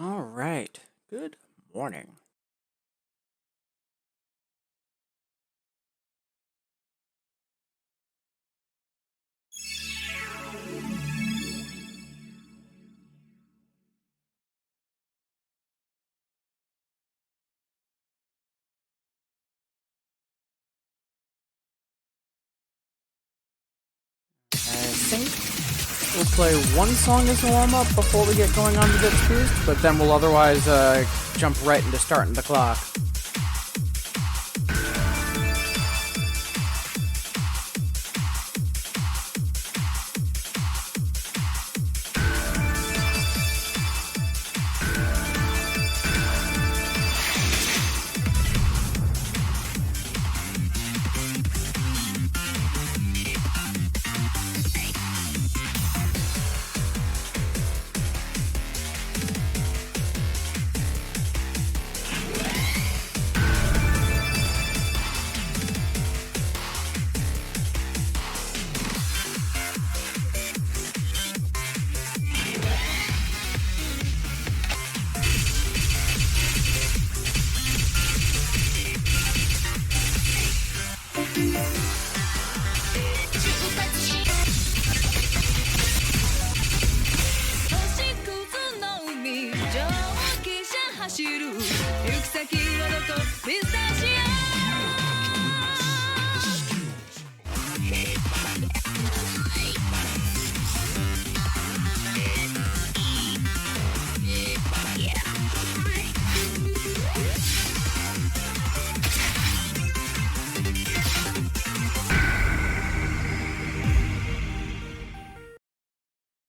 All right. Good morning. I think we'll play one song as a warm-up before we get going on to Blitz Boost, but then we'll otherwise jump right into starting the clock.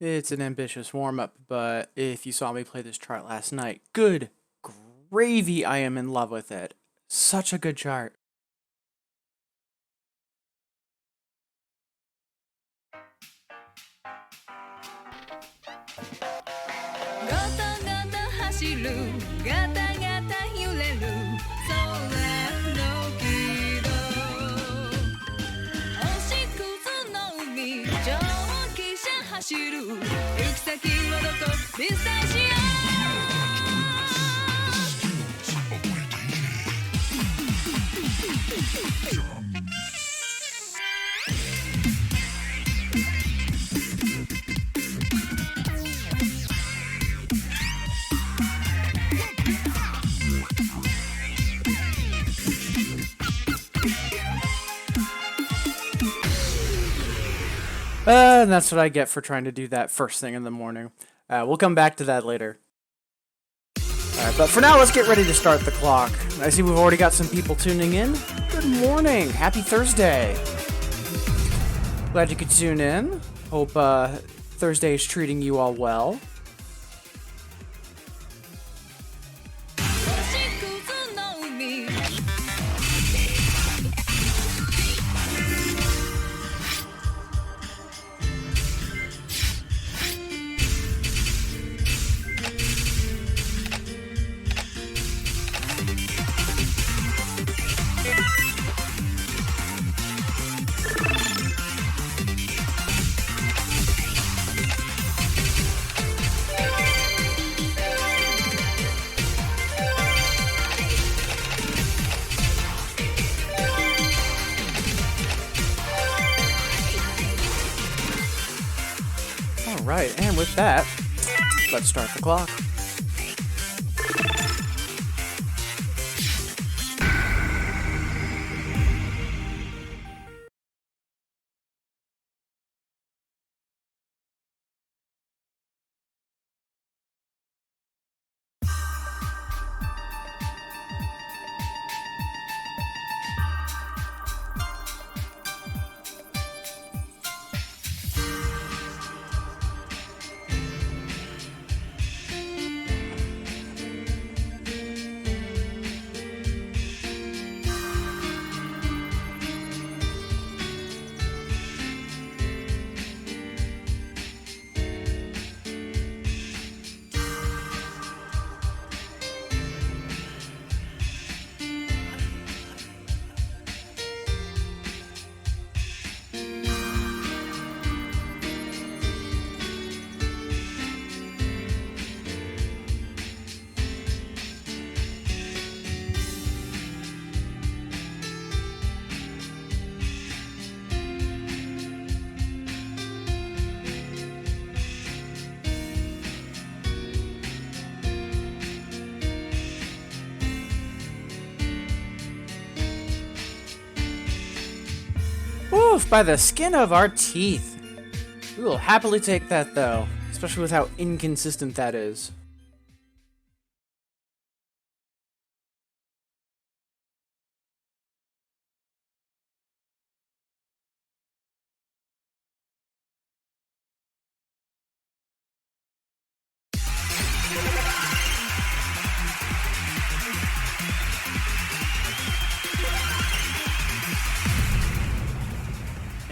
It's an ambitious warm-up, but if you saw me play this chart last night, good gravy, I am in love with it. Such a good chart. And that's what I get for trying to do that first thing in the morning. We'll come back to that later. Alright, but for now, let's get ready to start the clock. I see we've already got some people tuning in. Good morning. Happy Thursday. Glad you could tune in. Hope Thursday is treating you all well. Alright, and with that, let's start the clock. Oof, by the skin of our teeth. We will happily take that, though, especially with how inconsistent that is.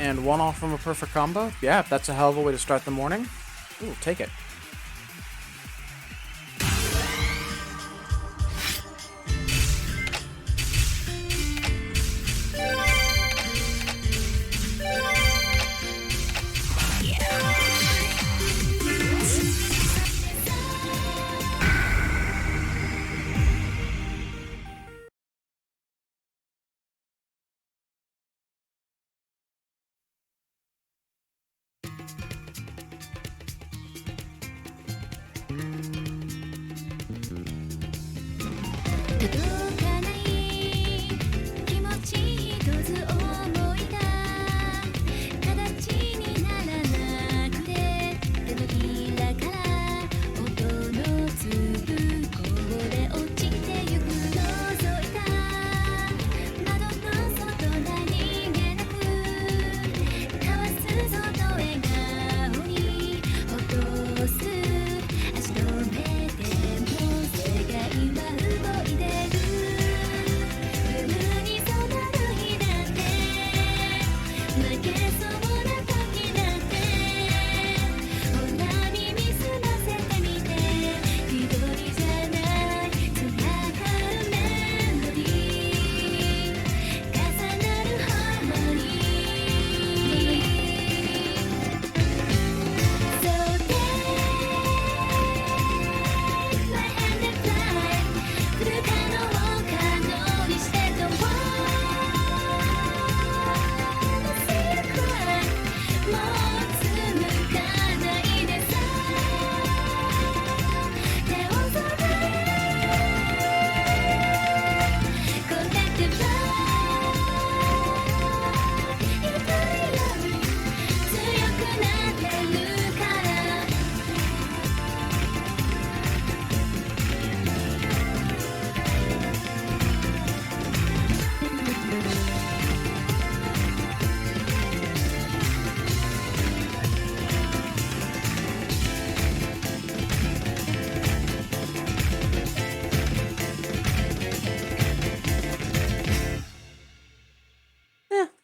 And one off from a perfect combo? Yeah, that's a hell of a way to start the morning. Ooh, take it.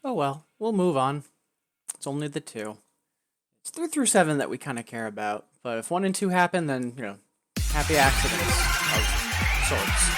Oh well, we'll move on. It's only the two. It's 3 through 7 that we kind of care about, but if 1 and 2 happen, then, you know, happy accidents of sorts.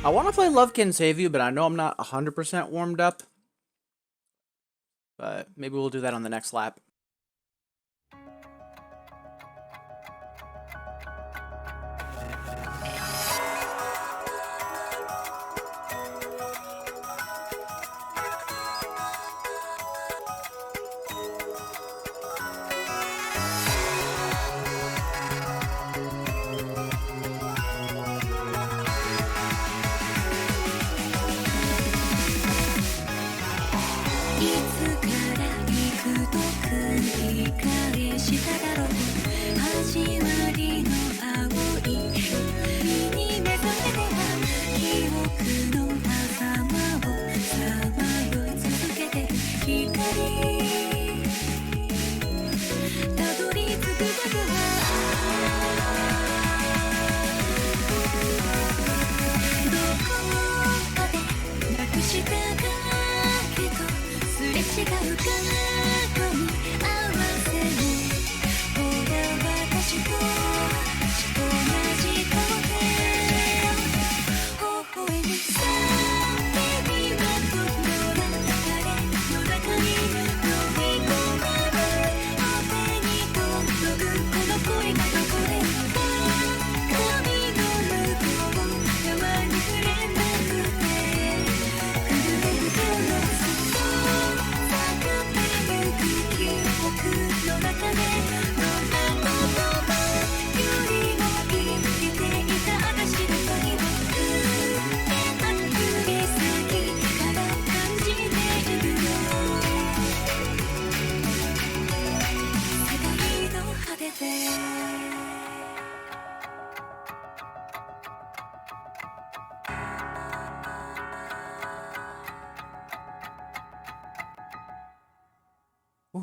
I want to play Love Can Save You, but I know I'm not 100% warmed up. But maybe we'll do that on the next lap.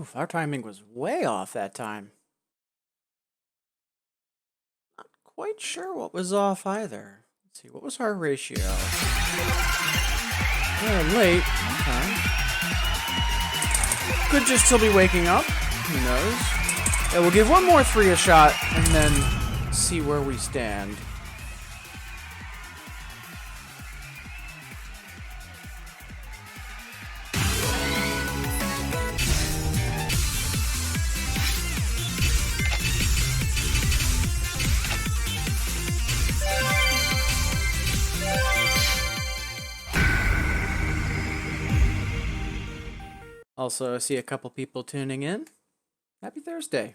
Oof, our timing was way off that time. Not quite sure what was off either. Let's see, what was our ratio? Late. Okay. Could just still be waking up. Who knows? Yeah, we'll give one more 3 a shot and then see where we stand. Also, I see a couple people tuning in. Happy Thursday.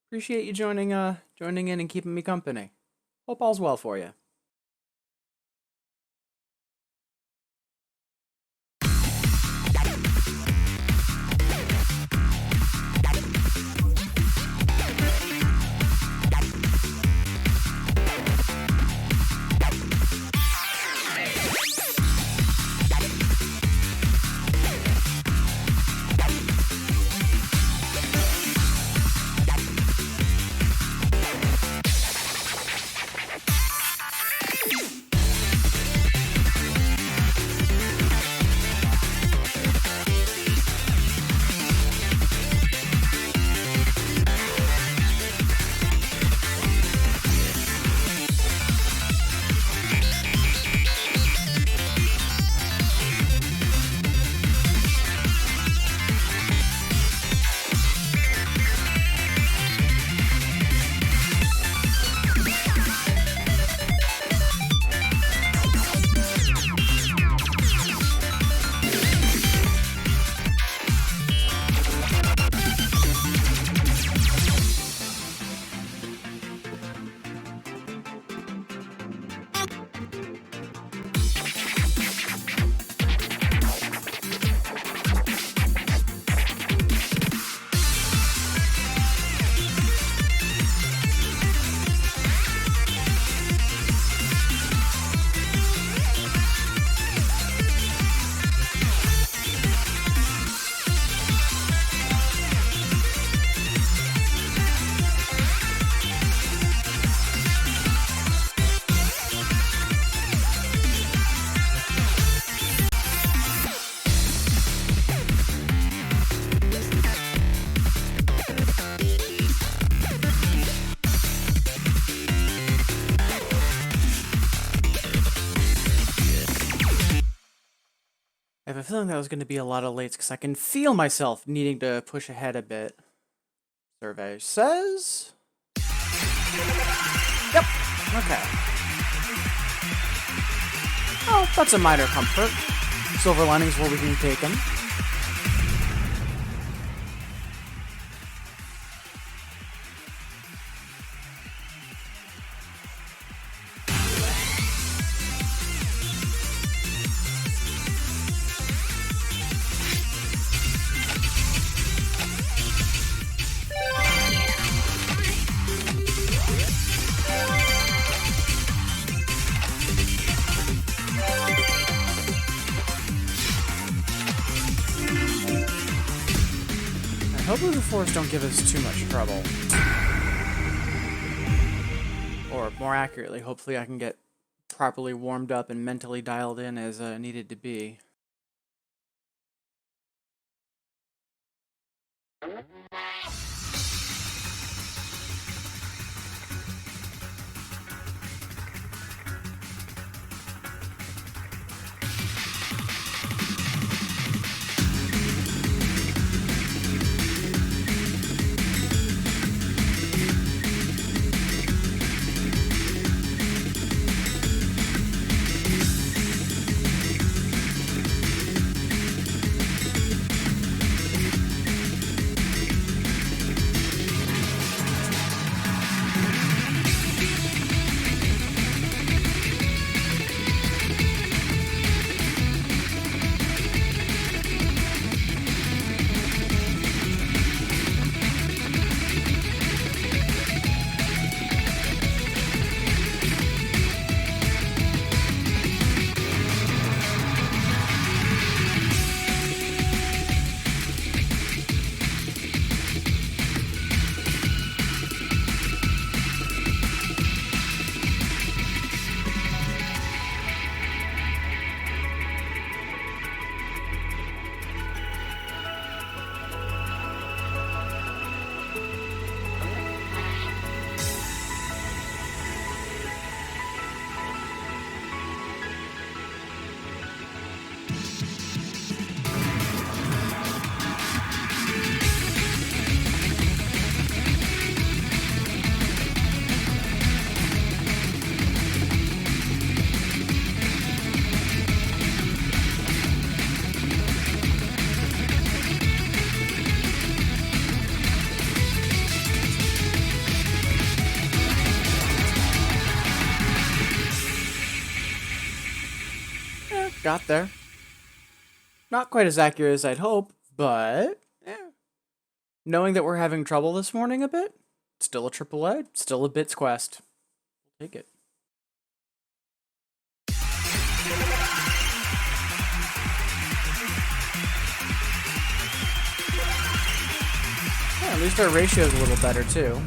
Appreciate you joining in and keeping me company. Hope all's well for you. I have a feeling that was going to be a lot of lates because I can feel myself needing to push ahead a bit. Survey says... Yep. Okay. Oh, that's a minor comfort. Silver linings where we can take them. Hopefully the fours don't give us too much trouble. Or more accurately, hopefully I can get properly warmed up and mentally dialed in as needed to be. got there. Not quite as accurate as I'd hope, but knowing that we're having trouble this morning a bit, still a AAA, still a Bits quest. Take it. Yeah, at least our ratio's a little better too.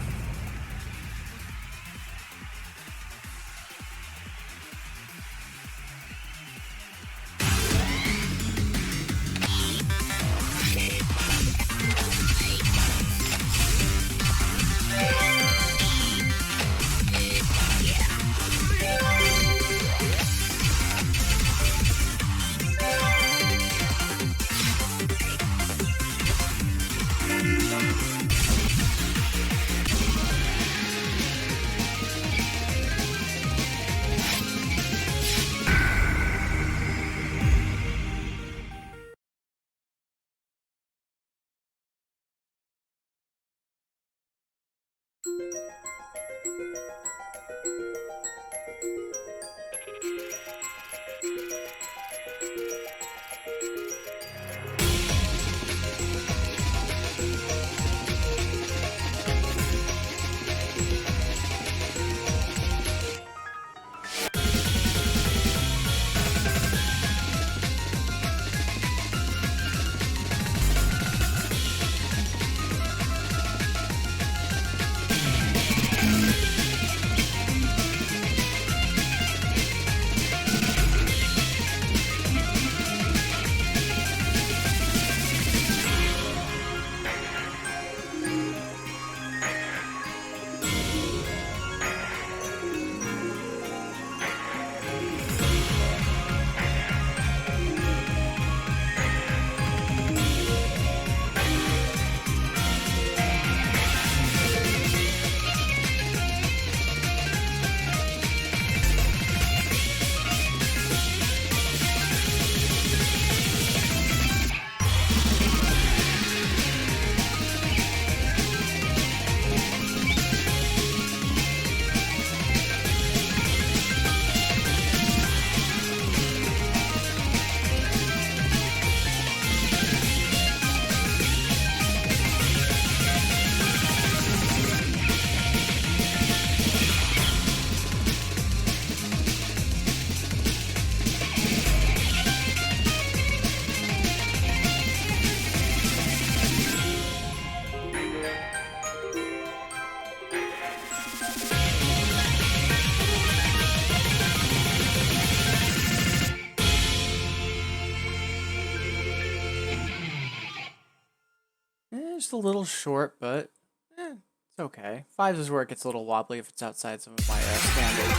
Just a little short, but it's okay. 5s is where it gets a little wobbly if it's outside some of my standards.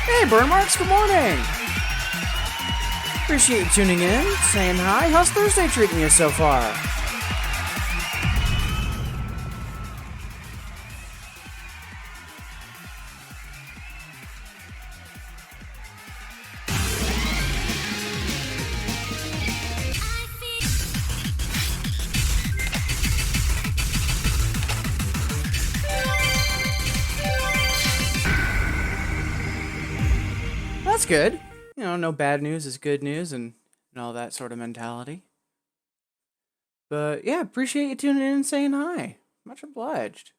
Hey, Burnmarks, good morning! Appreciate you tuning in, saying hi. How's Thursday treating you so far? That's good. You know, no bad news is good news and all that sort of mentality. But yeah, appreciate you tuning in and saying hi. Much obliged.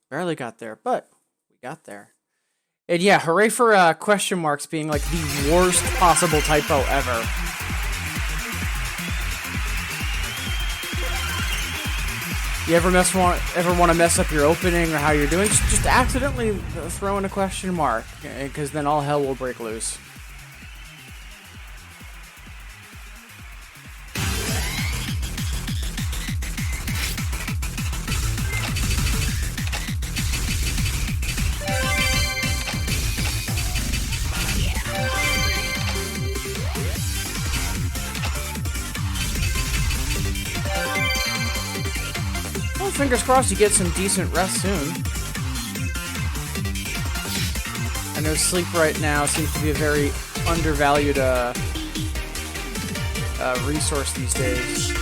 Barely got there, but we got there. And yeah, hooray for question marks being like the worst possible typo ever. You ever want to mess up your opening or how you're doing? Just accidentally throw in a question mark, because then all hell will break loose. Fingers crossed you get some decent rest soon. I know sleep right now seems to be a very undervalued resource these days.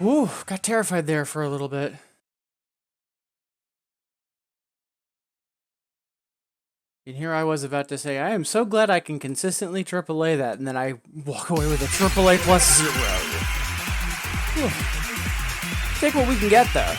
Ooh, got terrified there for a little bit. And here I was about to say, I am so glad I can consistently AAA that, and then I walk away with a AAA plus 0. Whew. Take what we can get, though.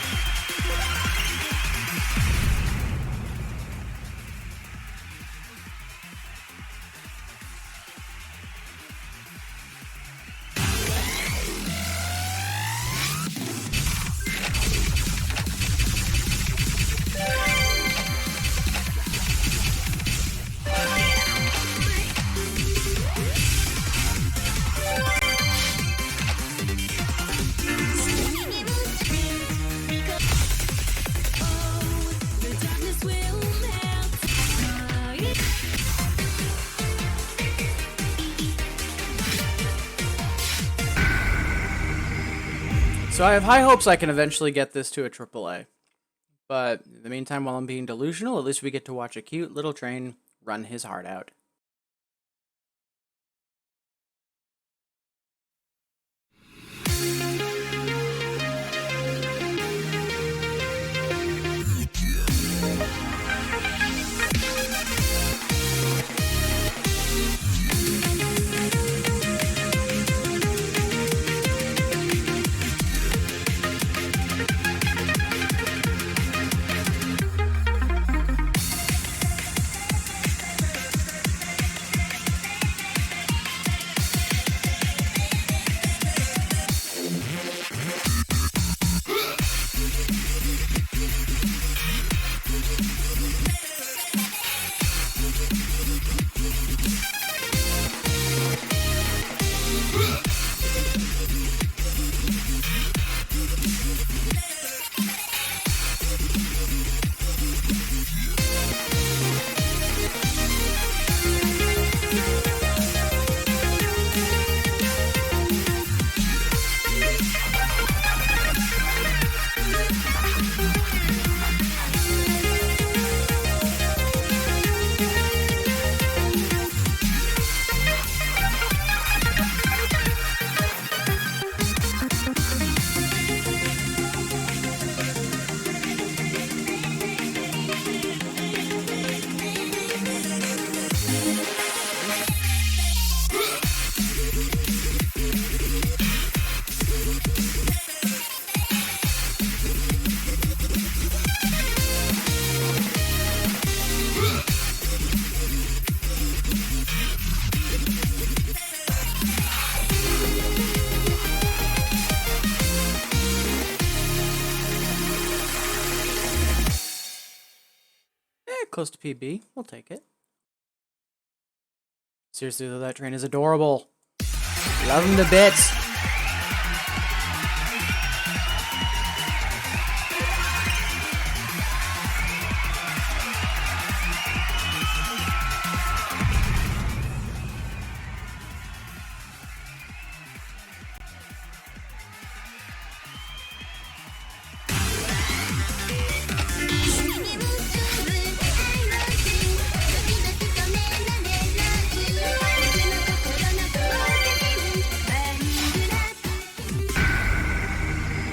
So I have high hopes I can eventually get this to a AAA. But in the meantime, while I'm being delusional, at least we get to watch a cute little train run his heart out. close to PB. We'll take it. Seriously, though, that train is adorable. Love him to bits.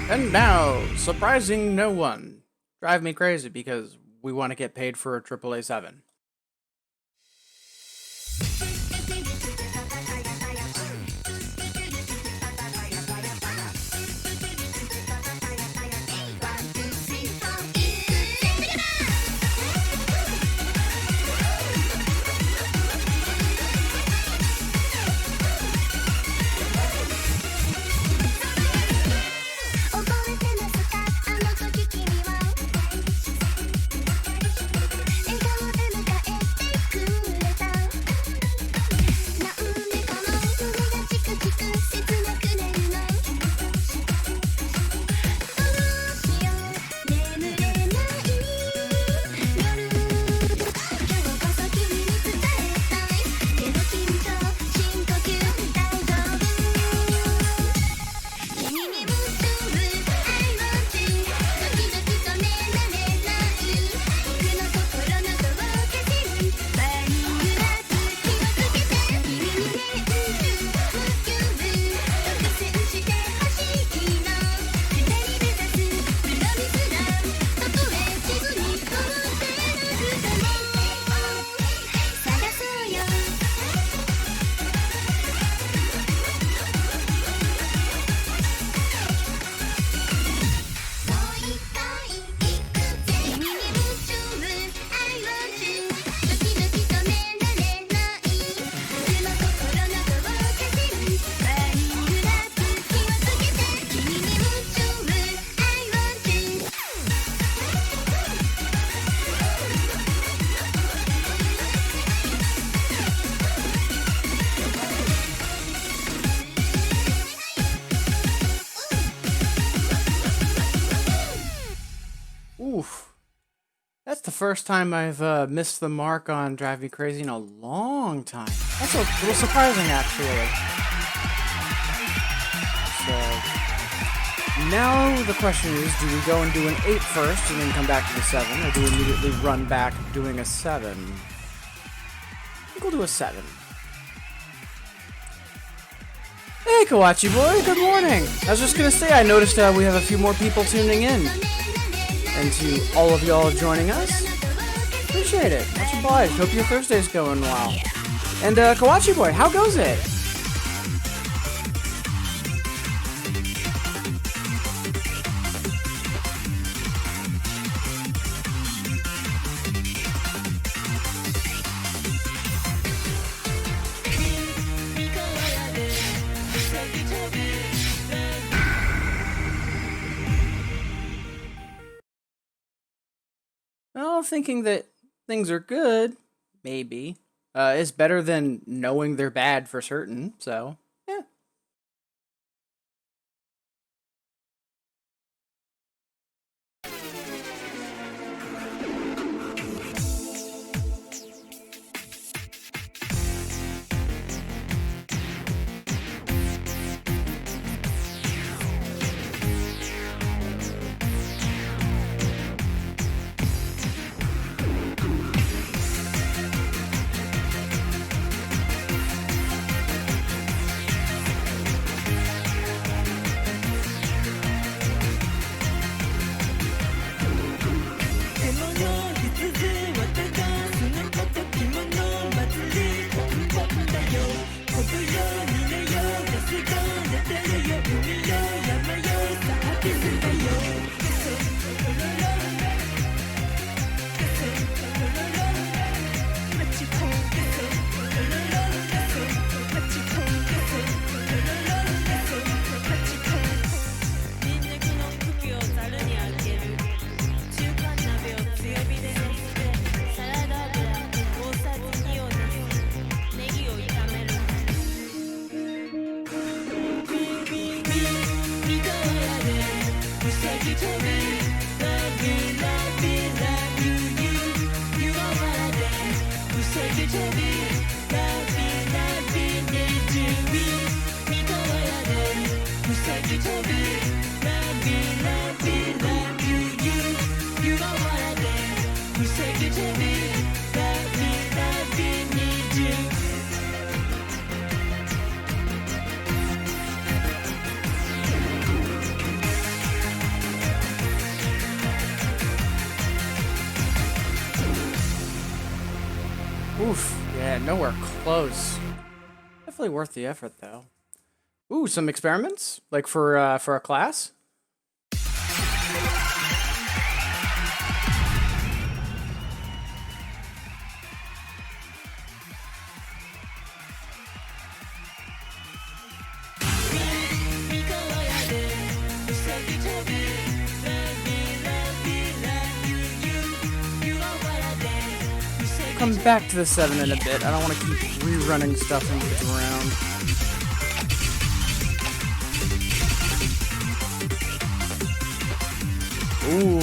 And now, surprising no one. Drive me crazy because we want to get paid for a AAA 7. Oof. That's the first time I've missed the mark on Drive Me Crazy in a long time. That's a little surprising, actually. So, now the question is, do we go and do an 8 first and then come back to the 7, or do we immediately run back doing a 7? I think we'll do a 7. Hey, Kawachi boy, good morning! I was just gonna say, I noticed we have a few more people tuning in. And to all of y'all joining us, appreciate it. Much obliged. Hope your Thursday's going well. And Kawachi boy, how goes it? Well, thinking that things are good, maybe, is better than knowing they're bad for certain, so, yeah. Oof, yeah, nowhere close. Definitely worth the effort, though. Ooh, some experiments? Like for a class? Come back to the 7 in a bit. I don't want to keep rerunning stuff into the ground. Ooh.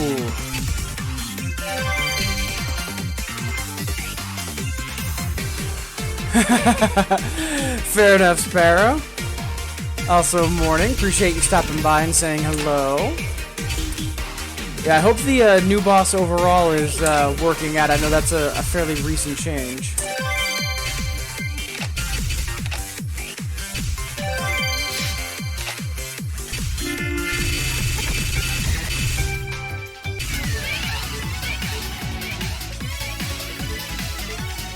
Fair enough, Sparrow. Also, morning. Appreciate you stopping by and saying hello. Yeah, I hope the new boss overall is working out. I know that's a fairly recent change.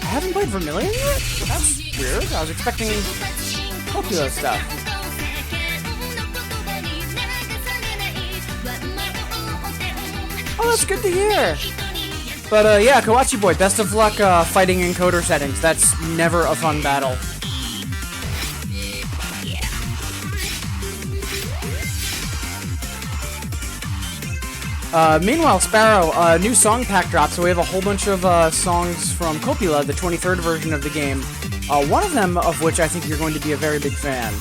I haven't played Vermilion yet? That's weird. I was expecting popular stuff. Oh, that's good to hear. But yeah, Kawachi Boy, best of luck fighting encoder settings. That's never a fun battle. Meanwhile, Sparrow, new song pack dropped, so we have a whole bunch of songs from Copula, the 23rd version of the game. One of them of which I think you're going to be a very big fan.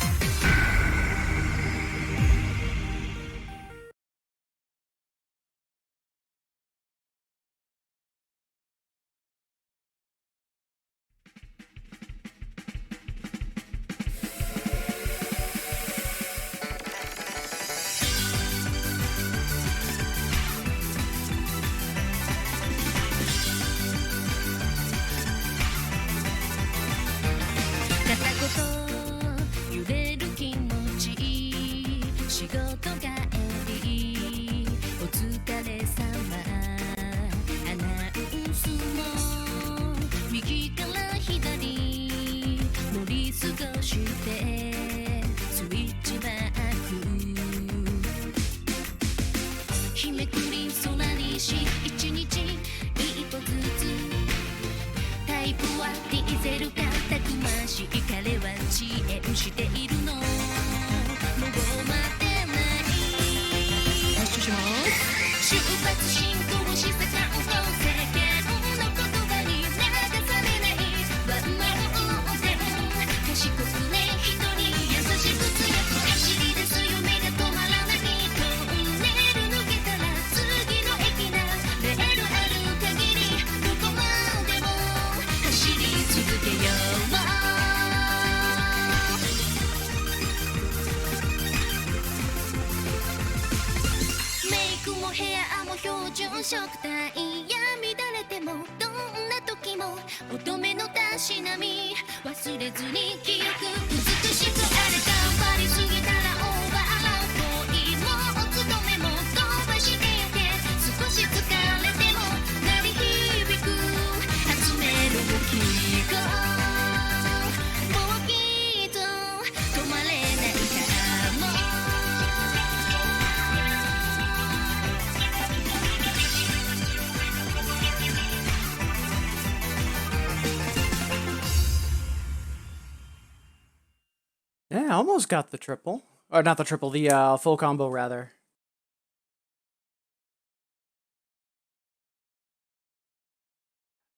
Yeah, almost got the triple. Or not the triple, the full combo, rather.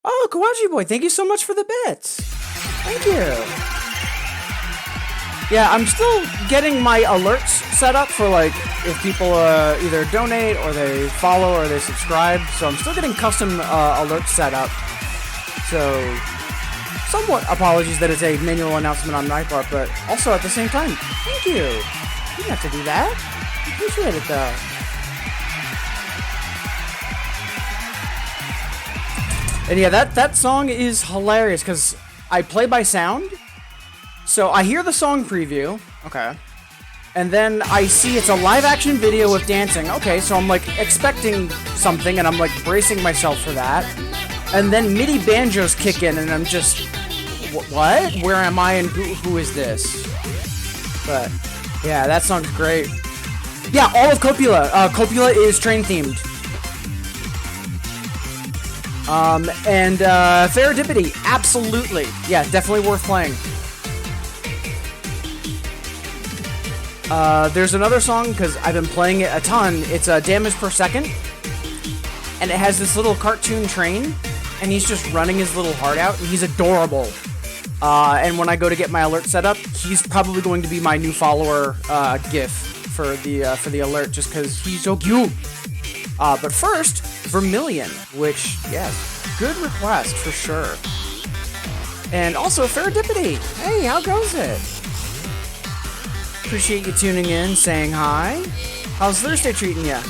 Oh, Kawaji Boy, thank you so much for the bits. Thank you. Yeah, I'm still getting my alerts set up for, like, if people either donate or they follow or they subscribe. So I'm still getting custom alerts set up. So somewhat apologies that it's a manual announcement on my part, but also at the same time, thank you. You didn't have to do that. Appreciate it though. And yeah, that song is hilarious because I play by sound. So I hear the song preview. Okay. And then I see it's a live action video with dancing. Okay, so I'm like expecting something and I'm like bracing myself for that. And then MIDI banjos kick in and I'm just, what? Where am I and who is this? But yeah, that song's great. Yeah, all of Copula. Copula is train themed. And Serendipity, absolutely. Yeah, definitely worth playing. There's another song, because I've been playing it a ton. It's Damage Per Second. And it has this little cartoon train. And he's just running his little heart out. And he's adorable. And when I go to get my alert set up, he's probably going to be my new follower GIF for the alert, just because he's so cute. But first, Vermilion, which, yes, good request for sure. And also Serendipity. Hey, how goes it? Appreciate you tuning in, saying hi. How's Thursday treating ya?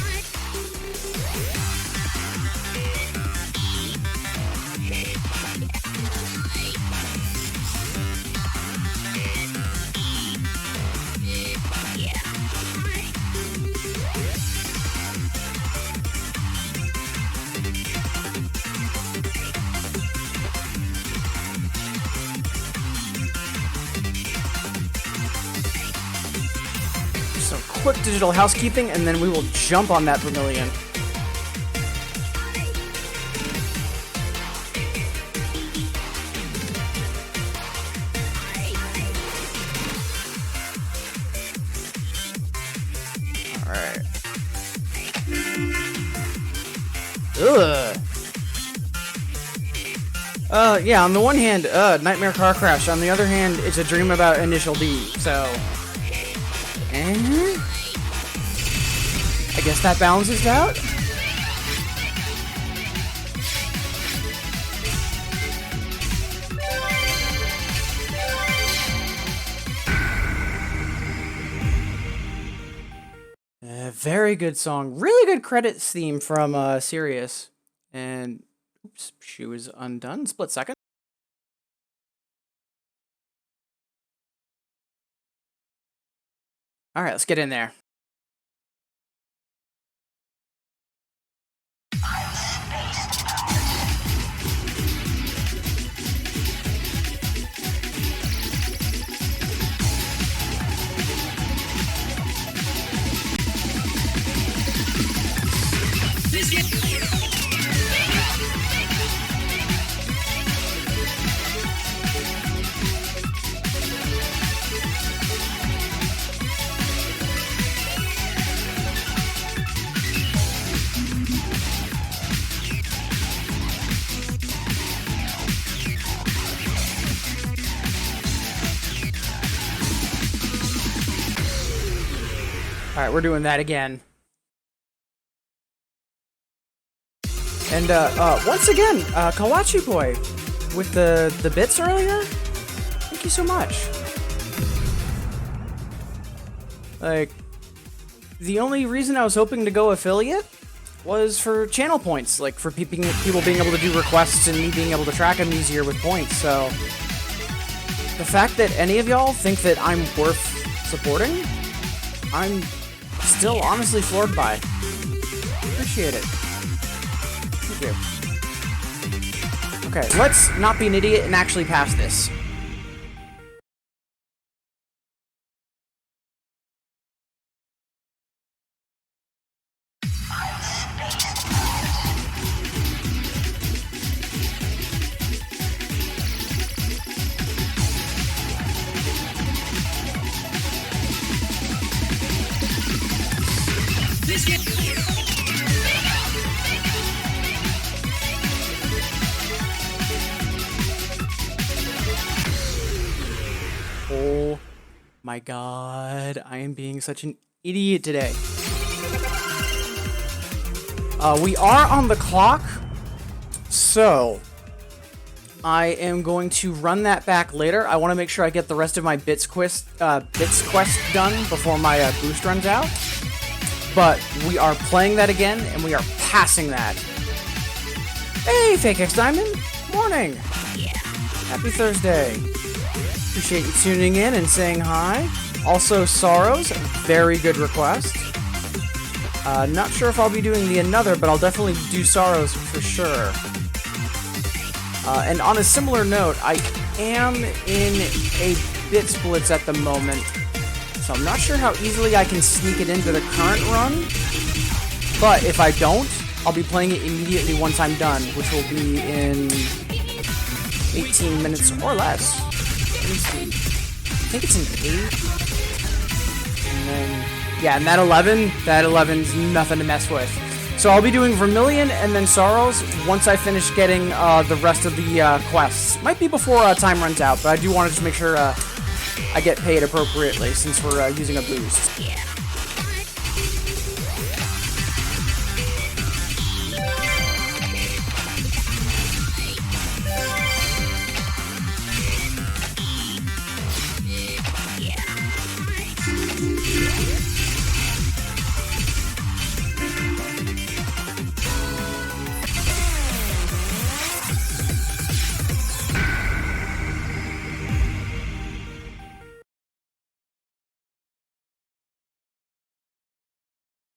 Quick digital housekeeping, and then we will jump on that Vermilion. Alright. Yeah, on the one hand, Nightmare Car Crash. On the other hand, it's a dream about Initial D, so... I guess that balances out. Very good song. Really good credits theme from Sirius. And oops, she was undone. Split second. All right, let's get in there. All right, we're doing that again. And once again, Kawachi Boy with the bits earlier. Thank you so much. Like, the only reason I was hoping to go affiliate was for channel points, like for people being able to do requests and me being able to track them easier with points. So the fact that any of y'all think that I'm worth supporting, I'm still honestly floored by. Appreciate it. Thank you. Okay, let's not be an idiot and actually pass this. Oh my god, I am being such an idiot today. We are on the clock, so I am going to run that back later. I want to make sure I get the rest of my Blitz quest done before my boost runs out. But we are playing that again, and we are passing that. Hey, Fake X Diamond. Morning. Yeah. Happy Thursday. Appreciate you tuning in and saying hi. Also, Sorrows, very good request. Not sure if I'll be doing the another, but I'll definitely do Sorrows for sure. And on a similar note, I am in a Bits Blitz at the moment, so I'm not sure how easily I can sneak it into the current run. But if I don't, I'll be playing it immediately once I'm done, which will be in 18 minutes or less. Let me see. I think it's an 8. And then, yeah, and that 11's nothing to mess with. So I'll be doing Vermilion and then Sorrows once I finish getting the rest of the quests. Might be before time runs out, but I do want to just make sure I get paid appropriately since we're using a boost. Yeah.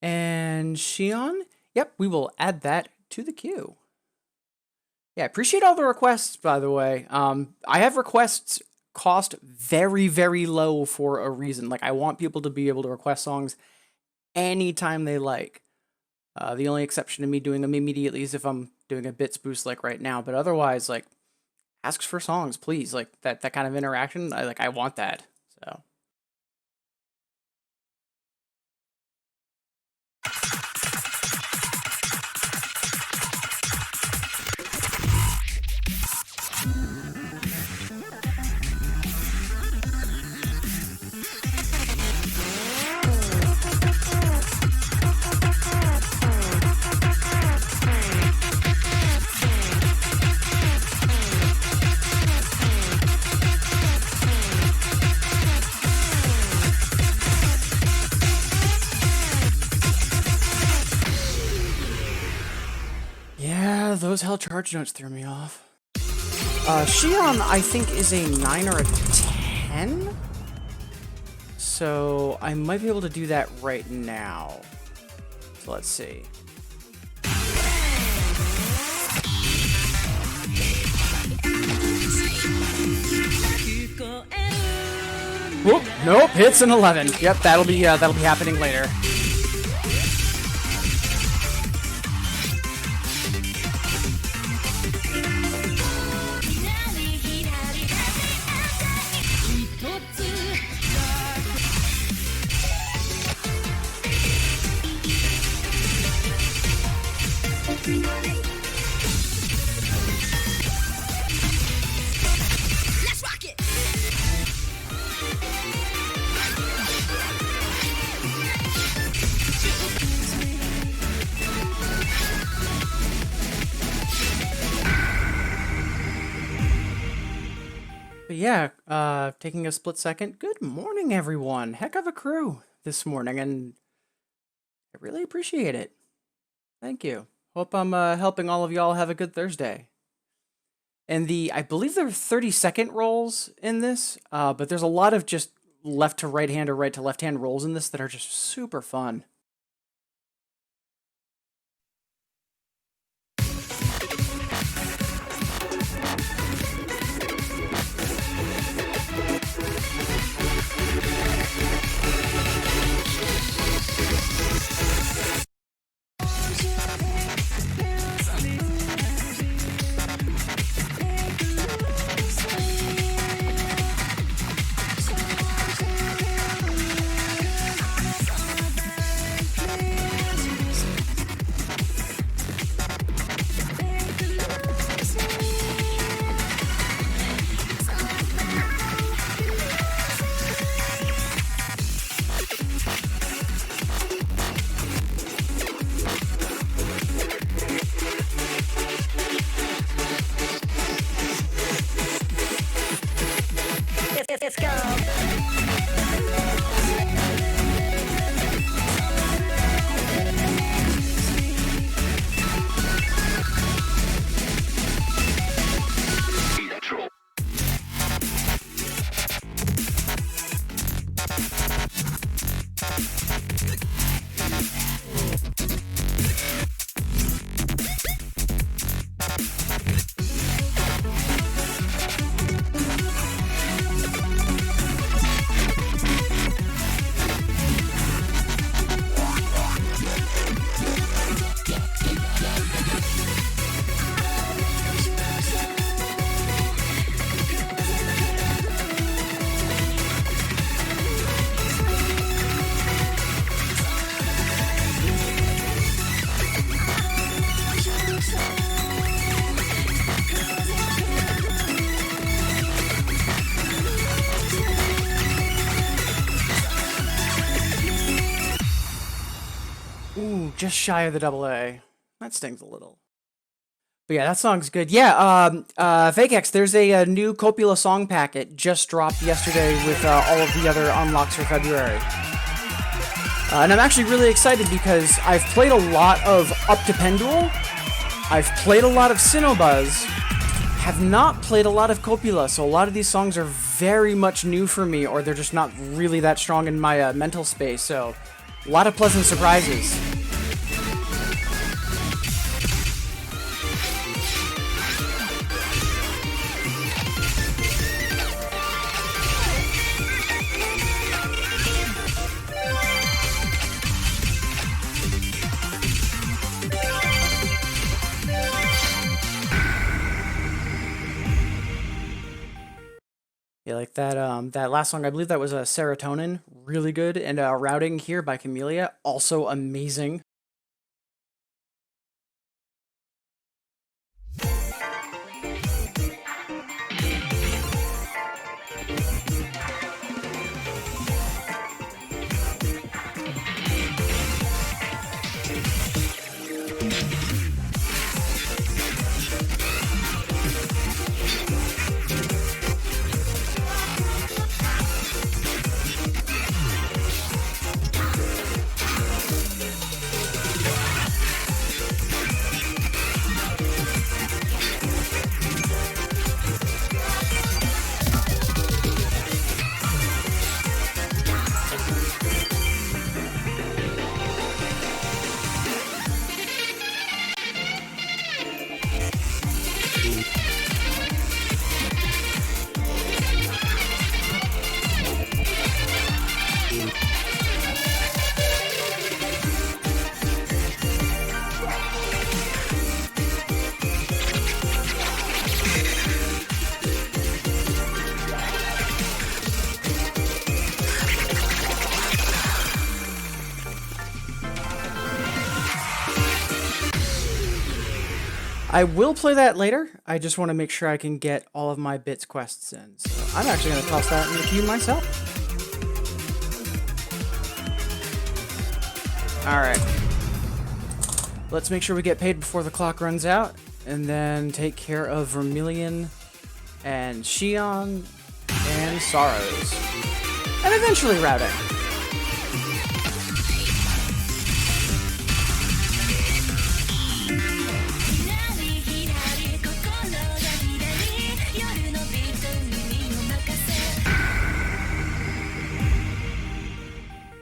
And Shion, yep, we will add that to the queue. Yeah, appreciate all the requests, by the way. I have requests cost very, very low for a reason. Like, I want people to be able to request songs anytime they like. The only exception to me doing them immediately is if I'm doing a bits boost like right now. But otherwise, like, ask for songs, please. Like, that kind of interaction, I want that. So. Those hell charge notes threw me off. Shion, I think, is a 9 or a 10. So I might be able to do that right now. So let's see. Whoop, nope, hits an 11. Yep, that'll be happening later. But yeah, taking a split second. Good morning, everyone. Heck of a crew this morning, and I really appreciate it. Thank you. Hope I'm helping all of y'all have a good Thursday. And I believe there are 30-second rolls in this, but there's a lot of just left to right hand or right to left hand rolls in this that are just super fun. just shy of the double A. That stings a little. But yeah, that song's good. Yeah, FakeX, there's a new Copula song packet just dropped yesterday with all of the other unlocks for February. And I'm actually really excited because I've played a lot of Up to Pendule, I've played a lot of Cinnobuzz, have not played a lot of Copula, so a lot of these songs are very much new for me, or they're just not really that strong in my mental space, so a lot of pleasant surprises. Yeah, like that last song, I believe that was Serotonin, really good, and Routing here by Camellia, also amazing. I will play that later. I just want to make sure I can get all of my bits quests in. So I'm actually going to toss that in the queue myself. Alright. Let's make sure we get paid before the clock runs out. And then take care of Vermilion and Xion and Sorrows. And eventually Routing.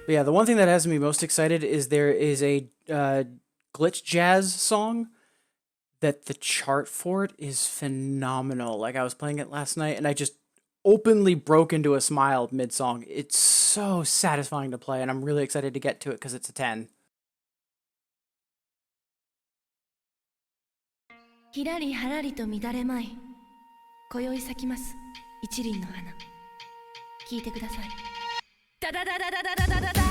But yeah, the one thing that has me most excited is there is a glitch jazz song that the chart for it is phenomenal. Like, I was playing it last night and I just openly broke into a smile mid-song. It's so satisfying to play, and I'm really excited to get to it because it's a 10. ひらりはらりと乱れまい今宵咲きます一輪の花聞いてくださいダダダダダダダダダダ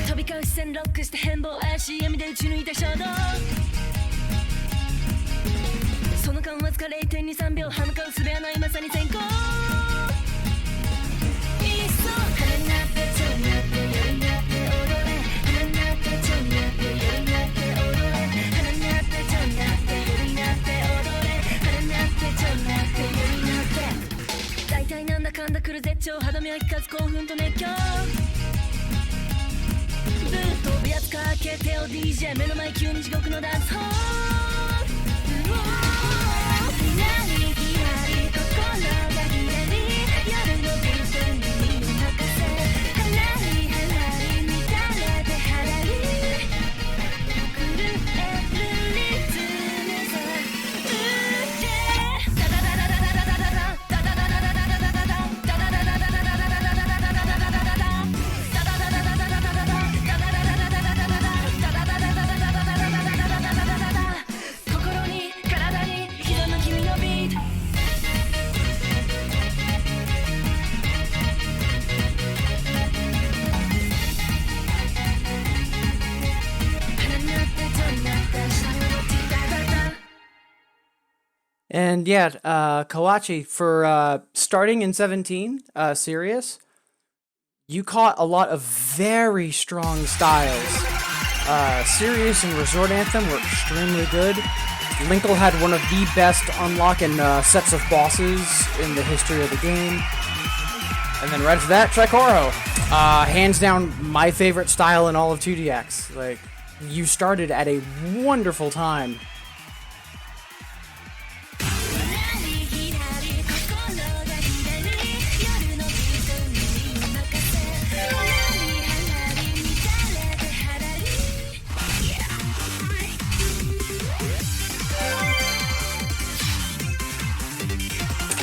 飛び交う視線ロックして変貌怪しい闇で打ち抜いた衝動その間わずか 0.23 秒歯向かう術はないまさに先行いっそ花になって蝶になって夜になって踊れ花になって蝶になって夜になって踊れ花になって蝶になって夜になって踊れ花になって蝶になって夜になって大体なんだかんだ来る絶頂歯止めは聞かず興奮と熱狂ブー飛ぶやつかけてよ DJ 目の前急に地獄のダンスホー And yeah, Kawachi, for starting in 17, Sirius, you caught a lot of very strong styles. Sirius and Resort Anthem were extremely good. Linkle had one of the best unlock and sets of bosses in the history of the game. And then right after that, Tricoro. Hands down, my favorite style in all of 2DX. Like, you started at a wonderful time.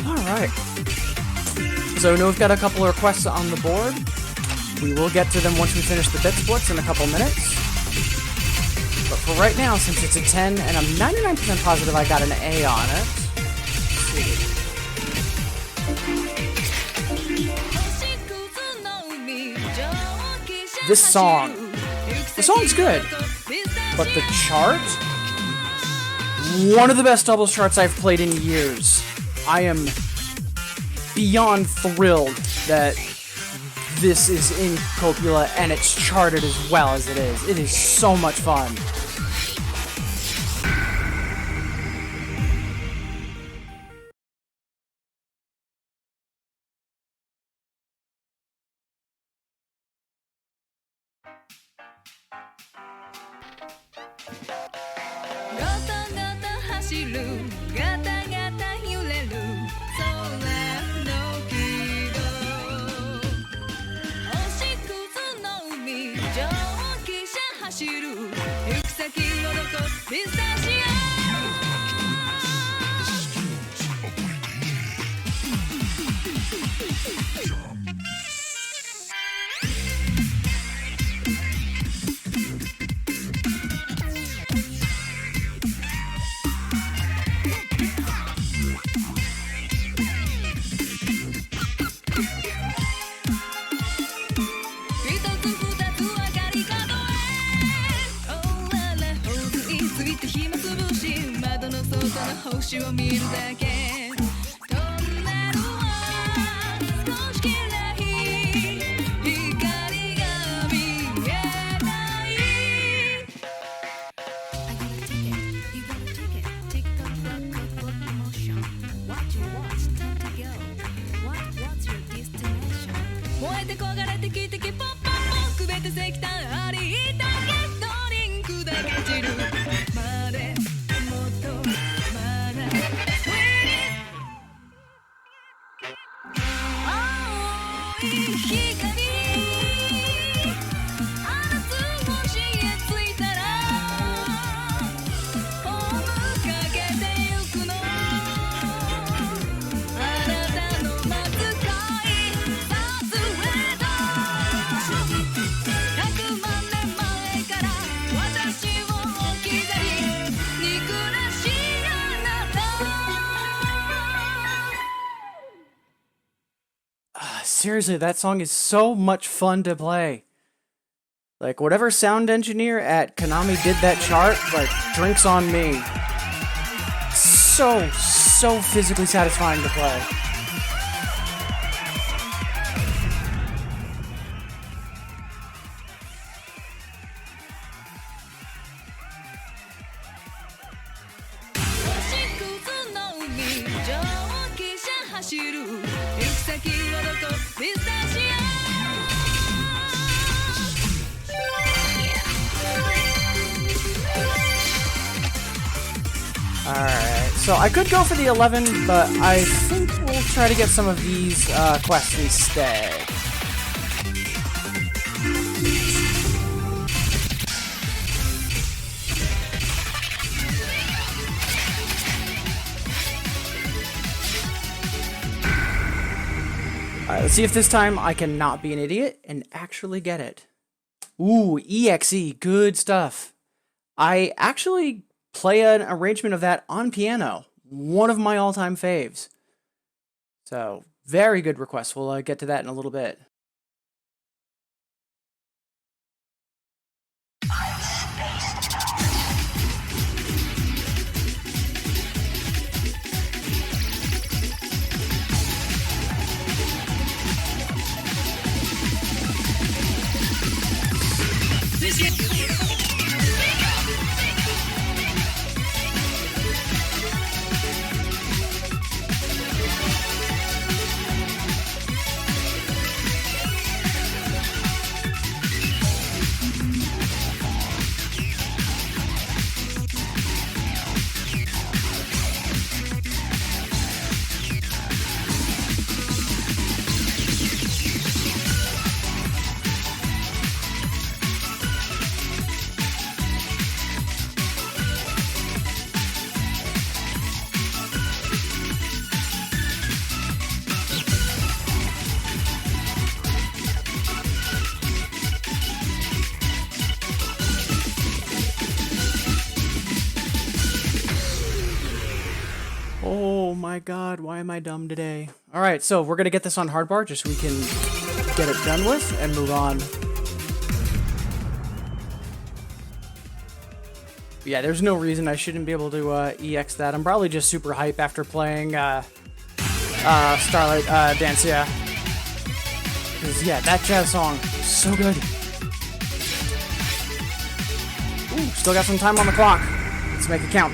Alright. So I know we've got a couple of requests on the board. We will get to them once we finish the bit splits in a couple minutes. But for right now, since it's a 10, and I'm 99% positive I got an A on it. This song. The song's good. But the chart? One of the best doubles charts I've played in years. I am beyond thrilled that this is in Copula and it's charted as well as it is. It is so much fun. Seriously, that song is so much fun to play. Like, whatever sound engineer at Konami did that chart, like, drinks on me. So physically satisfying to play. Alright, so I could go for the 11, but I think we'll try to get some of these quests instead. Alright, let's see if this time I can not be an idiot and actually get it. Ooh, EXE, good stuff. I actually play an arrangement of that on piano. One of my all-time faves. So, very good request. We'll get to that in a little bit. god, why am I dumb today? Alright, so we're gonna get this on hardbar just so we can get it done with and move on. Yeah, there's no reason I shouldn't be able to EX that. I'm probably just super hype after playing Starlight Dance, yeah. 'Cause, yeah, that jazz song, so good. Ooh, still got some time on the clock. Let's make it count.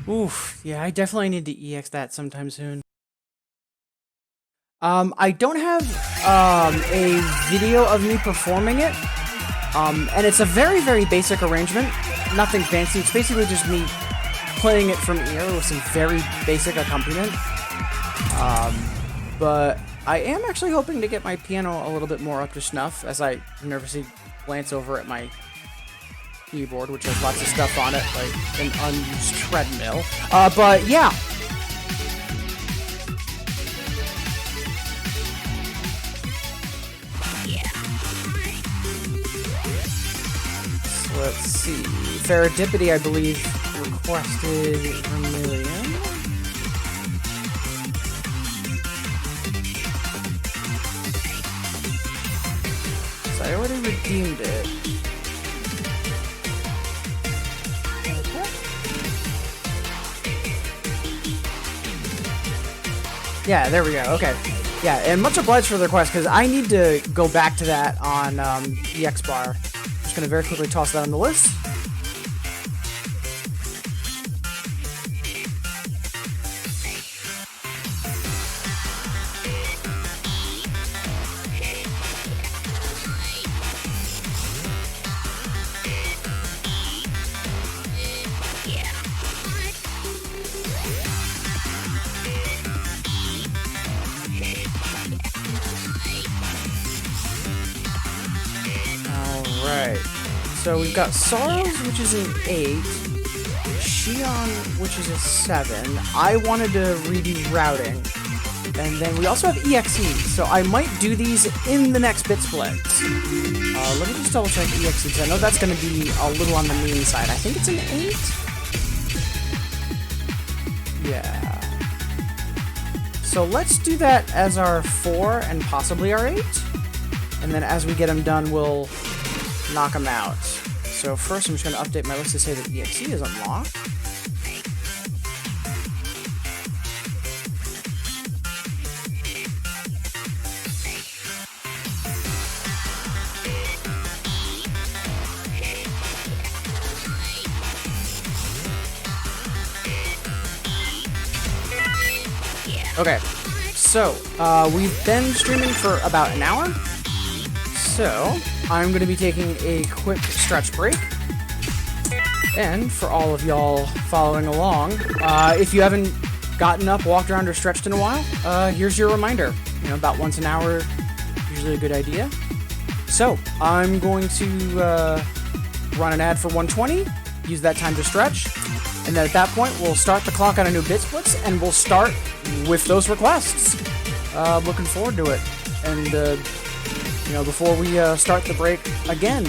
Oof, yeah, I definitely need to EX that sometime soon. I don't have a video of me performing it, and it's a very, very basic arrangement, nothing fancy. It's basically just me playing it from ear with some very basic accompaniment. But I am actually hoping to get my piano a little bit more up to snuff as I nervously glance over at my keyboard, which has lots of stuff on it, like an unused treadmill. But yeah. So let's see. Ferrodipity, I believe, requested Vermilion. So I already redeemed it. Yeah, there we go. Okay. Yeah, and much obliged for the request, because I need to go back to that on EX Bar. Just going to very quickly toss that on the list. So we've got Sorrows, which is an 8, Shion, which is a 7. I wanted to redo routing, and then we also have EXE, so I might do these in the next bit split. Let me just double check EXE, because I know that's going to be a little on the mean side. I think it's an 8? Yeah. So let's do that as our 4 and possibly our 8, and then as we get them done, we'll knock them out. So first I'm just going to update my list to say that EXE is unlocked. Okay, so we've been streaming for about an hour. So I'm going to be taking a quick stretch break. And for all of y'all following along, if you haven't gotten up, walked around, or stretched in a while, here's your reminder. You know, about once an hour, usually a good idea. So I'm going to run an ad for 120, use that time to stretch. And then at that point, we'll start the clock on a new Blitz, and we'll start with those requests. Looking forward to it. And, before we start the break again,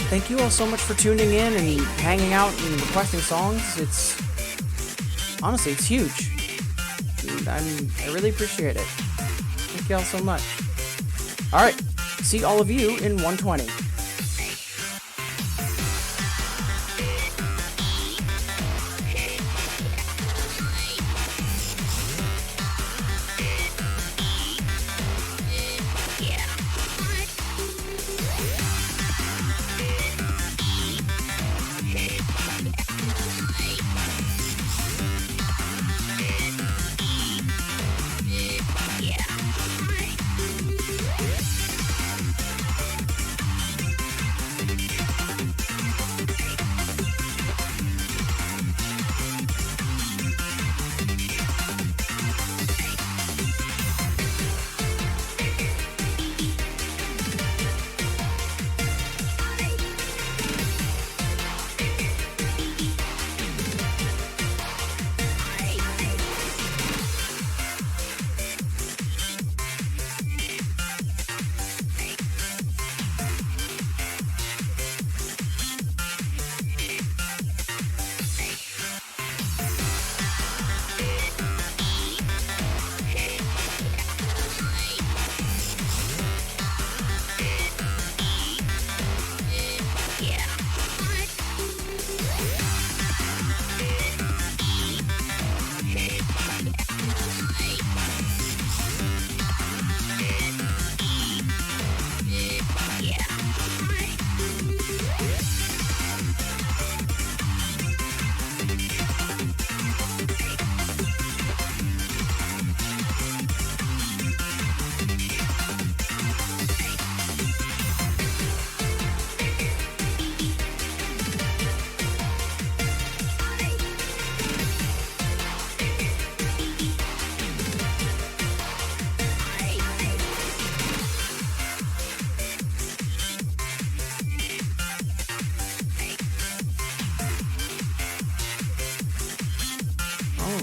thank you all so much for tuning in and hanging out and requesting songs. Honestly, it's huge. I really appreciate it. Thank you all so much. Alright, see all of you in 120.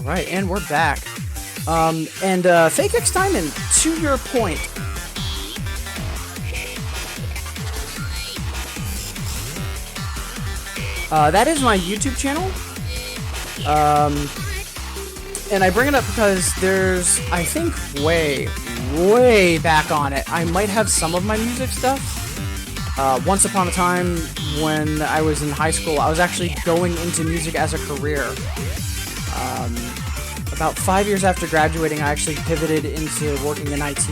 Alright, and we're back. Fake X Diamond, to your point. That is my YouTube channel. And I bring it up because there's, I think, way back on it, I might have some of my music stuff. Once upon a time, when I was in high school, I was actually going into music as a career. About 5 years after graduating, I actually pivoted into working in IT.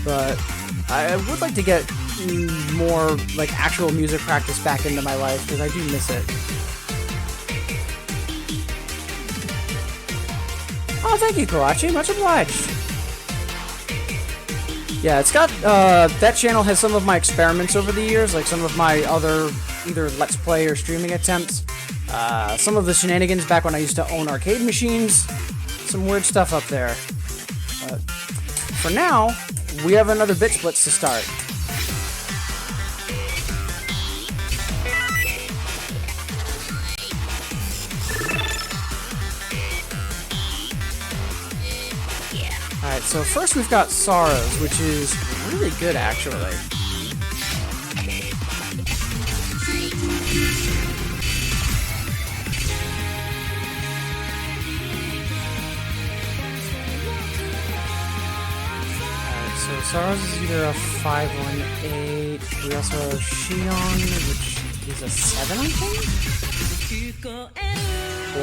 But I would like to get more, like, actual music practice back into my life, because I do miss it. Oh, thank you, Kawachi. Much obliged. Yeah, it's got, that channel has some of my experiments over the years, like some of my other either Let's Play or streaming attempts. Some of the shenanigans back when I used to own arcade machines. Some weird stuff up there. But for now, we have another bit splits to start. Alright, so first we've got Sorrows, which is really good actually. So Sorrows is either a 518. We also have Shion, which is a 7, I think?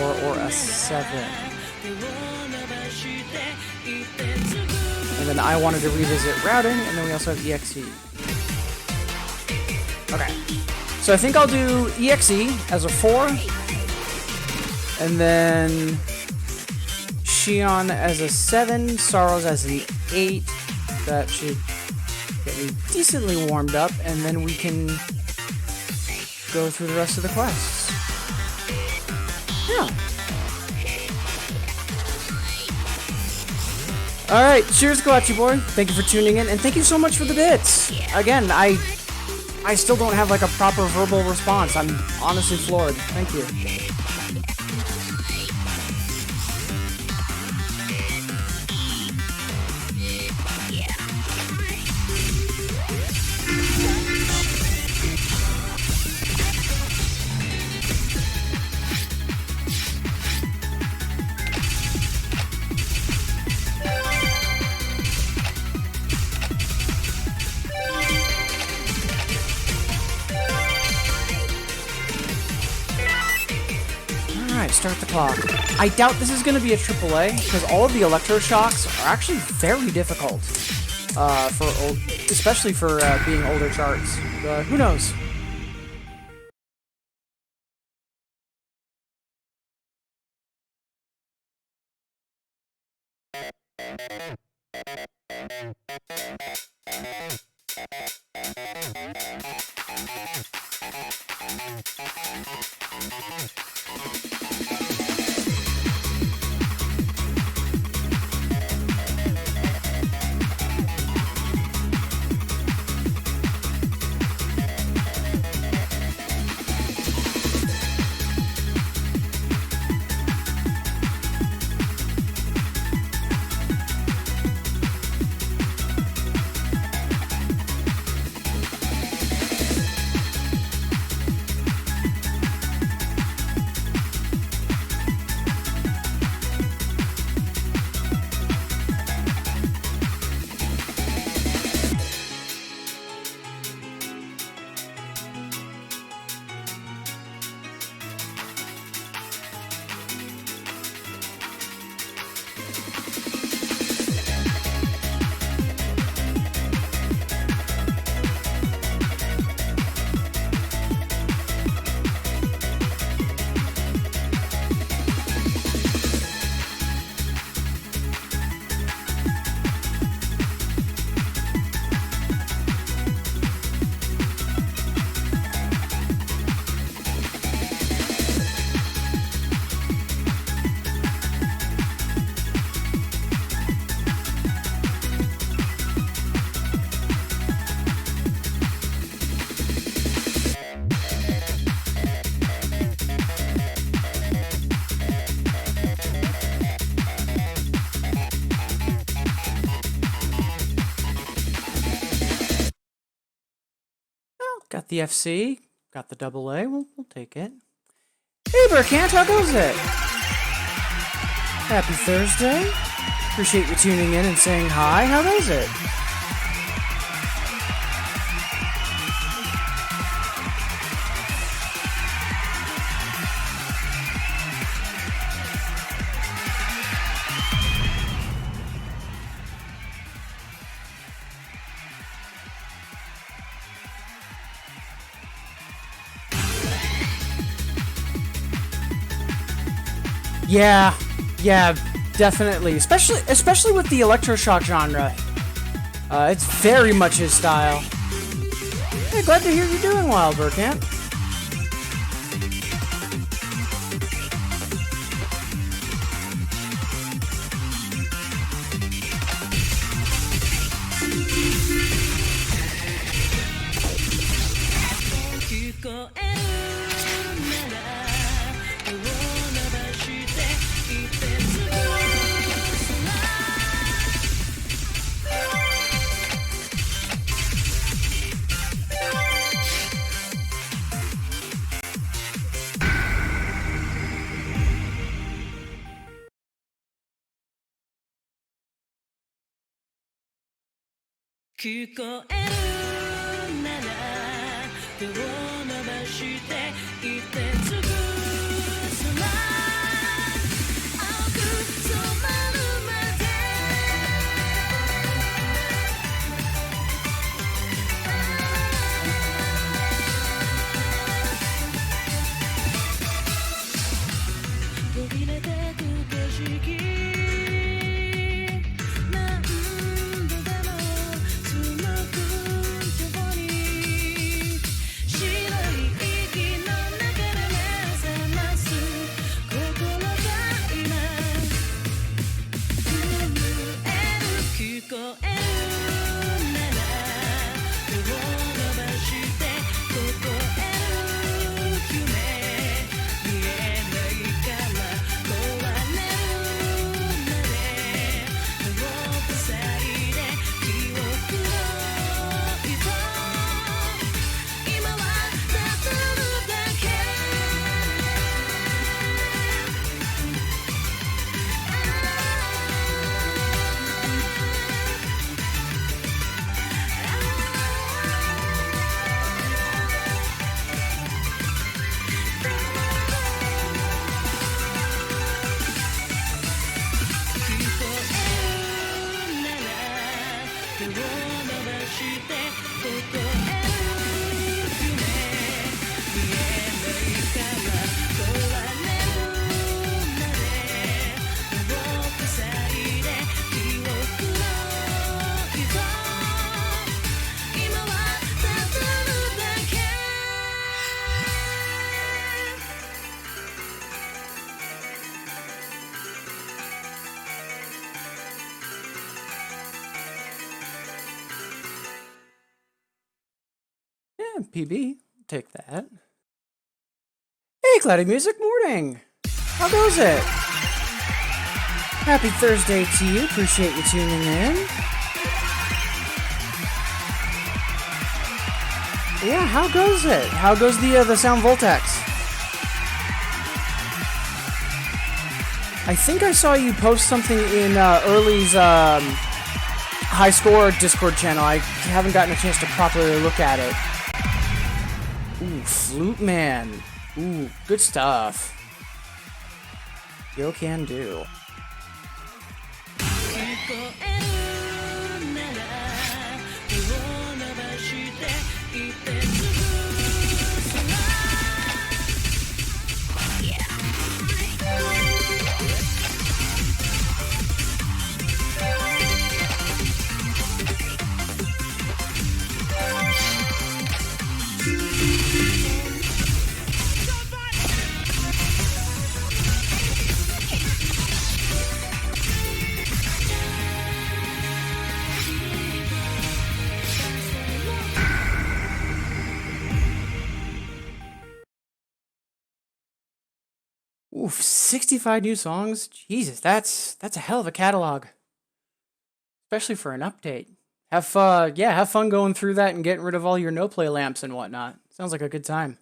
Or a 7. And then I wanted to revisit routing, and then we also have EXE. Okay. So I think I'll do EXE as a 4. And then Shion as a 7, Sorrows as an 8. That should get me decently warmed up, and then we can go through the rest of the quests. Yeah. Alright, cheers, Kawachi boy. Thank you for tuning in, and thank you so much for the bits. Again, I still don't have like a proper verbal response. I'm honestly floored. Thank you. Start the clock. I doubt this is going to be a AAA because all of the electroshocks are actually very difficult, especially for being older charts. Who knows? Got the FC, got the AA, we'll take it. Hey Burkant, how goes it? Happy Thursday. Appreciate you tuning in and saying hi. How goes it? Yeah, definitely. Especially with the electroshock genre. It's very much his style. Hey, glad to hear you're doing well, Burkant. PB. Take that. Hey, Cloudy Music Morning. How goes it? Happy Thursday to you. Appreciate you tuning in. Yeah, how goes it? How goes the Sound Voltex? I think I saw you post something in Early's High Score Discord channel. I haven't gotten a chance to properly look at it. Ooh, Flute Man. Ooh, good stuff. Yo can do. Oof, 65 new songs? Jesus, that's a hell of a catalog. Especially for an update. Have fun going through that and getting rid of all your no-play lamps and whatnot. Sounds like a good time.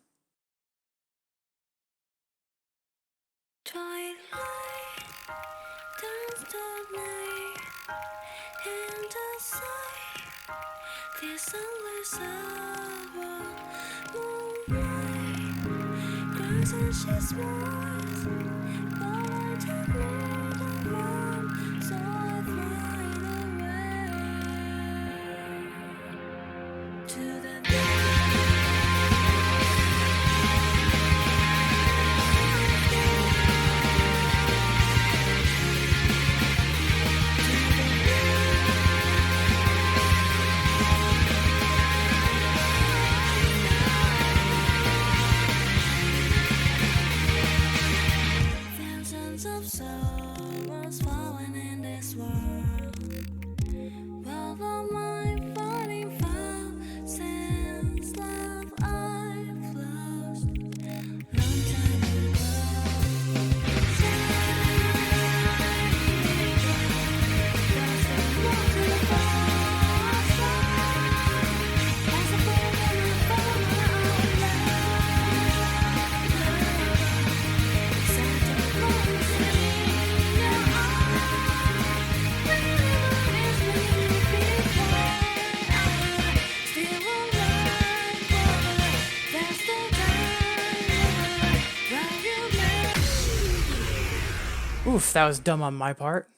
Oof, that was dumb on my part.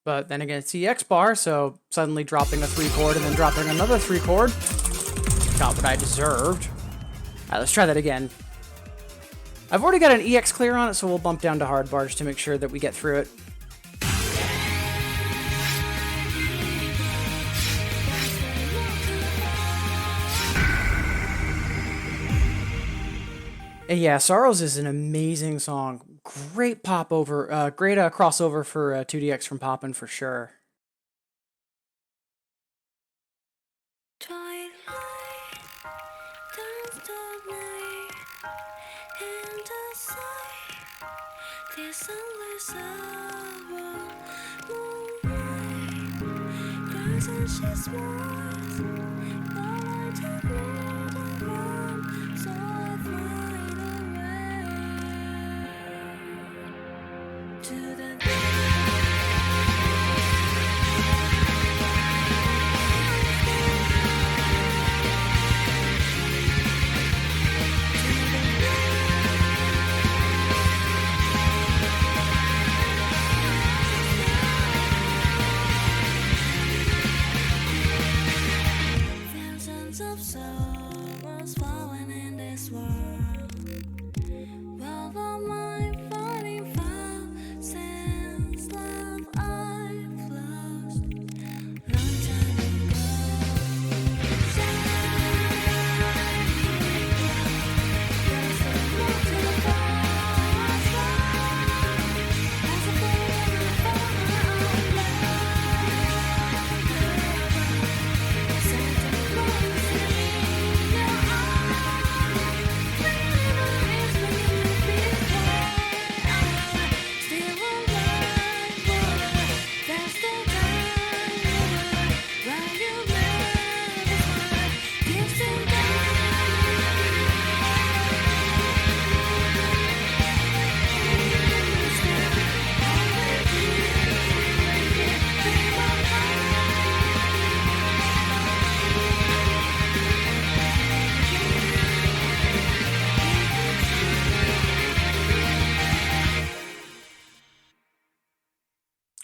But then again, it's EX bar, so suddenly dropping a 3-chord and then dropping another 3-chord. Not what I deserved. Alright, let's try that again. I've already got an EX clear on it, so we'll bump down to hard bars to make sure that we get through it. And yeah, Sorrows is an amazing song. Great pop over, great crossover for 2DX from Poppin' for sure.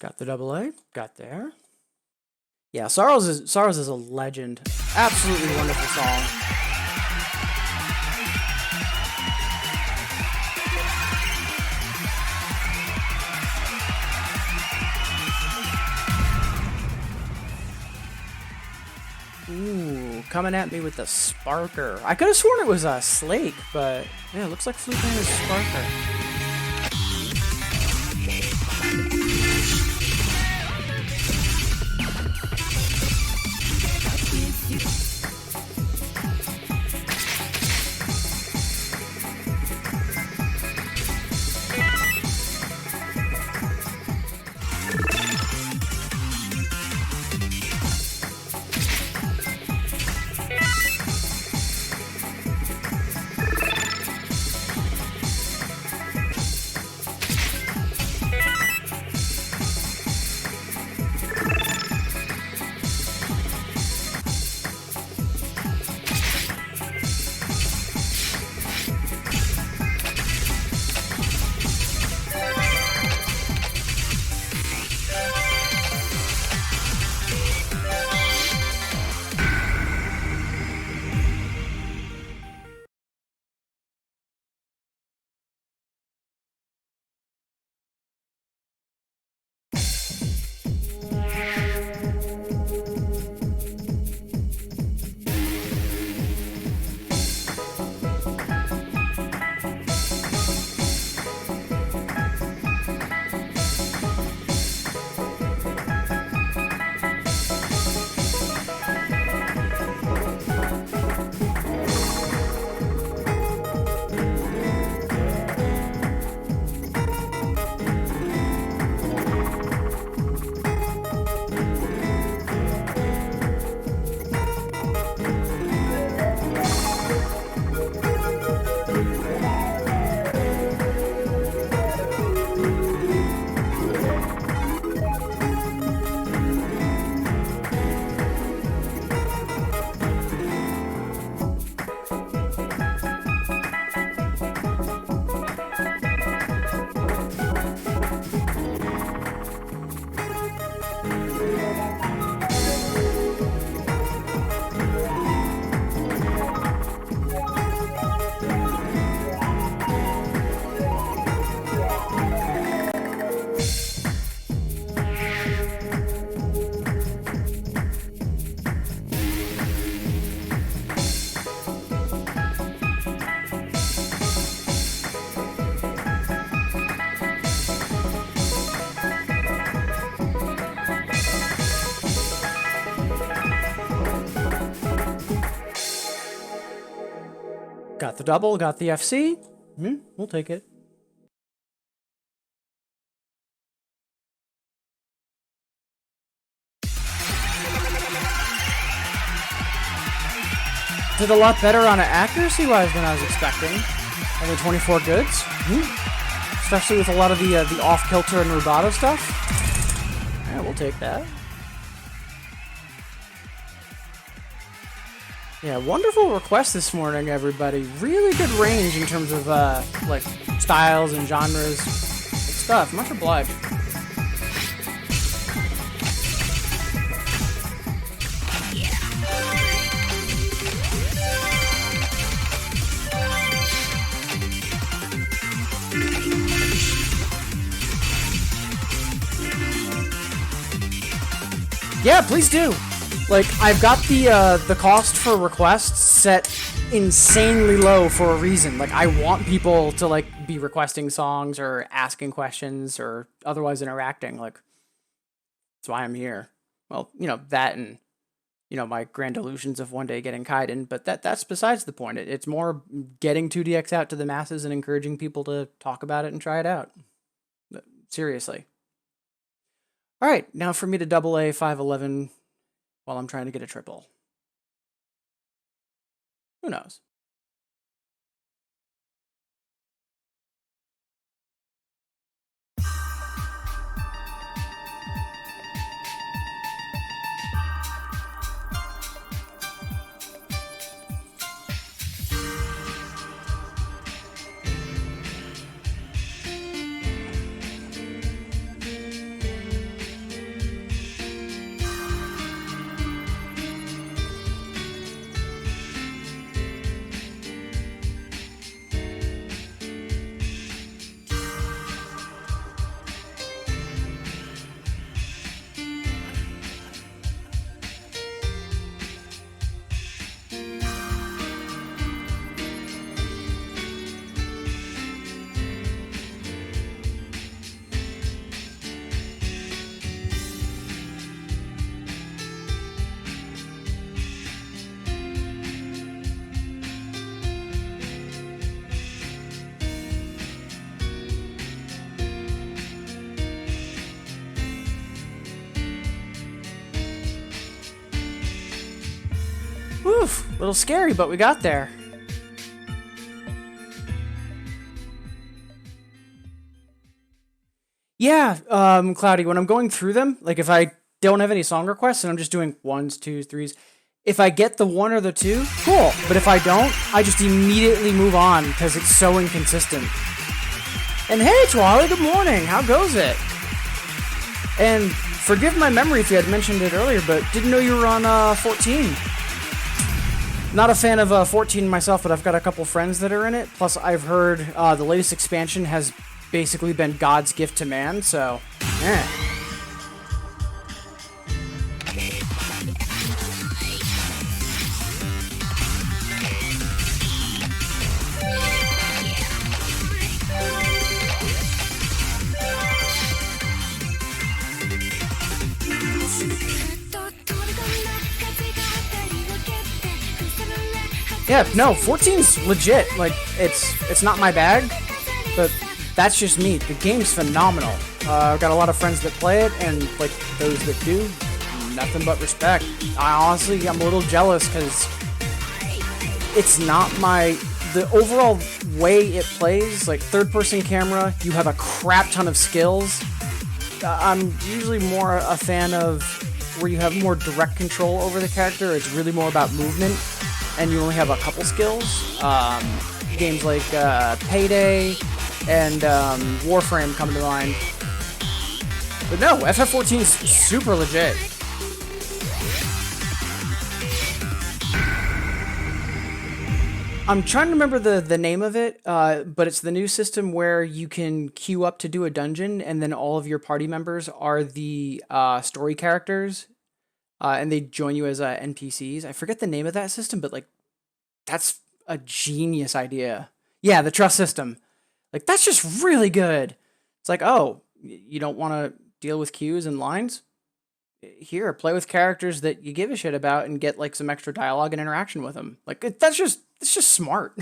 Got the double A. Got there. Yeah, Sorrows is a legend. Absolutely wonderful song. Ooh, coming at me with the Sparker. I could have sworn it was a Slake, but yeah, it looks like Flute Man is Sparker. Got the double, got the FC. We'll take it. Did a lot better on it accuracy-wise than I was expecting. Only 24 goods. Especially with a lot of the off-kilter and rubato stuff. Yeah, we'll take that. Yeah, wonderful request this morning, everybody. Really good range in terms of, like, styles and genres. Good stuff. Much obliged. Yeah, please do. Like, I've got the cost for requests set insanely low for a reason. Like, I want people to, like, be requesting songs or asking questions or otherwise interacting. Like, that's why I'm here. Well, you know, that and, you know, my grand illusions of one day getting Kaiden, but that's besides the point. It's more getting 2DX out to the masses and encouraging people to talk about it and try it out. Seriously. All right, now for me to double A 511 while I'm trying to get a triple. Who knows? Little scary, but we got there. Yeah, Cloudy, when I'm going through them, like if I don't have any song requests and I'm just doing ones, twos, threes, if I get the one or the two, cool. But if I don't, I just immediately move on because it's so inconsistent. And hey, Twali, good morning. How goes it? And forgive my memory if you had mentioned it earlier, but didn't know you were on 14. Not a fan of 14 myself, but I've got a couple friends that are in it. Plus, I've heard the latest expansion has basically been God's gift to man, so, Yeah, no, 14's legit. Like, it's not my bag, but that's just me. The game's phenomenal. I've got a lot of friends that play it, and like those that do, nothing but respect. I'm a little jealous because it's not the overall way it plays. Like third-person camera, you have a crap ton of skills. I'm usually more a fan of where you have more direct control over the character. It's really more about movement, and you only have a couple skills. Games like Payday and Warframe come to mind. But no, FF14 is super legit. I'm trying to remember the name of it, but it's the new system where you can queue up to do a dungeon, and then all of your party members are the story characters, and they join you as NPCs. I forget the name of that system, but like, that's a genius idea. Yeah, the trust system. Like, that's just really good. It's like, oh, you don't want to deal with queues and lines? Here, play with characters that you give a shit about and get like some extra dialogue and interaction with them. Like, it's just smart.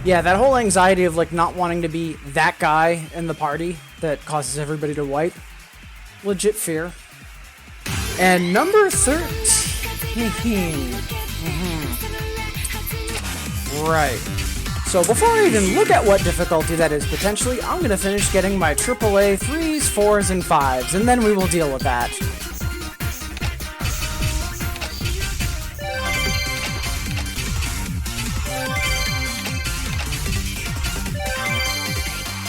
Yeah, that whole anxiety of like not wanting to be that guy in the party that causes everybody to wipe. Legit fear. And number 13. Right. So before I even look at what difficulty that is potentially, I'm going to finish getting my AAA 3s, 4s, and 5s, and then we will deal with that.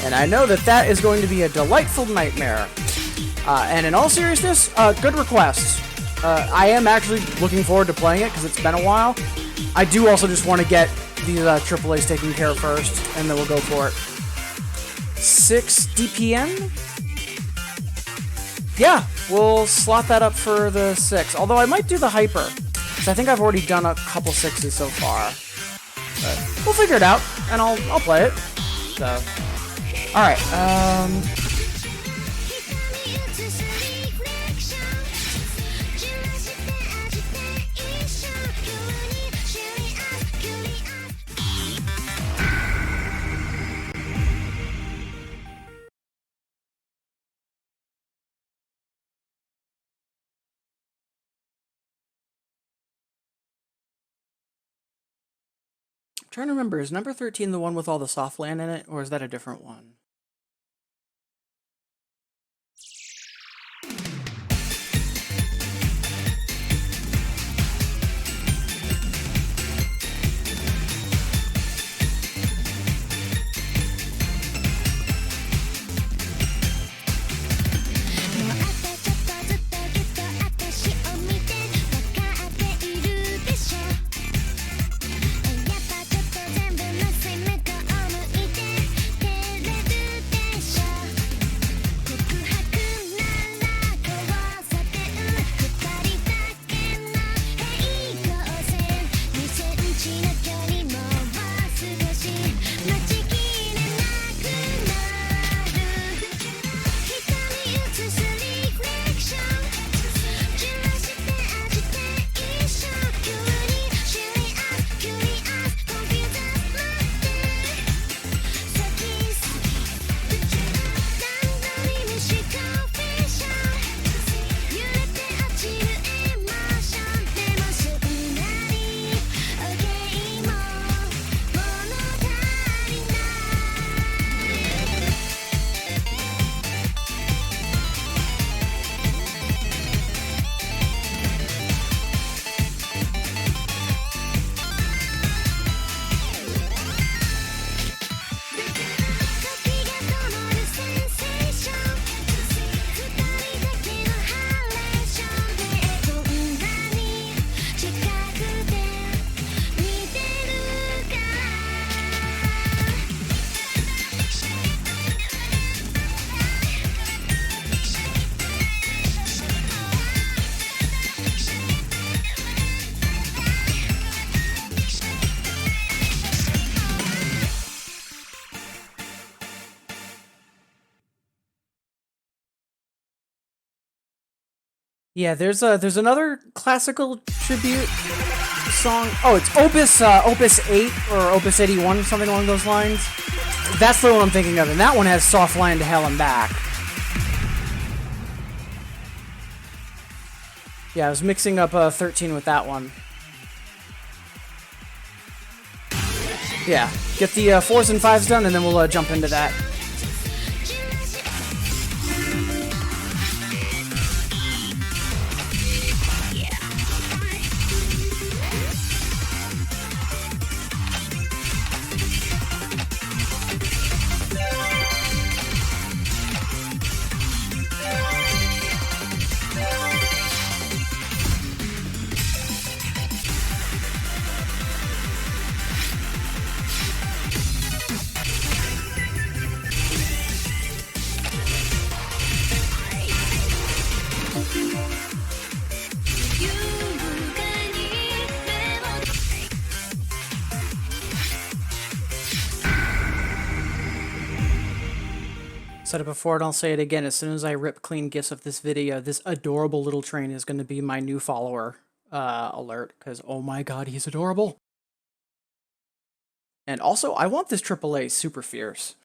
And I know that that is going to be a delightful nightmare. And in all seriousness, good request. I am actually looking forward to playing it because it's been a while. I do also just want to get these AAAs taken care of first, and then we'll go for it. 6 DPN? Yeah, we'll slot that up for the 6. Although I might do the Hyper, because I think I've already done a couple 6s so far. But we'll figure it out, and I'll play it. So, alright, trying to remember, is number 13 the one with all the soft land in it, or is that a different one? Yeah, there's another classical tribute song. Oh, it's Opus 8 or Opus 81, something along those lines. That's the one I'm thinking of, and that one has Soft Land to Hell and Back. Yeah, I was mixing up 13 with that one. Yeah, get the 4s and 5s done, and then we'll jump into that. Said it before and I'll say it again. As soon as I rip clean GIFs of this video, this adorable little train is going to be my new follower alert, because oh my god, he's adorable. And also, I want this AAA super fierce.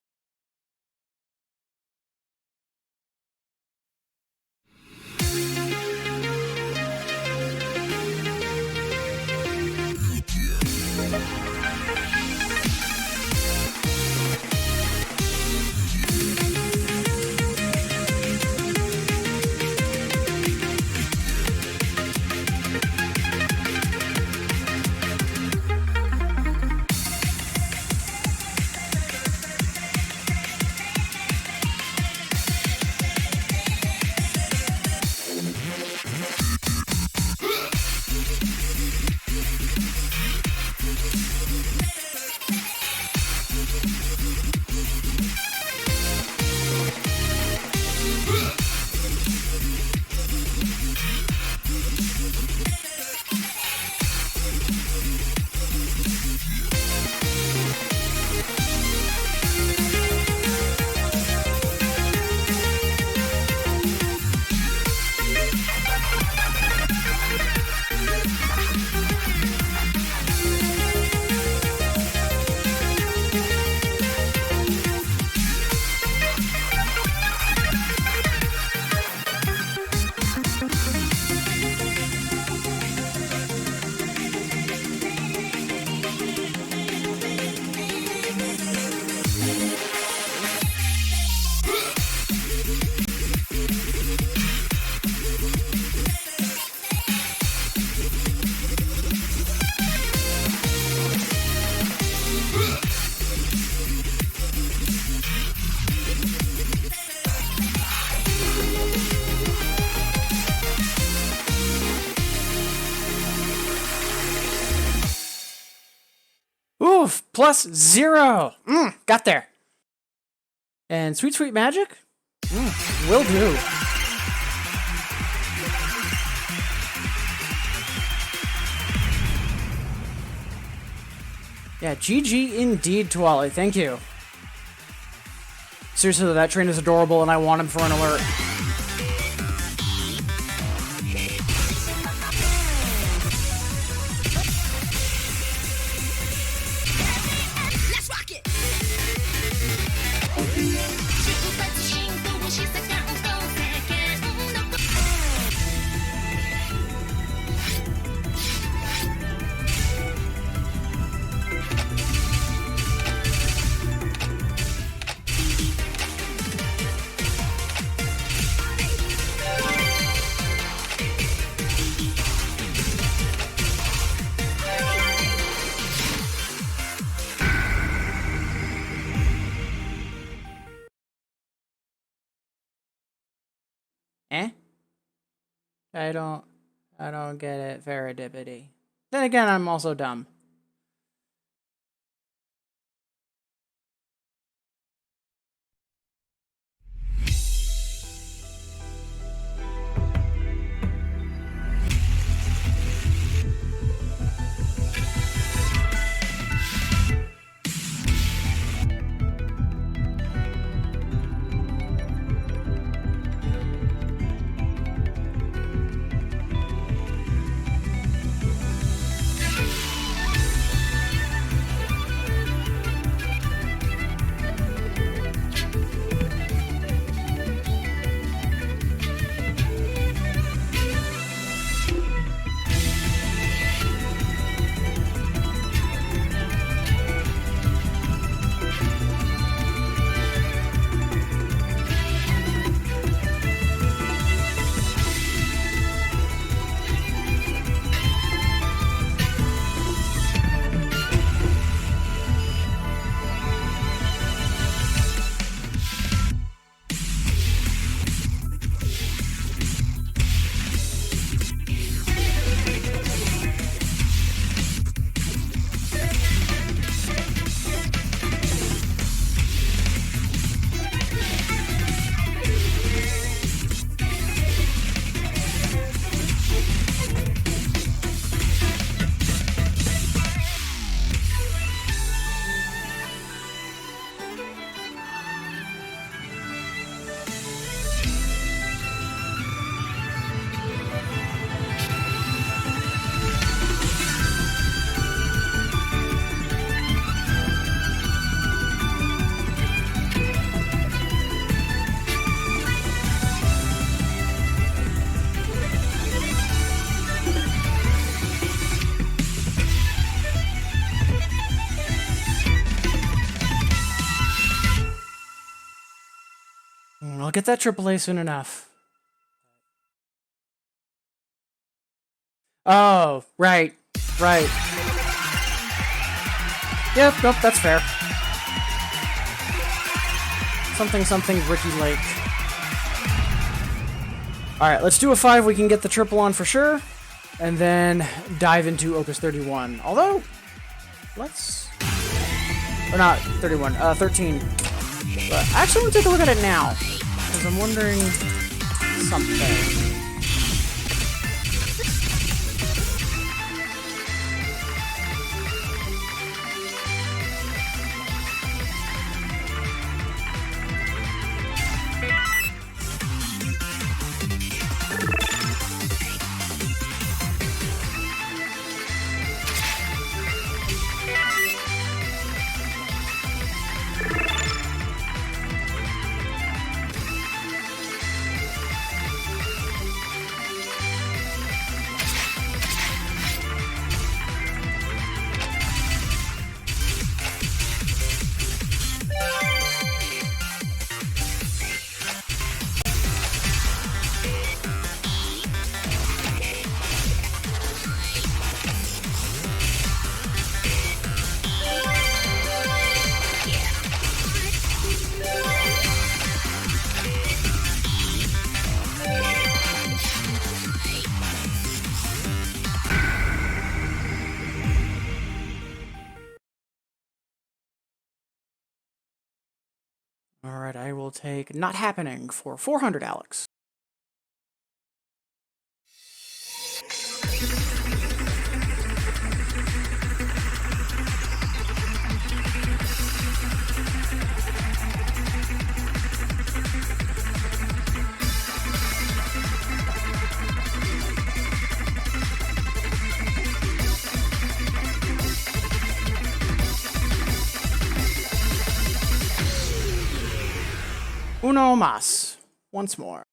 Oof, +0. Got there. And Sweet Sweet Magic? Will do. Yeah, GG indeed, Twali. Thank you. Seriously, though, that train is adorable, and I want him for an alert. Let's rock it! I don't get it, Faradipity. Then again, I'm also dumb. I'll get that AAA soon enough. Oh, right. Yep, nope, that's fair. Something Ricky Lake. Alright, let's do a 5 we can get the triple on for sure. And then dive into Opus 31. Although, let's... Or not 31, 13. But I actually want to take a look at it now. Because I'm wondering something. Alright, I will take Not Happening for 400, Alex. Uno mas. Once more.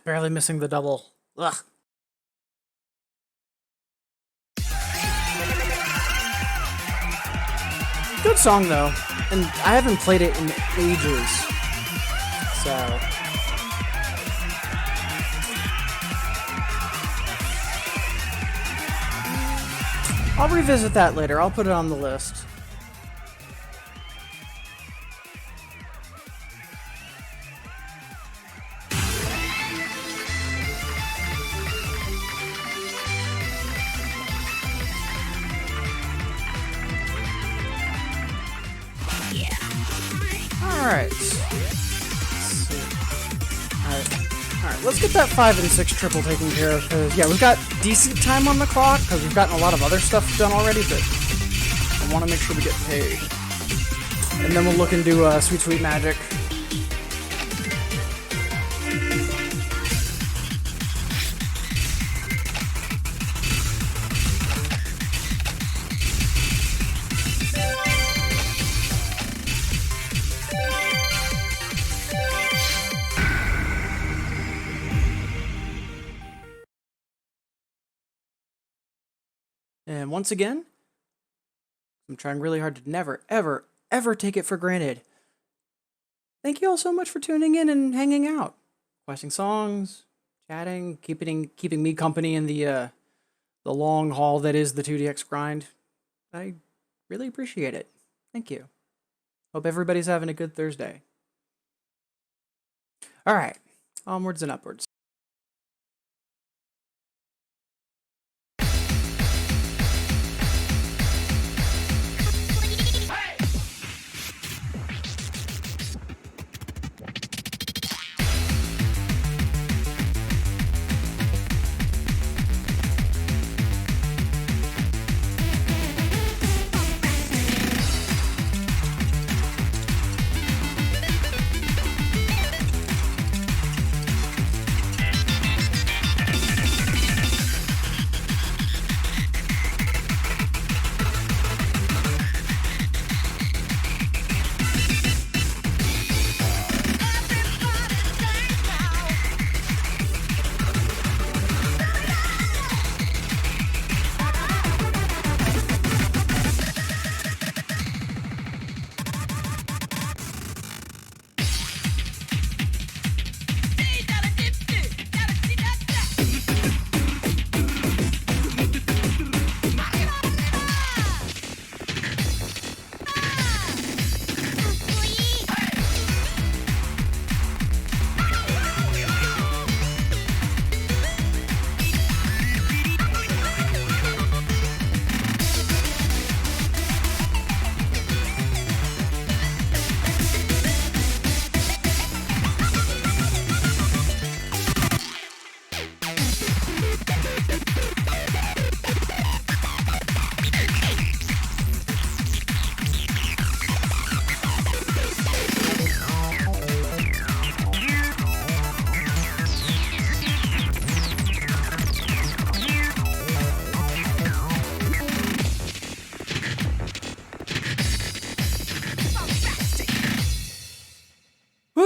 Barely missing the double. Ugh. Good song though, and I haven't played it in ages, so I'll revisit that later. I'll put it on the list. Alright. Alright, let's get that 5 and 6 triple taken care of, because, yeah, we've got decent time on the clock, because we've gotten a lot of other stuff done already, but I want to make sure we get paid. And then we'll look into Sweet Sweet Magic. And once again, I'm trying really hard to never, ever, ever take it for granted. Thank you all so much for tuning in and hanging out, requesting songs, chatting, keeping me company in the long haul that is the 2DX grind. I really appreciate it. Thank you. Hope everybody's having a good Thursday. All right, onwards and upwards.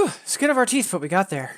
Whew, skin of our teeth, but we got there.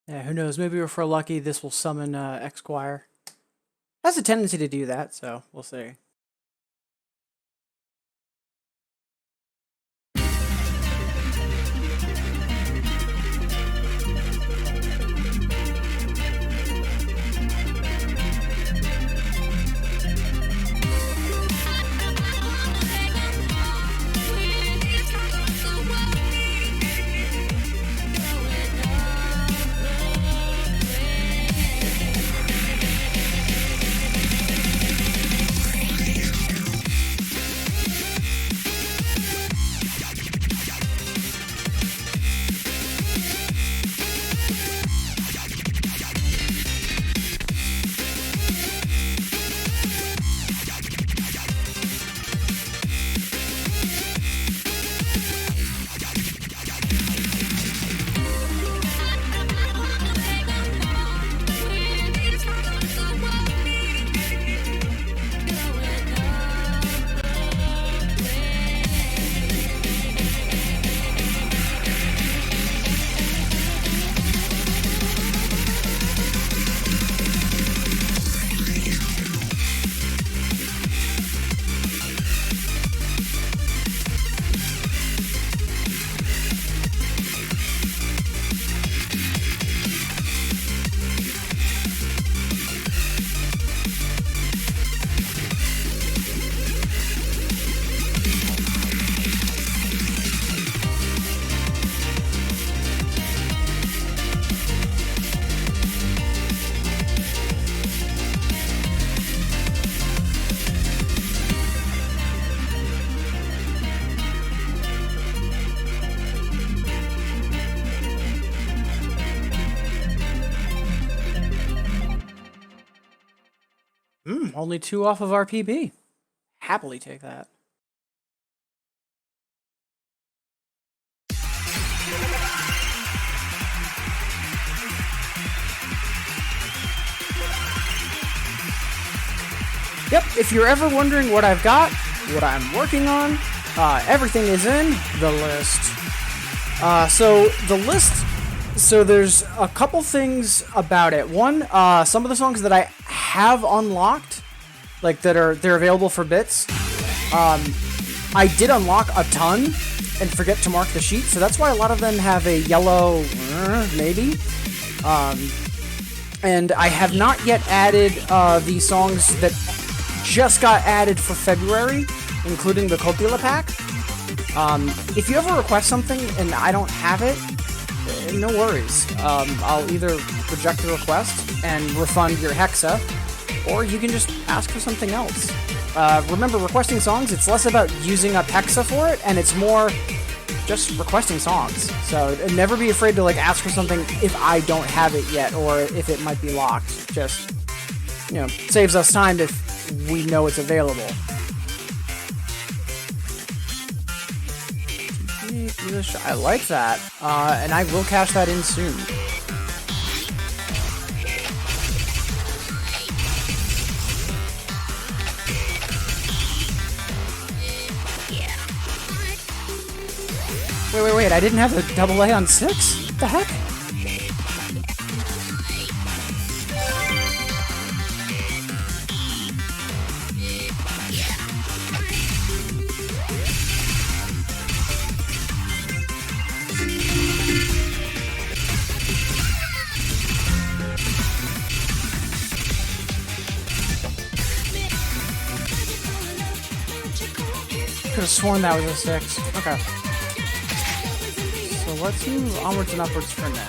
Yeah, who knows? Maybe if we're lucky, this will summon X-Squire. Has a tendency to do that, so we'll see. Only 2 off of our PB. Happily take that. Yep, if you're ever wondering what I've got, what I'm working on, everything is in the list. So there's a couple things about it. One, some of the songs that I have unlocked, like they're available for bits. I did unlock a ton and forget to mark the sheet, so that's why a lot of them have a yellow maybe. And I have not yet added the songs that just got added for February, including the Copula pack. If you ever request something and I don't have it, no worries. I'll either reject the request and refund your Hexa, or you can just ask for something else. Remember, requesting songs, it's less about using up Hexa for it, and it's more just requesting songs. So never be afraid to ask for something if I don't have it yet, or if it might be locked. Just, saves us time if we know it's available. I like that, and I will cash that in soon. Wait, I didn't have a double A on 6? What the heck? could have sworn that was a 6. Okay. So let's move onwards and upwards for now.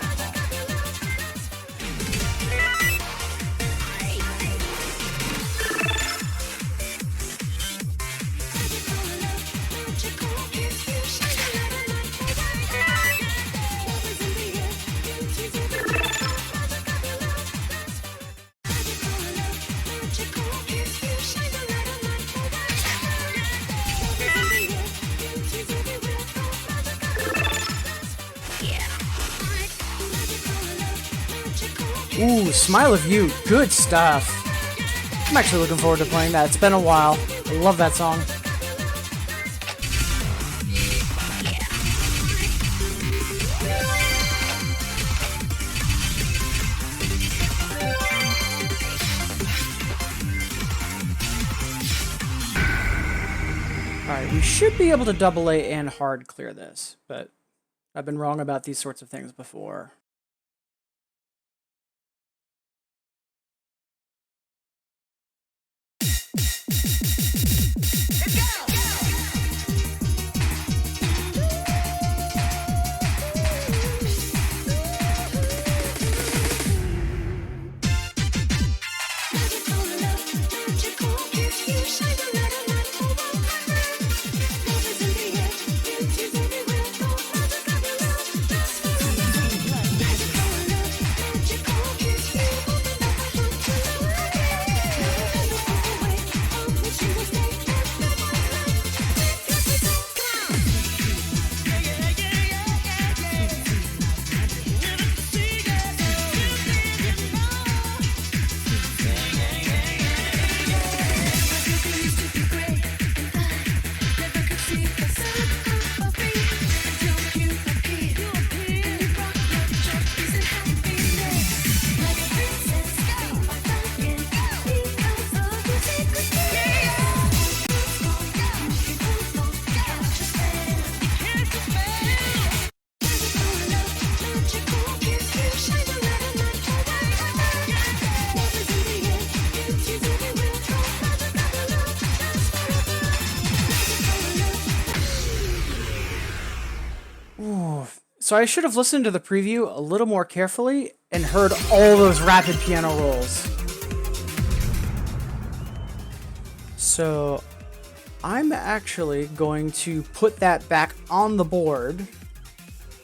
Ooh, Smile of You, good stuff. I'm actually looking forward to playing that. It's been a while. I love that song. Alright, we should be able to double A and hard clear this, but I've been wrong about these sorts of things before. So I should have listened to the preview a little more carefully and heard all those rapid piano rolls. So I'm actually going to put that back on the board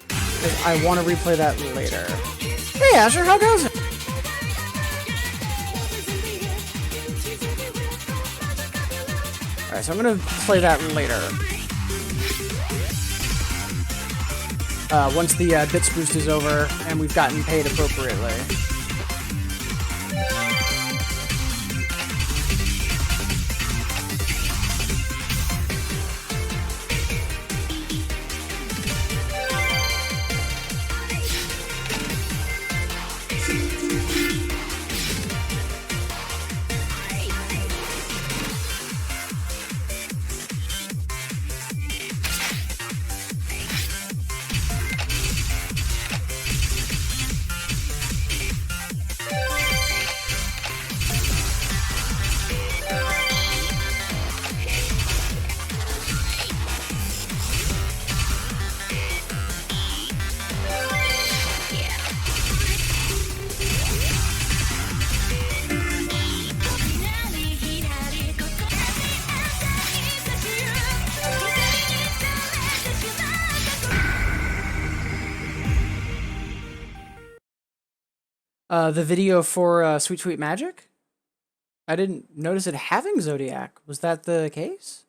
because I want to replay that later. Hey Asher, how goes it? Alright, so I'm going to play that later. Once the bits boost is over and we've gotten paid appropriately. The video for Sweet Sweet Magic? I didn't notice it having Zodiac. Was that the case?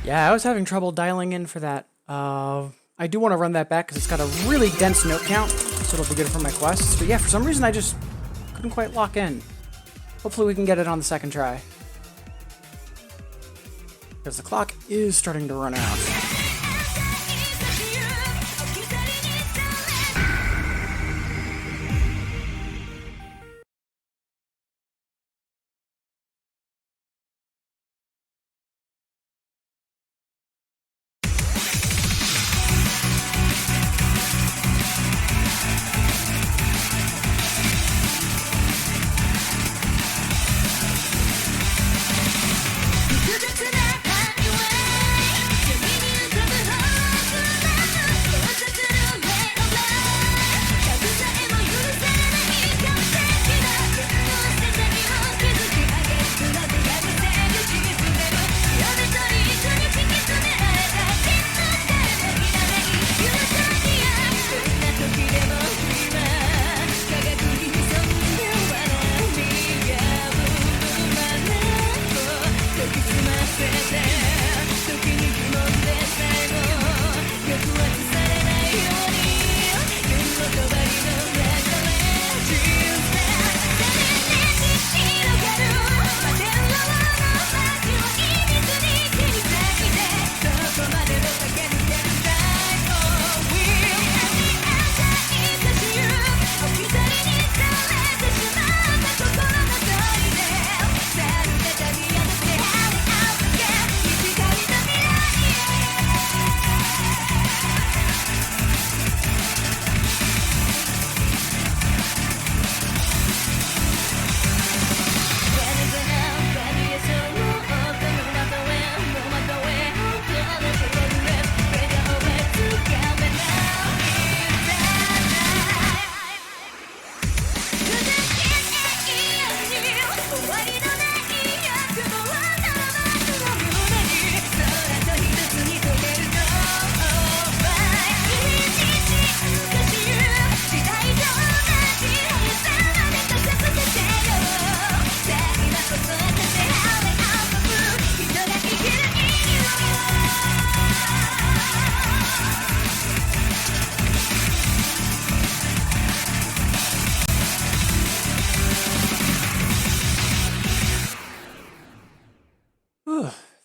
Yeah, I was having trouble dialing in for that. I do want to run that back because it's got a really dense note count, so it'll be good for my quests. But yeah, for some reason I just couldn't quite lock in. Hopefully we can get it on the second try. Because the clock is starting to run out.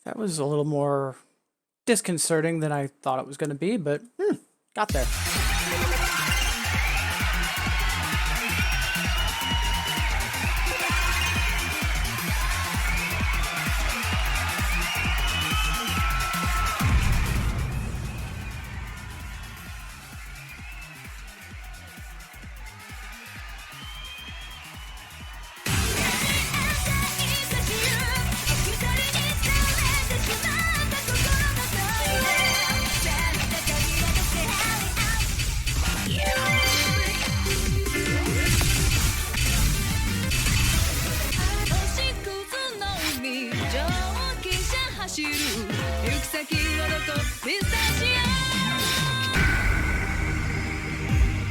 That was a little more disconcerting than I thought it was going to be, but got there.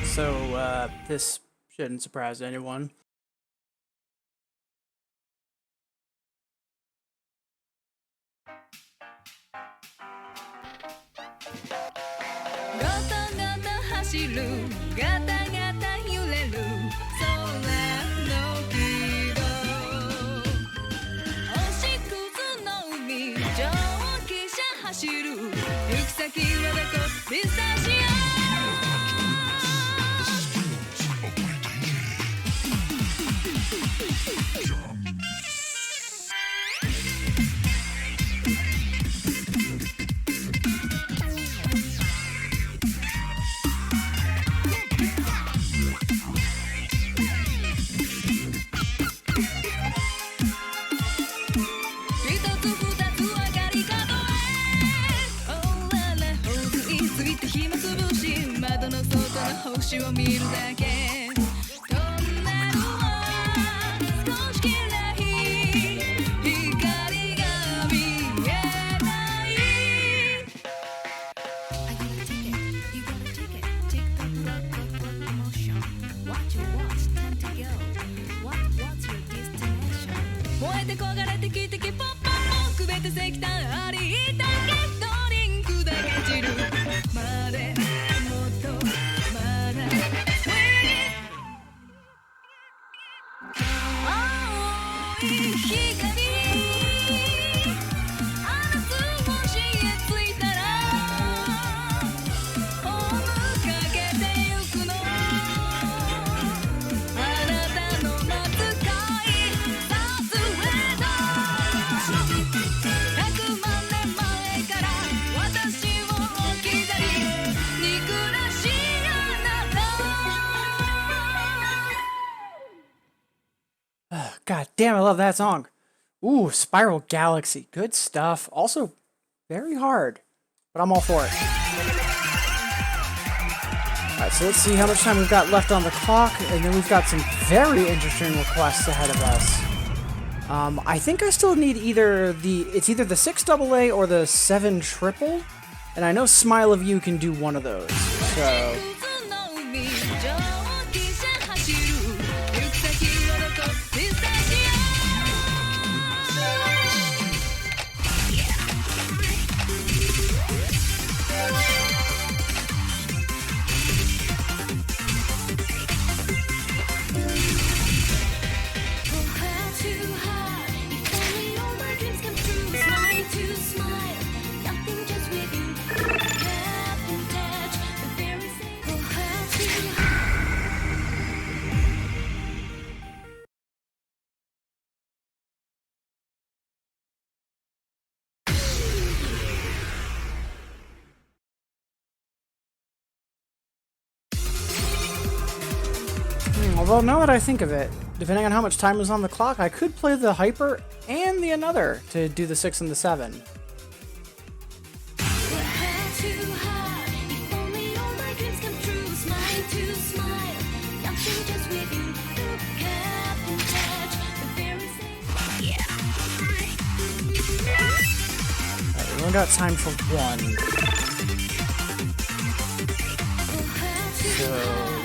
So, this shouldn't surprise anyone.燃えて焦がれてきてきポッポッポくべて石炭ありだけ青い光あの少しへ着いたらホームかけてゆくのあなたの懐かいさすれだ100万年前から私を置き去り憎らしいあなた God damn, I love that song. Ooh, Spiral Galaxy. Good stuff. Also, very hard, but I'm all for it. Alright, so let's see how much time we've got left on the clock, and then we've got some very interesting requests ahead of us. I think I still need either the 6 AA or the 7 triple, and I know Smile of You can do one of those, so... 渦の海蒸気車走る行く先はどこステージAlthough, now that I think of it, depending on how much time was on the clock, I could play the Hyper and the Another to do the 6 and the 7. Alright, we only got time for one. So,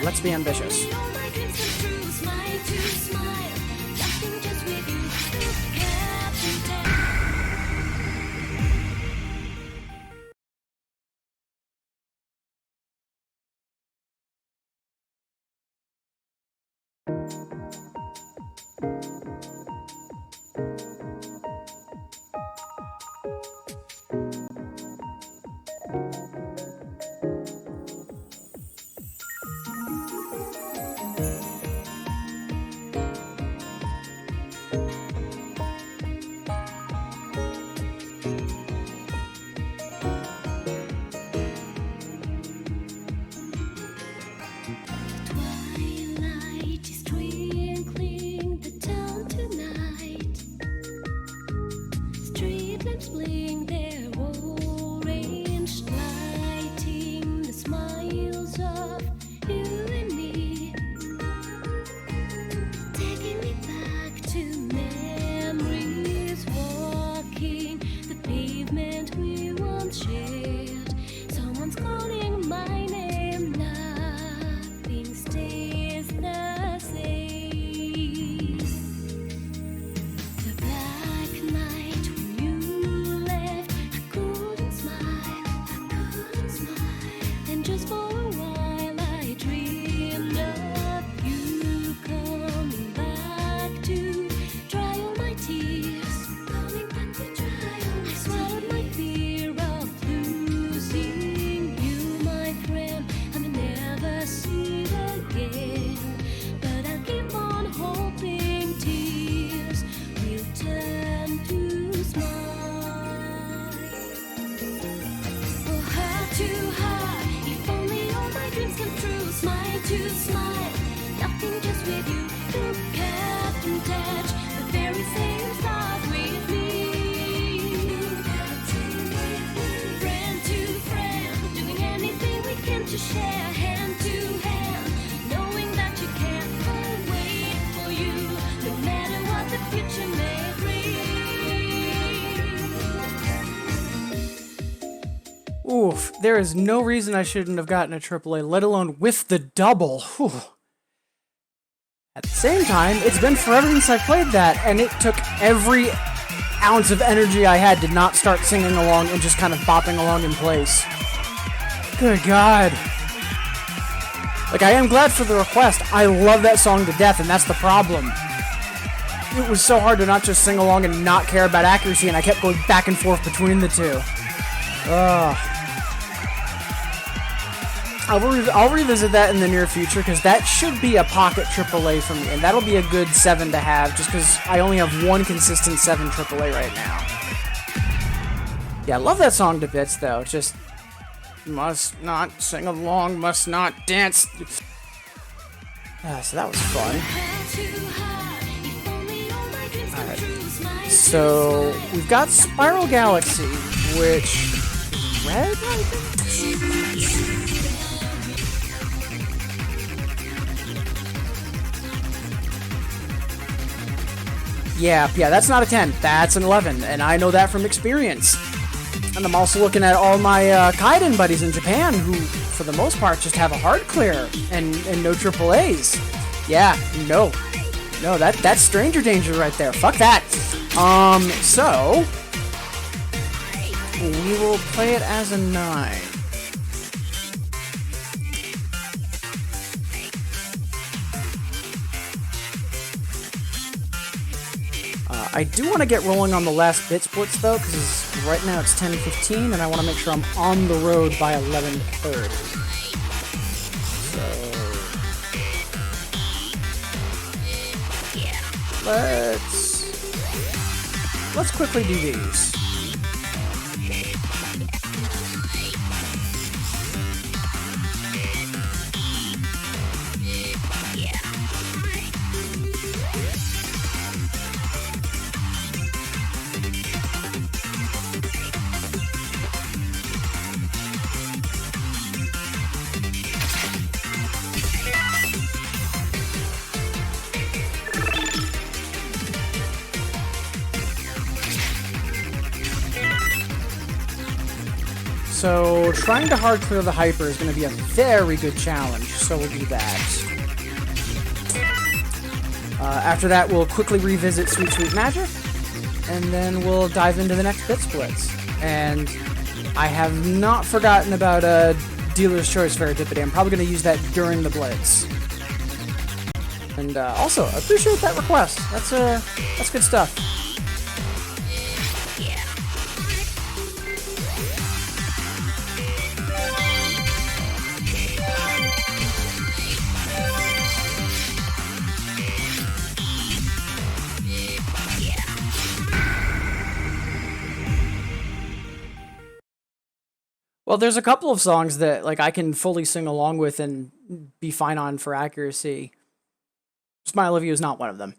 let's be ambitious. Twilight is twinkling the town tonight. Street lamps blink their orange, lighting the smiles of you and me. Taking me back to memories, walking the pavement we once shared. Someone's calling my name, nothing stays the same. The black night when you left, I couldn't smile. And just for a while I dreamed of you coming back to dry all my tears. I swallowed my fear of losing you, my friend. I may never see it again, but I'll keep on hoping tears will turn to smiles. Oh, heart to heart, if only all my dreams come true. Smile to smile, nothing just with you. Look, Captain Touch, the very same stars with me. Friend to friend, doing anything we can to share. Hand to hand, knowing that you can't. I'll wait for you, no matter what the future may bring. Oof, there is no reason I shouldn't have gotten a AAA, let alone with the double. Whew. At the same time, it's been forever since I played that, and it took every ounce of energy I had to not start singing along and just kind of bopping along in place. Good God. Like, I am glad for the request. I love that song to death, and that's the problem. It was so hard to not just sing along and not care about accuracy, and I kept going back and forth between the two. I'll revisit that in the near future, because that should be a pocket AAA for me, and that'll be a good 7 to have, just because I only have one consistent 7 AAA right now. Yeah, I love that song to bits, though. Just must not sing along, must not dance. So that was fun. Alright. So, we've got Spiral Galaxy, which... red, I think? Yeah, that's not a 10. That's an 11, and I know that from experience. And I'm also looking at all my Kaiden buddies in Japan, who, for the most part, just have a hard clear and no AAAs. Yeah, no, that's stranger danger right there. Fuck that. So we will play it as a 9. I do want to get rolling on the last bit splits, though, because right now it's 10:15, and I want to make sure I'm on the road by 11:30. So let's quickly do these. So, trying to hard clear the hyper is going to be a very good challenge, so we'll do that. After that, we'll quickly revisit Sweet Sweet Magic, and then we'll dive into the next bit splits. And I have not forgotten about Dealer's Choice Serendipity. I'm probably going to use that during the Blitz. And also, appreciate that request. That's good stuff. Well, there's a couple of songs that like I can fully sing along with and be fine on for accuracy. Smile of You is not one of them.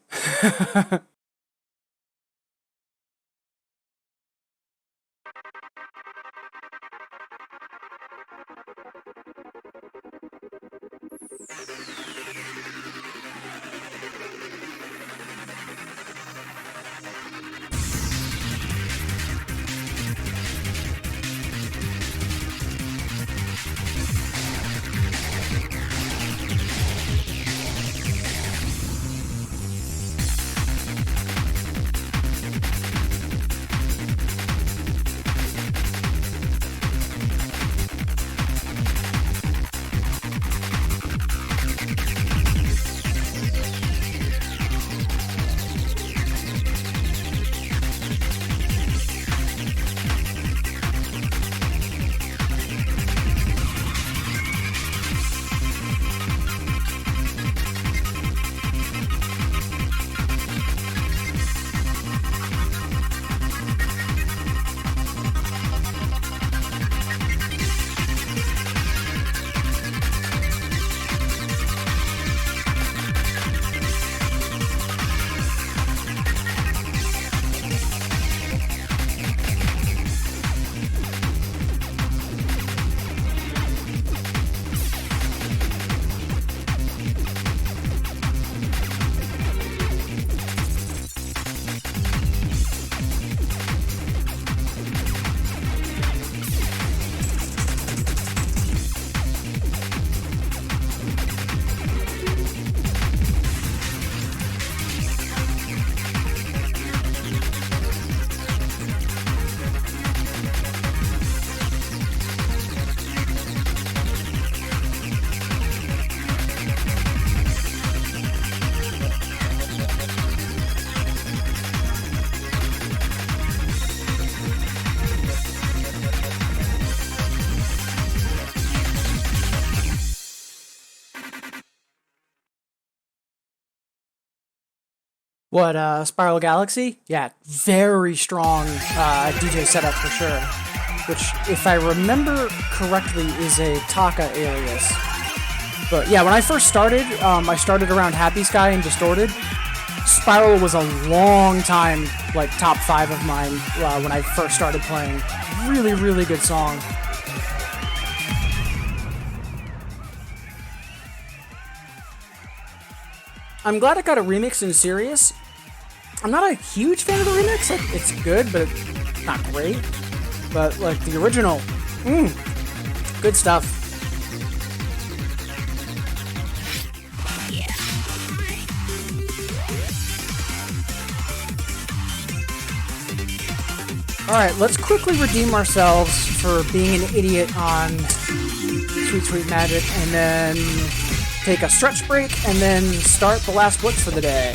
What, Spiral Galaxy? Yeah, very strong DJ setup for sure. Which, if I remember correctly, is a Taka alias. But yeah, when I first started, I started around Happy Sky and Distorted. Spiral was a long time, like, top 5 of mine when I first started playing. Really, really good song. I'm glad it got a remix in Sirius. I'm not a huge fan of the remix. Like, it's good, but it's not great. But, like, the original, good stuff. Alright, let's quickly redeem ourselves for being an idiot on Sweet Sweet Magic, and then take a stretch break, and then start the last Blitz for the day.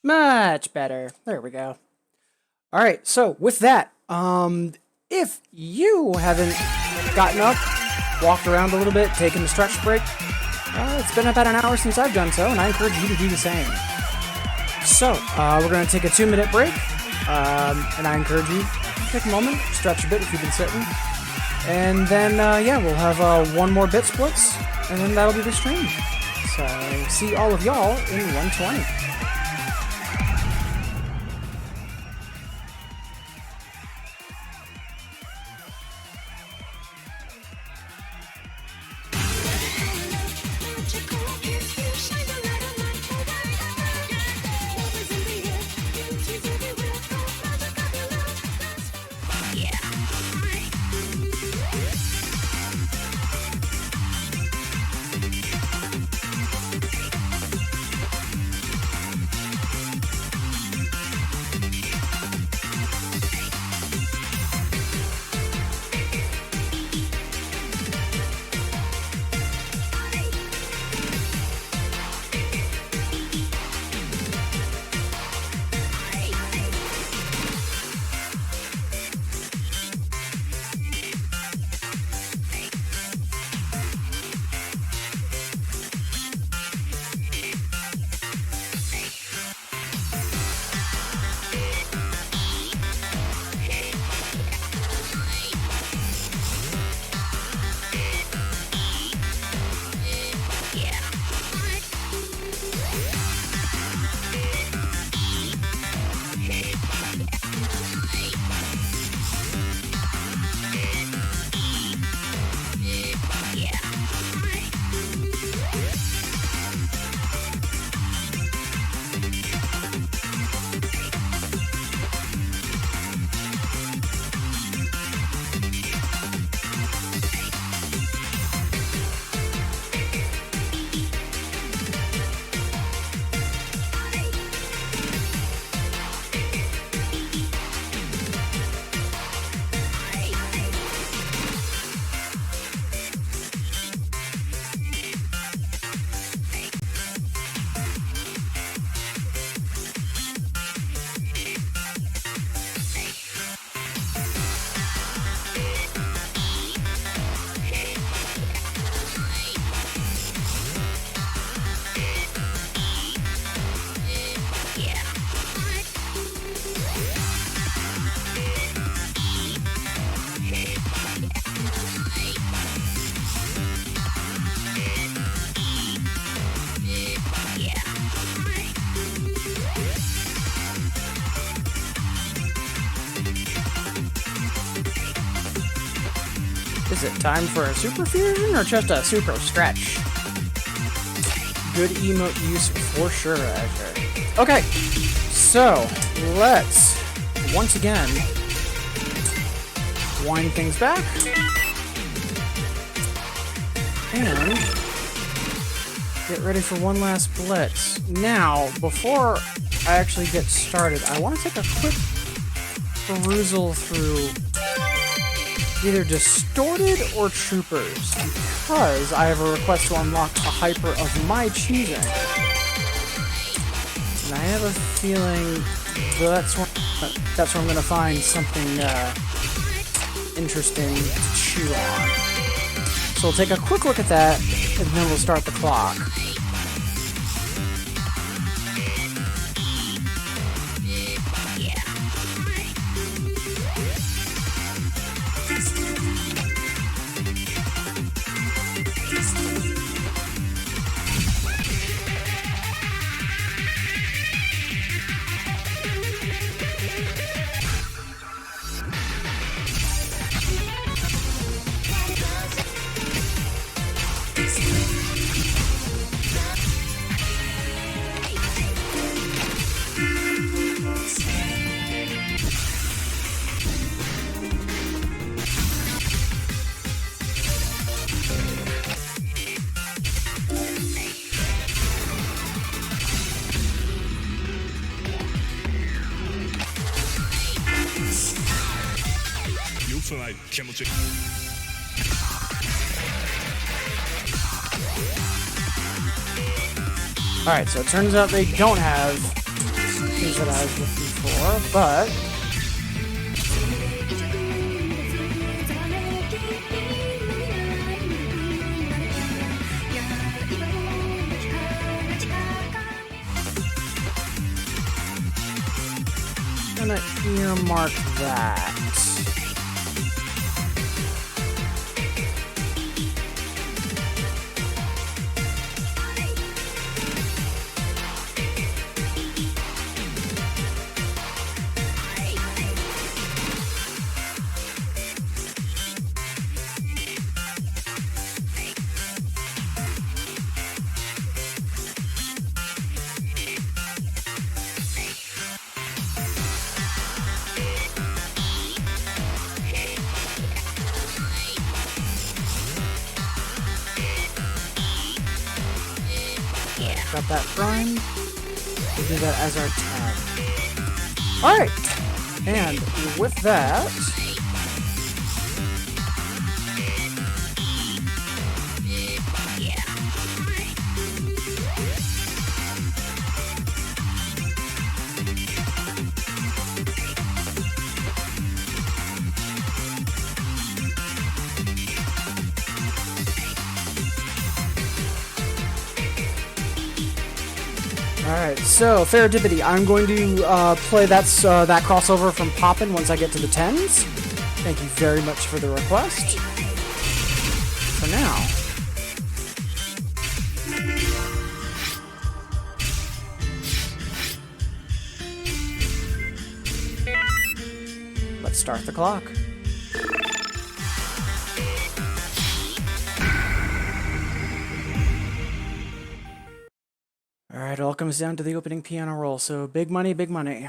Much better. There we go. Alright, so with that, if you haven't gotten up, walked around a little bit, taken a stretch break, it's been about an hour since I've done so, and I encourage you to do the same. So, we're going to take a 2-minute break, and I encourage you to take a moment, stretch a bit if you've been sitting, and then, yeah, we'll have one more bit splits, and then that'll be the stream. So, see all of y'all in 120. Is it time for a super fusion or just a super stretch? Good emote use for sure, Azure. Okay, so let's once again wind things back and get ready for one last blitz. Now, before I actually get started, I want to take a quick perusal through either Distorted or Troopers, because I have a request to unlock a hyper of my choosing. And I have a feeling that's where I'm going to find something interesting to chew on. So we'll take a quick look at that, and then we'll start the clock. Alright, so it turns out they don't have things that I was looking for, but I'm gonna earmark that. Got that primed. We'll do that as our tag. Alright! And with that, alright, so Ferrodipity, I'm going to play that crossover from Poppin' once I get to the 10s. Thank you very much for the request. For now. Let's start the clock. Alright, it all comes down to the opening piano roll, so big money, big money.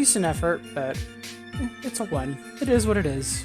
decent effort, but it's a one. It is what it is.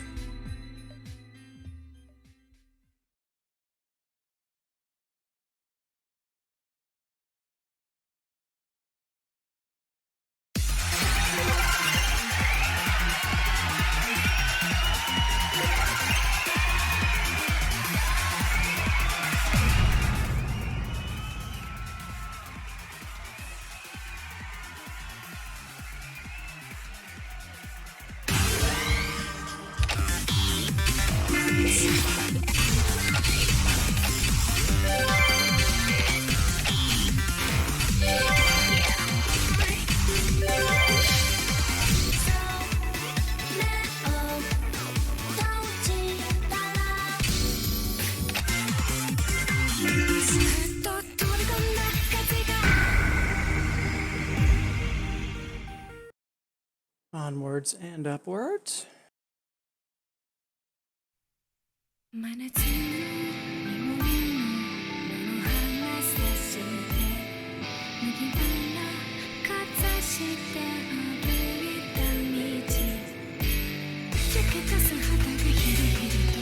Onwards and upwards. 真夏の芋の野花さして麦花かざして歩いた道焼けた素肌がヒリヒリと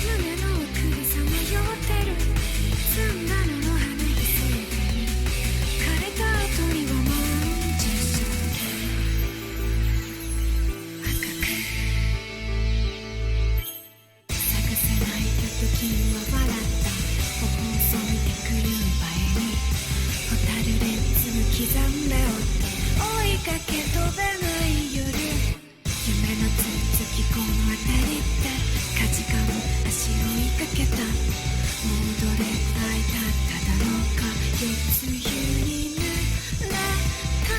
胸の奥でさまよってる澄んだ野の花火水に枯れた後にはもう小さく赤く探せない時には笑った頬を染めてくる場合に蛍レンズの刻んでおって追いかけ飛べない夜夢の続きこの辺りって価値観足を追いかけたもうどれくらい経っただろうか夜露に濡れた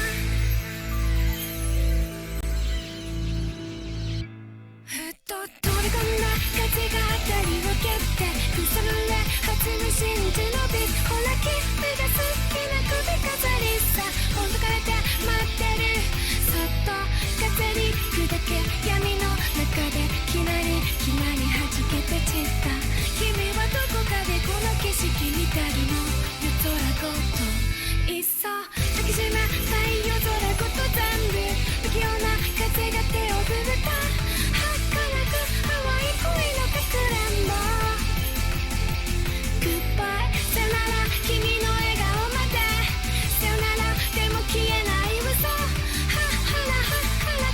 ふっと取り込んだ風が当たりを蹴って腐るれ初の真珠のビスほら君が好きな首飾りさほどかれて待ってるそっと風に砕け闇の中できなり弾けて散った君はどこかでこの景色見てるの夜空ごといっそ抱きしめたい夜空ごと全部不器用な風が手を振るた儚く淡い恋のかくれんぼ Goodbye さよなら君の笑顔までさよならでも消えない嘘はら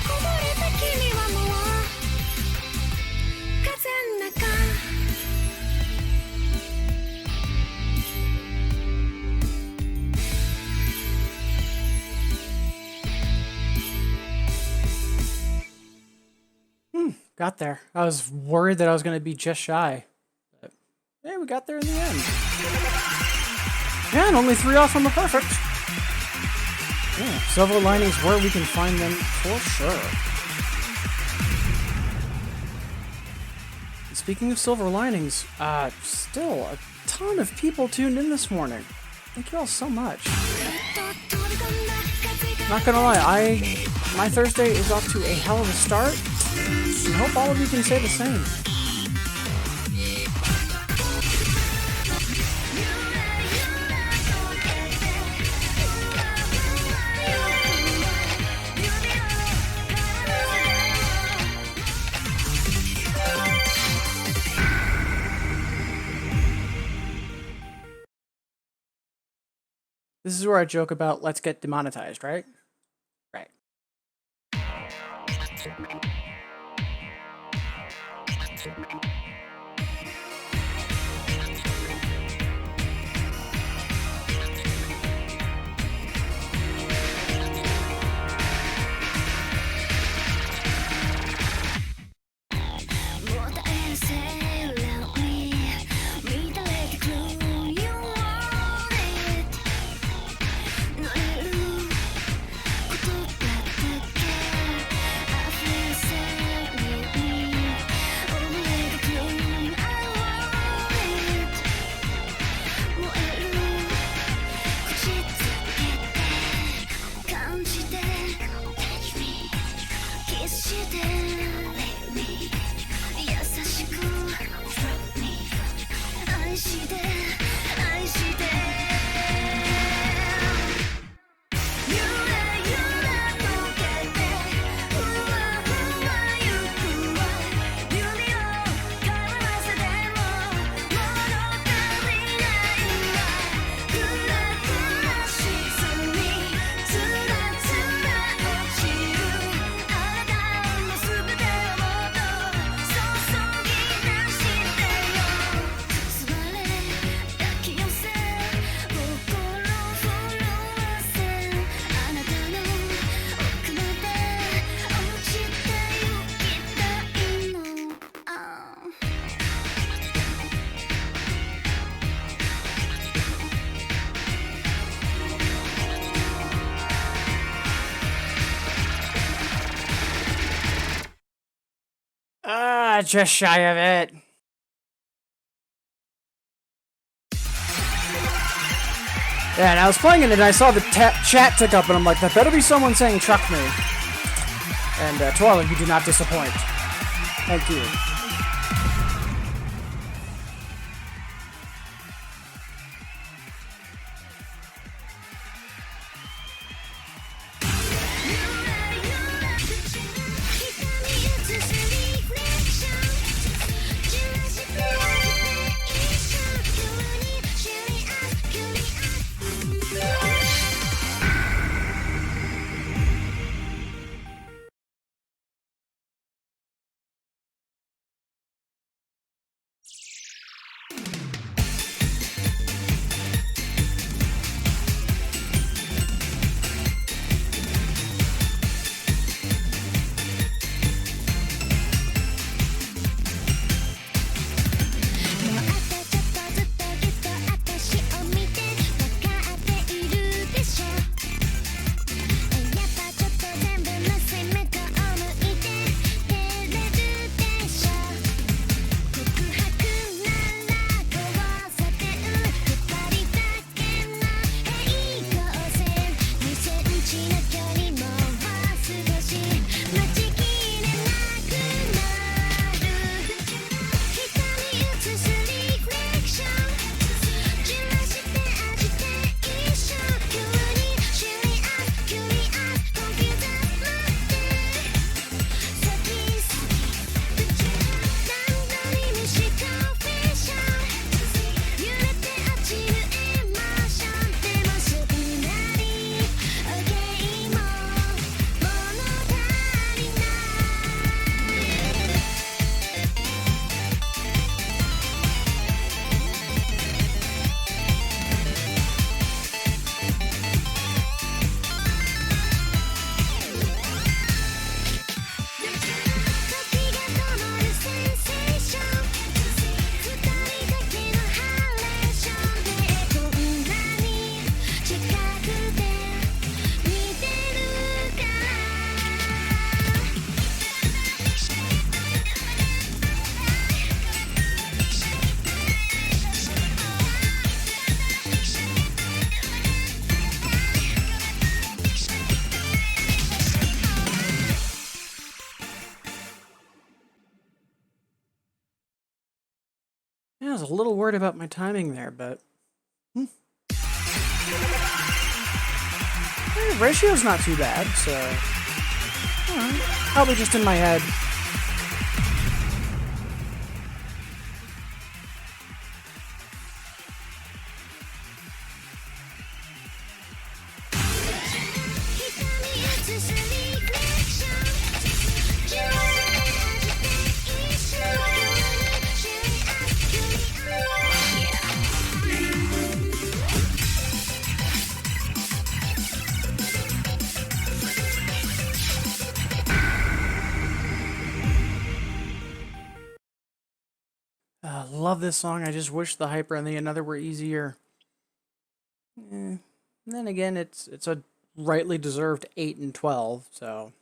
こぼれた君はもう風の中Got there. I was worried that I was going to be just shy. But, hey, we got there in the end. And only 3 off from the perfect. Yeah, silver linings where we can find them for sure. And speaking of silver linings, still a ton of people tuned in this morning. Thank you all so much. Not gonna lie, my Thursday is off to a hell of a start. I hope all of you can say the same. This is where I joke about let's get demonetized, right? Right. Just shy of it. Yeah, and I was playing it and I saw the chat tick up and I'm like, that better be someone saying truck me. And Twirling, you do not disappoint. Thank you. Yeah, I was a little worried about my timing there, but... ratio's not too bad, so... Probably just in my head. Love this song. I just wish the Hyper and the Another were easier. And then again, it's a rightly deserved 8 and 12, so...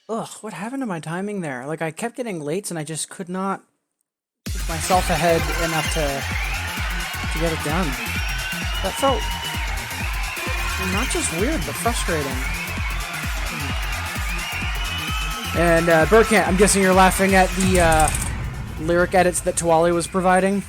Ugh, what happened to my timing there? Like, I kept getting lates and I just could not push myself ahead enough to get it done. That felt not just weird, but frustrating. And, Burkant, I'm guessing you're laughing at the, lyric edits that Tuwali was providing?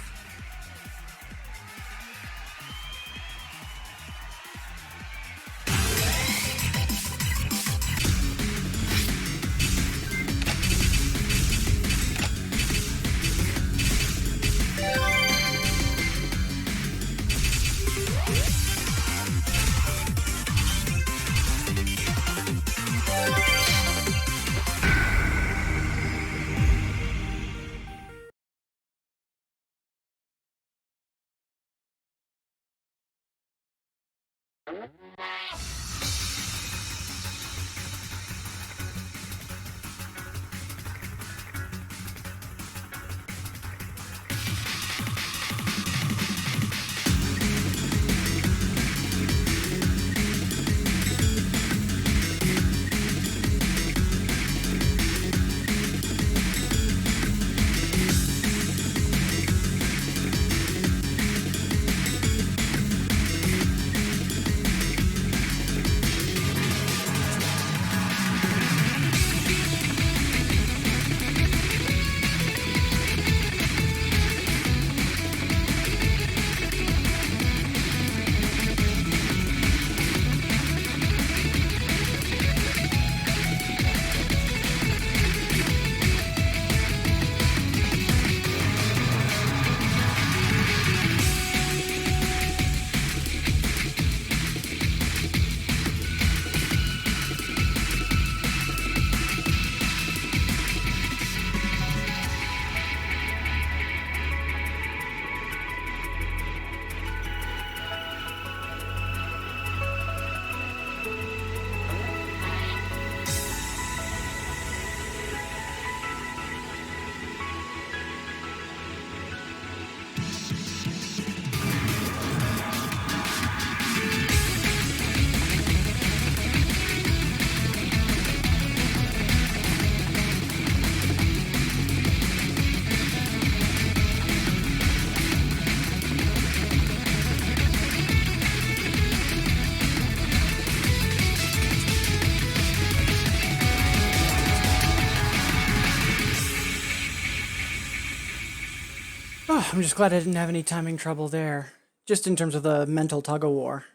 Oh, I'm just glad I didn't have any timing trouble there. Just in terms of the mental tug-of-war.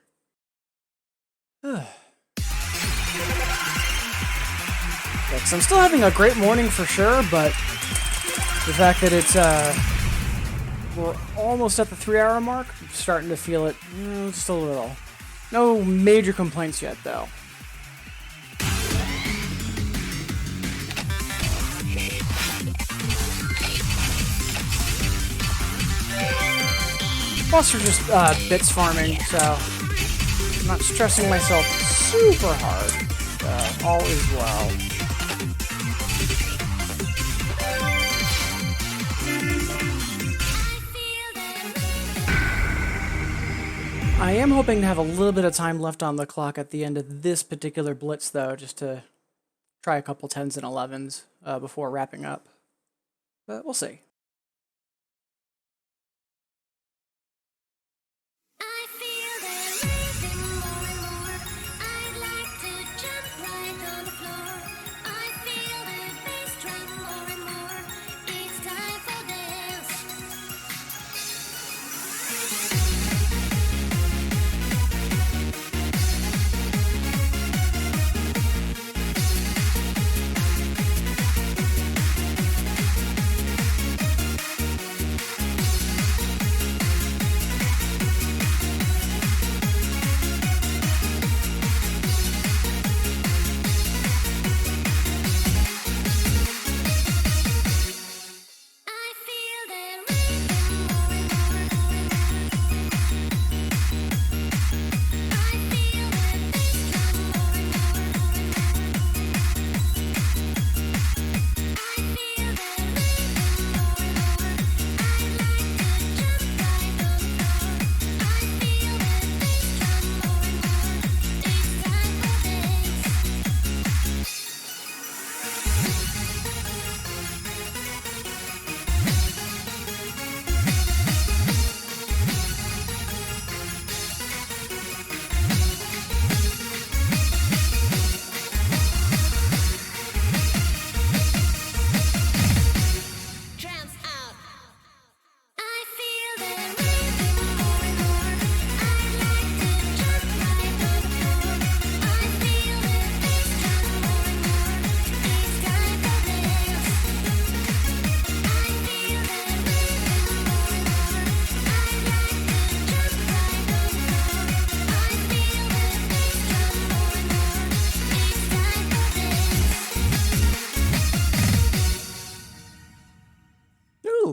I'm still having a great morning for sure, but the fact that it's, we're almost at the 3-hour mark, I'm starting to feel it just a little. No major complaints yet, though. Plus, we're just bits farming, so I'm not stressing myself super hard. All is well. I am hoping to have a little bit of time left on the clock at the end of this particular Blitz, though, just to try a couple 10s and 11s before wrapping up. But we'll see. I feel that raising more and more. I'd like to jump right on the floor. I feel the bass drum more and more. It's time for dance.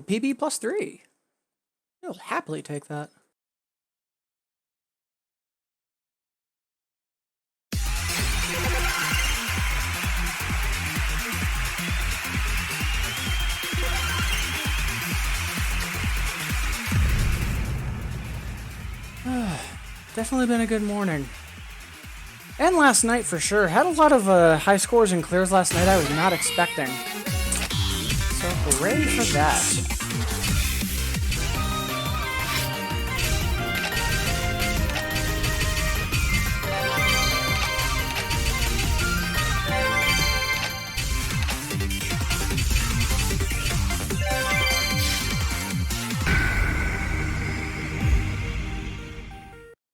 PB +3. You'll happily take that. Definitely been a good morning. And last night for sure. Had a lot of high scores and clears last night I was not expecting. So hooray for that.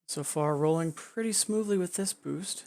So far, rolling pretty smoothly with this boost.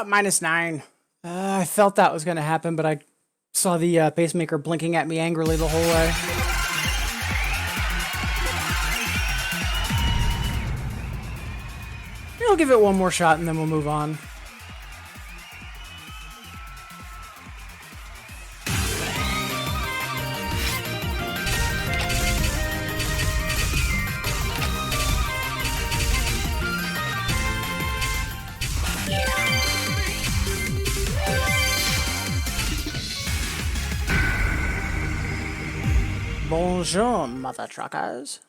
-9. I felt that was going to happen, but I saw the pacemaker blinking at me angrily the whole way. We'll give it one more shot and then we'll move on. Bonjour, mother truckers.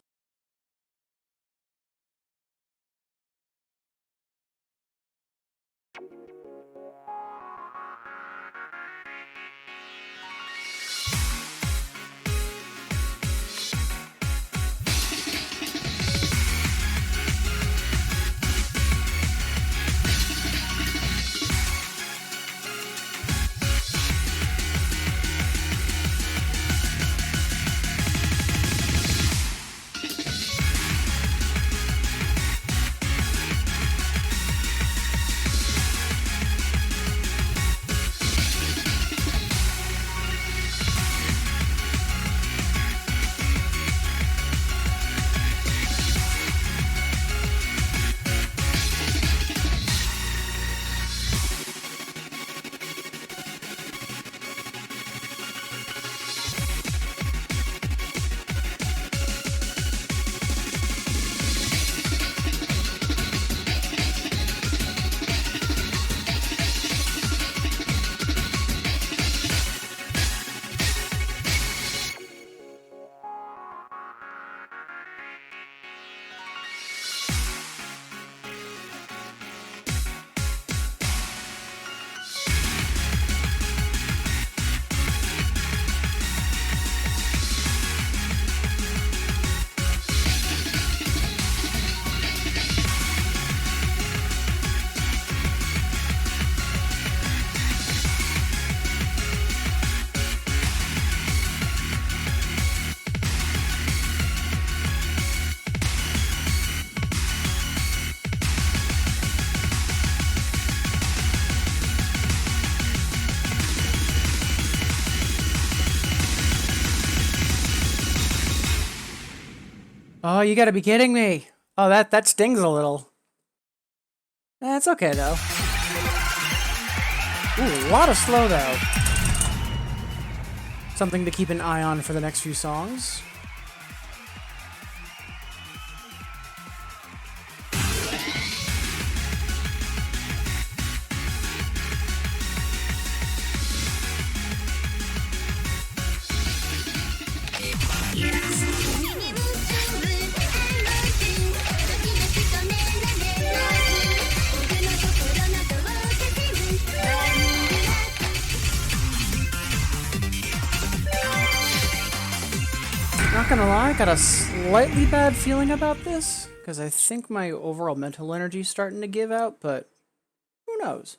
Oh, you gotta be kidding me. Oh, that stings a little. It's okay, though. Ooh, a lot of slow, though. Something to keep an eye on for the next few songs. Not gonna lie, I got a slightly bad feeling about this, because I think my overall mental energy is starting to give out, but who knows?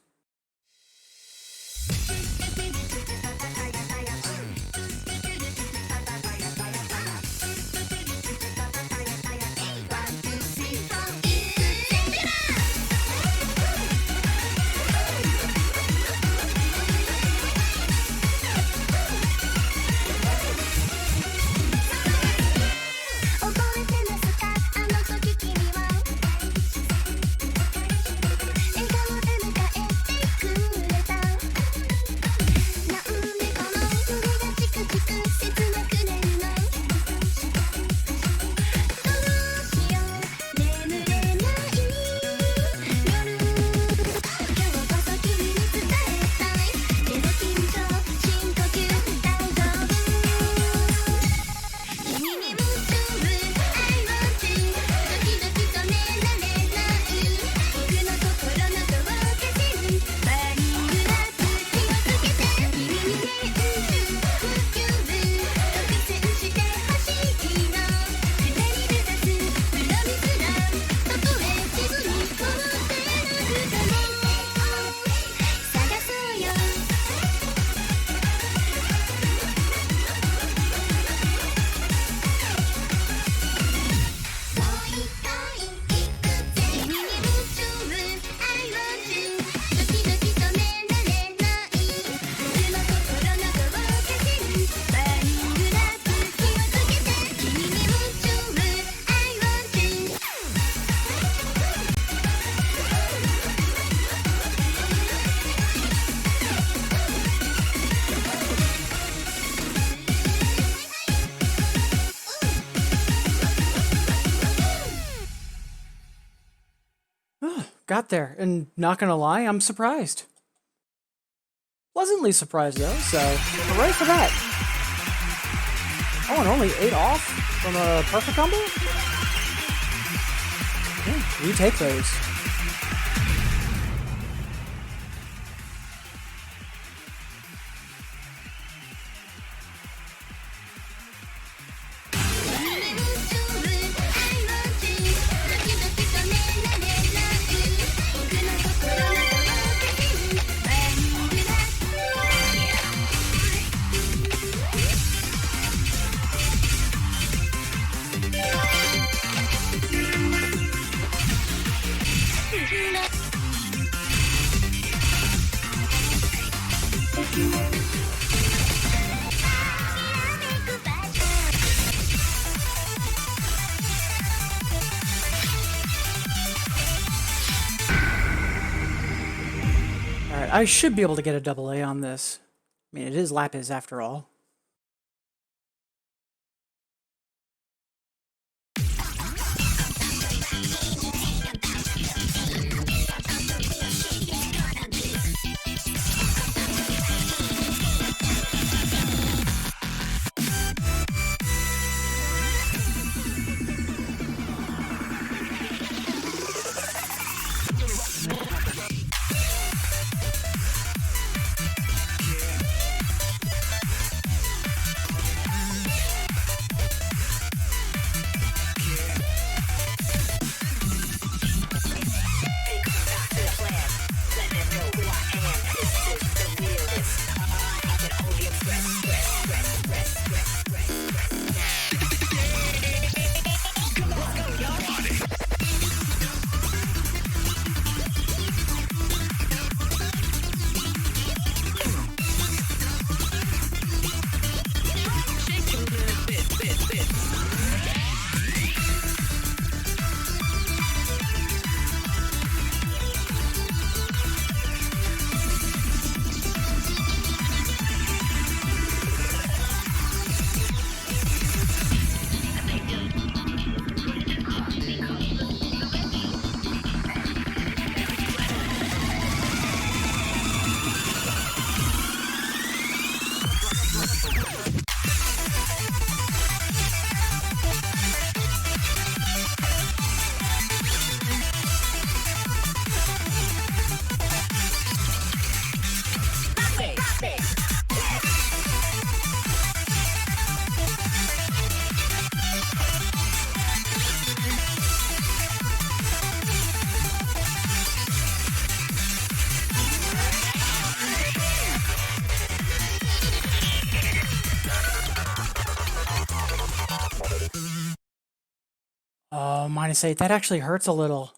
Got there, and not gonna lie, I'm surprised. Pleasantly surprised, though, so hooray for that. Oh, and only 8 off from a perfect combo? Yeah, we take those. Alright, I should be able to get a double A on this. I mean, it is Lapis after all. Oh, -8. That actually hurts a little.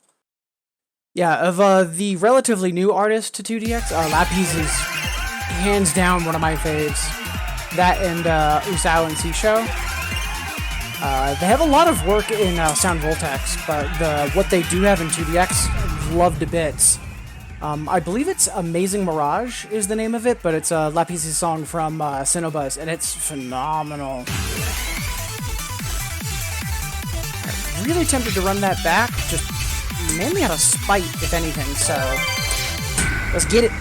Yeah, of the relatively new artist to 2DX, Lapis is hands down one of my faves. That and Usao and Seashow. They have a lot of work in Sound Voltex, but what they do have in 2DX, love to bits. I believe it's Amazing Mirage is the name of it, but it's Lapis' song from Cinnobuzz, and it's phenomenal. I'm really tempted to run that back, just mainly out of spite, if anything, so let's get it.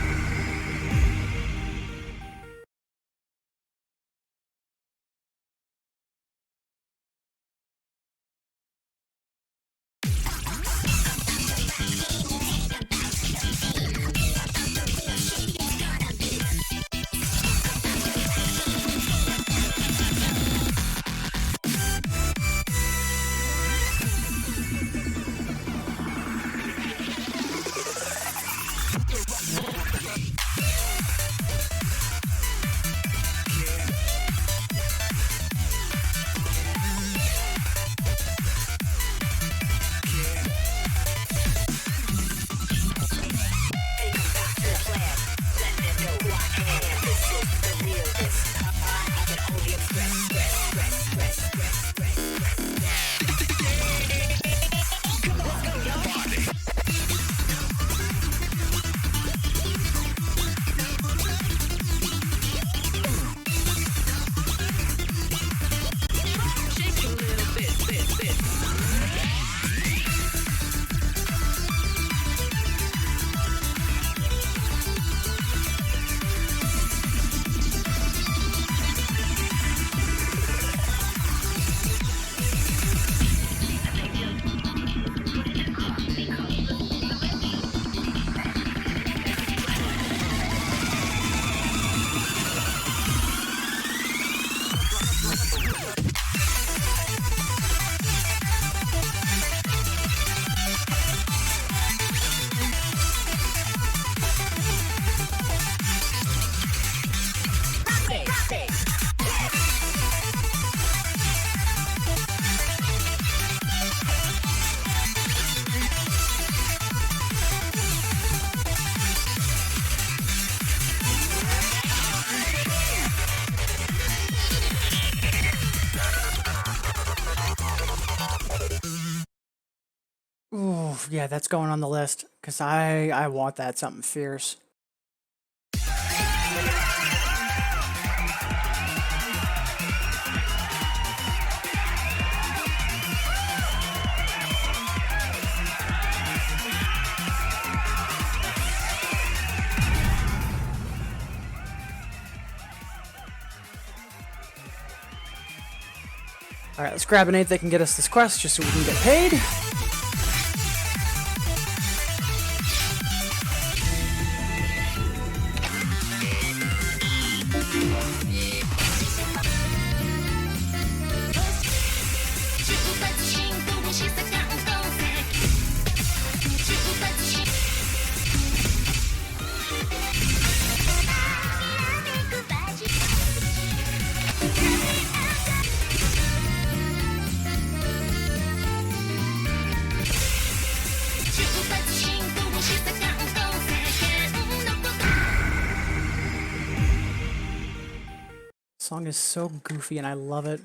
Ooh, yeah, that's going on the list, because I want that something fierce. Alright, let's grab an 8 that can get us this quest, just so we can get paid. Song is so goofy and I love it.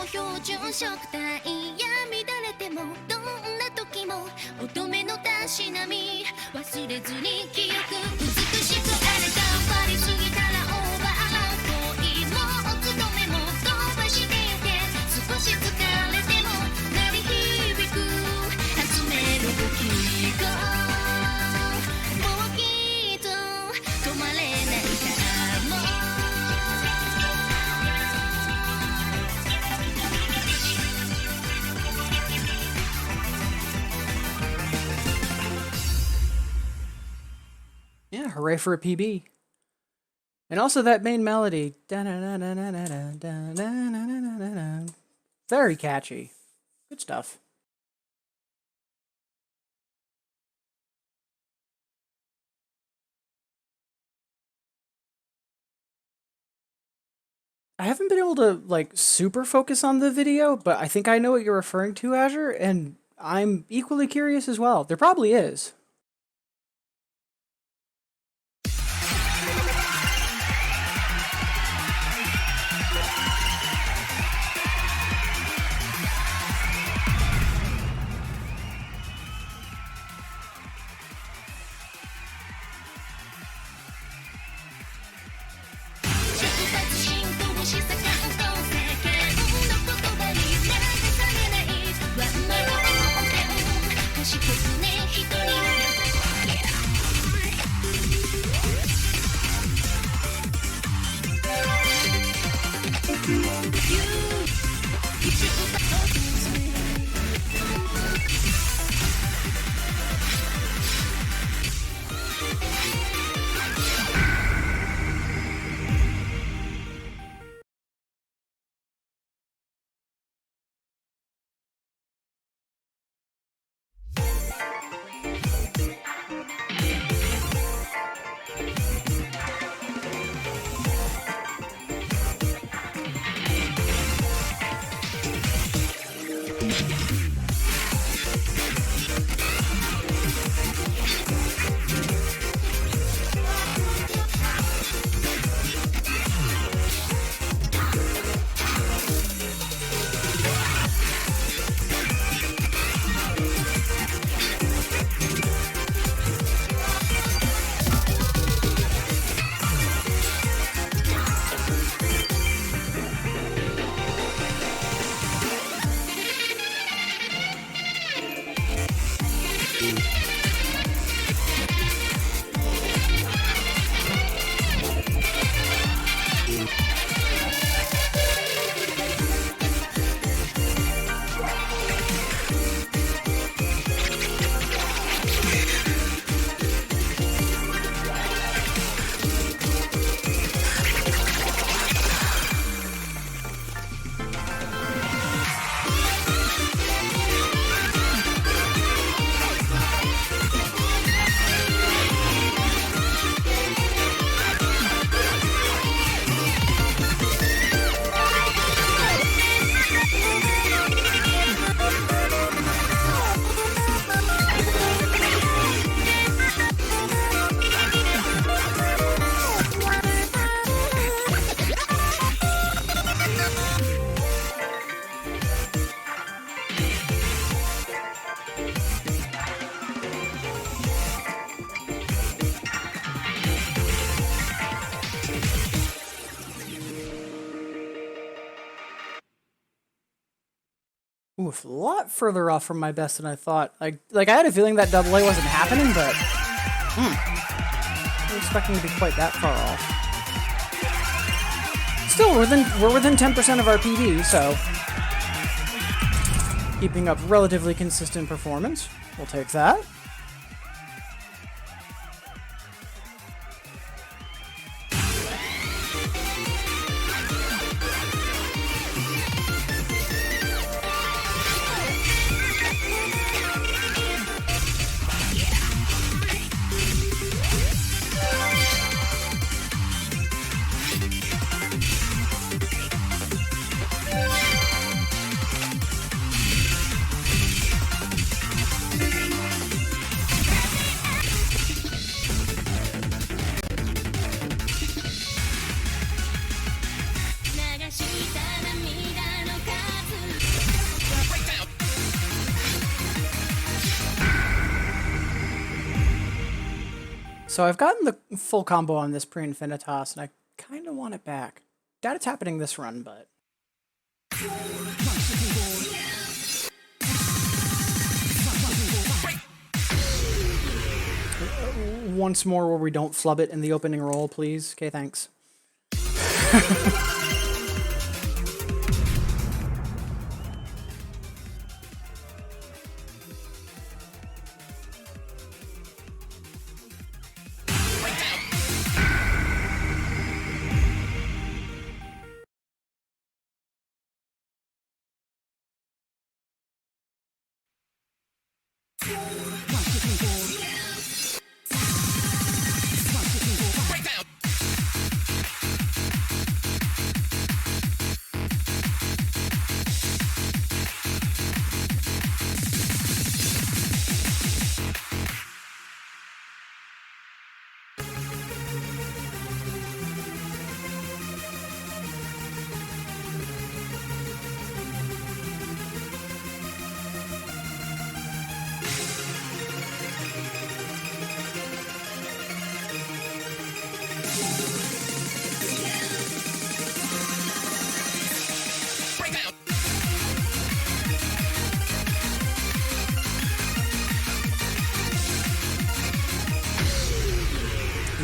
も標準色体や乱れてもどんな時も乙女のたしなみ忘れずに記憶美しくあれ頑張りすぎたらオーバー恋も乙女も飛ばしてゆけ少し疲れても鳴り響く集める時がもうきっと止まれないからもうYeah, hooray for a PB. And also that main melody. Very catchy. Good stuff. I haven't been able to, like, super focus on the video, but I think I know what you're referring to, Azure, and I'm equally curious as well. There probably is. Oof, a lot further off from my best than I thought. Like I had a feeling that double A wasn't happening, but I wasn't expecting to be quite that far off. Still, we're within 10% of our PD, so keeping up relatively consistent performance. We'll take that. So I've gotten the full combo on this pre-Infinitas, and I kind of want it back. Doubt it's happening this run, but... Once more where we don't flub it in the opening roll, please. Okay, thanks.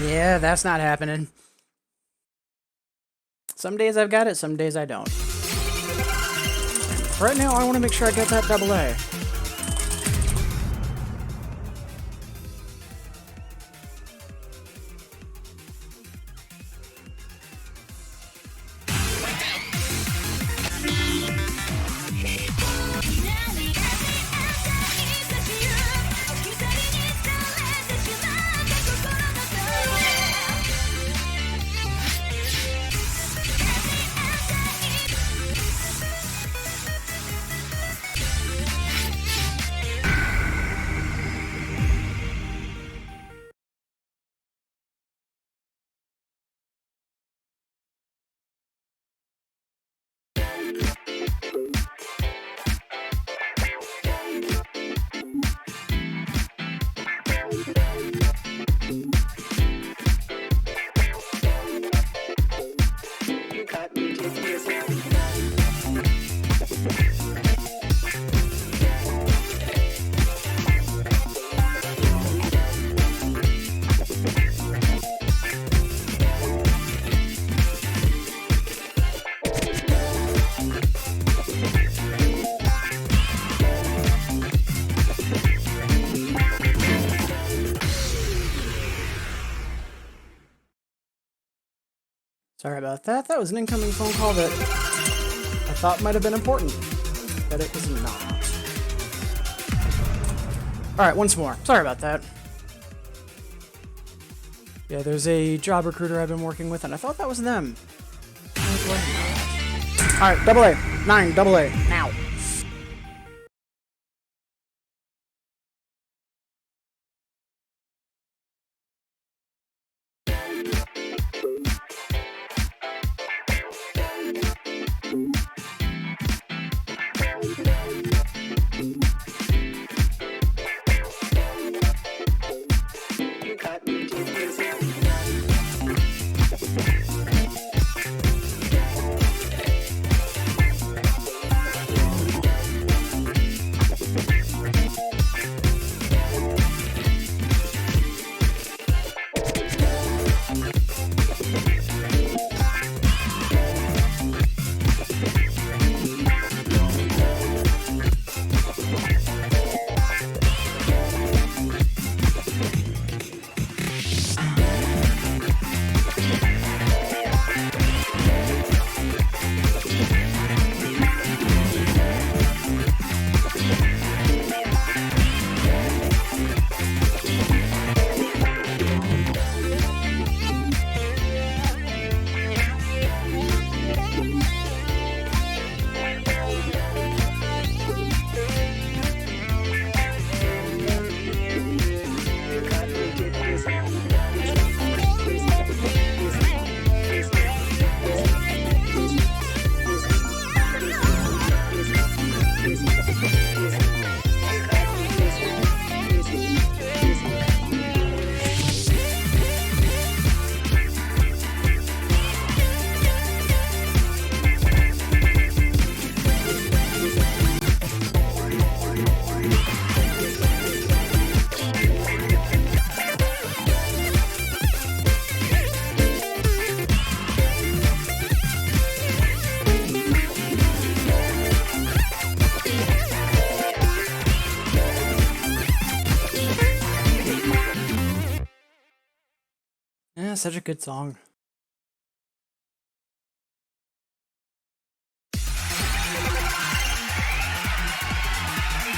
Yeah, that's not happening. Some days I've got it, some days I don't. Right now, I want to make sure I get that double A. Sorry about that. That was an incoming phone call that I thought might have been important, but it was not. Alright, once more. Sorry about that. Yeah, there's a job recruiter I've been working with, and I thought that was them. Alright, double A. 9, double A. Now. such a good song.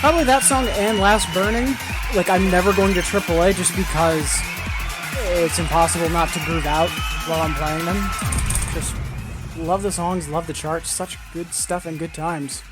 Probably that song and Last Burning. Like, I'm never going to AAA just because it's impossible not to groove out while I'm playing them. Just love the songs, love the charts, such good stuff and good times.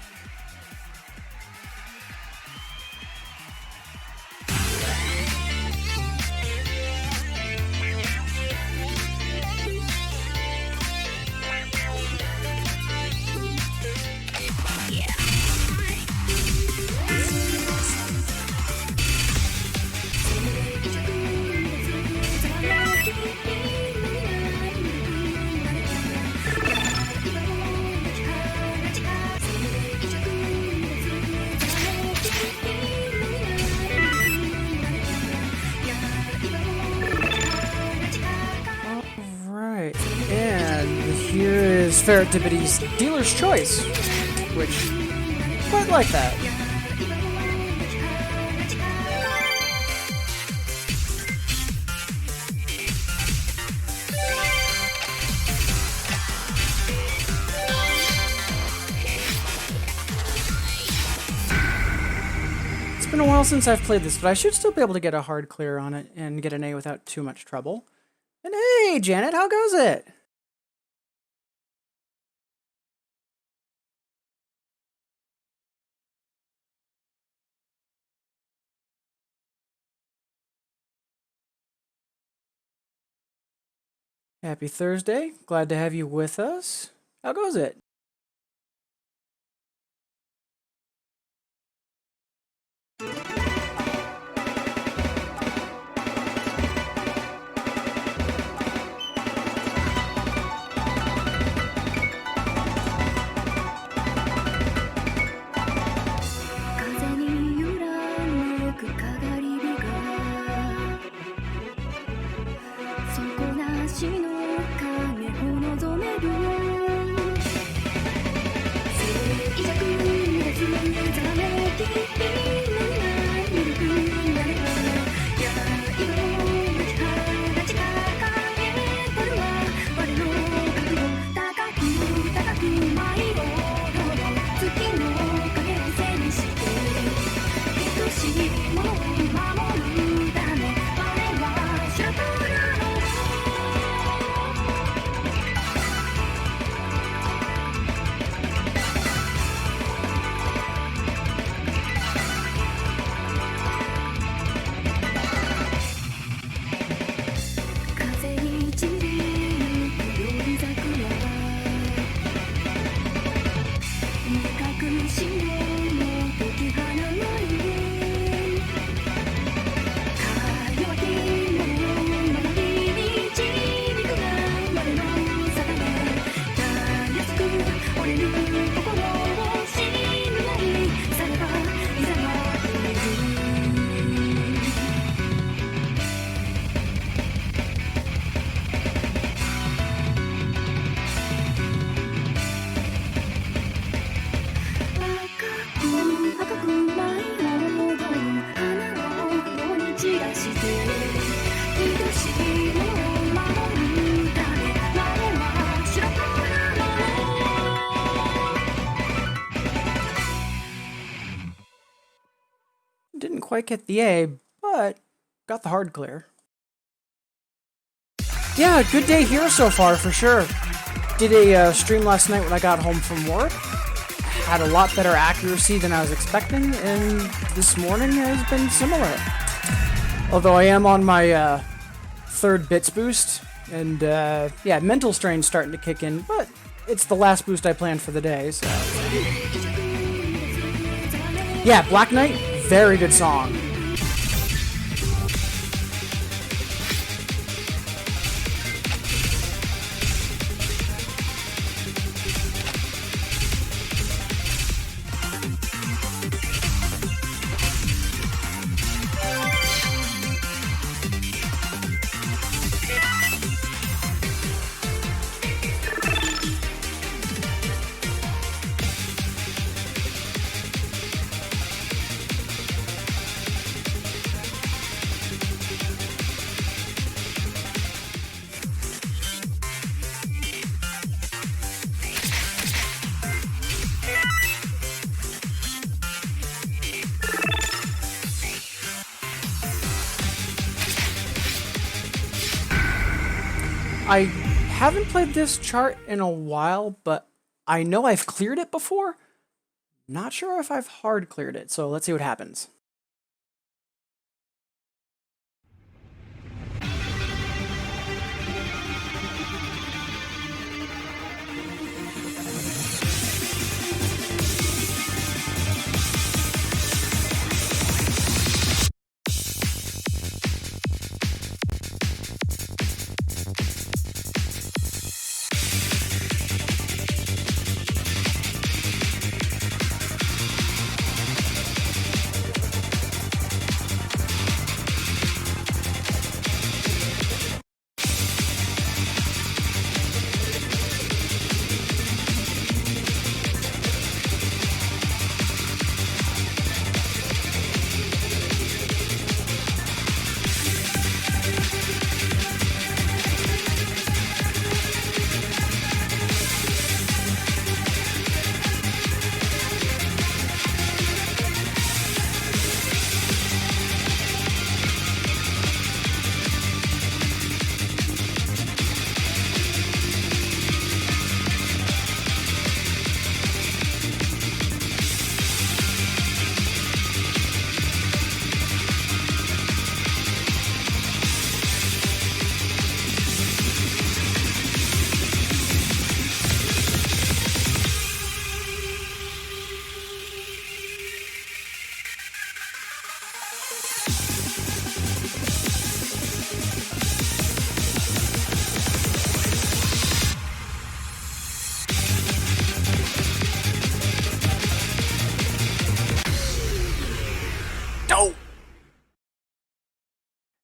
Ferret Dibbity's Dealer's Choice, which quite like that. It's been a while since I've played this, but I should still be able to get a hard clear on it and get an A without too much trouble. And hey, Janet, how goes it? Happy Thursday. Glad to have you with us. How goes it? Didn't quite get the A, but got the hard clear. Yeah, good day here so far for sure. Did a stream last night when I got home from work. Had a lot better accuracy than I was expecting, and this morning has been similar. Although I am on my third bits boost, and yeah, mental strain's starting to kick in, but it's the last boost I planned for the day, so... Yeah, Black Knight, very good song. I haven't played this chart in a while, but I know I've cleared it before. Not sure if I've hard cleared it, so let's see what happens.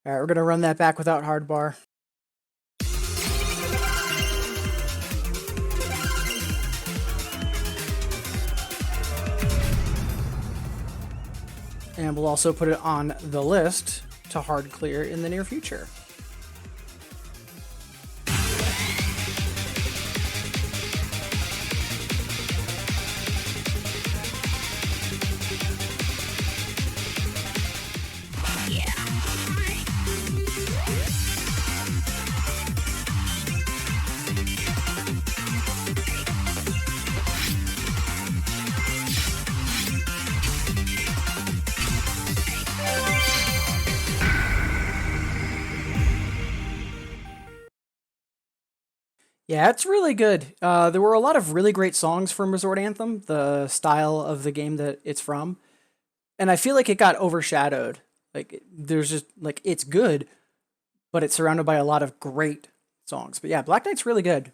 Alright, we're going to run that back without hard bar. And we'll also put it on the list to hard clear in the near future. Yeah, it's really good. There were a lot of really great songs from Resort Anthem, the style of the game that it's from. And I feel like it got overshadowed. Like, there's just, like, it's good, but it's surrounded by a lot of great songs. But yeah, Black Knight's really good.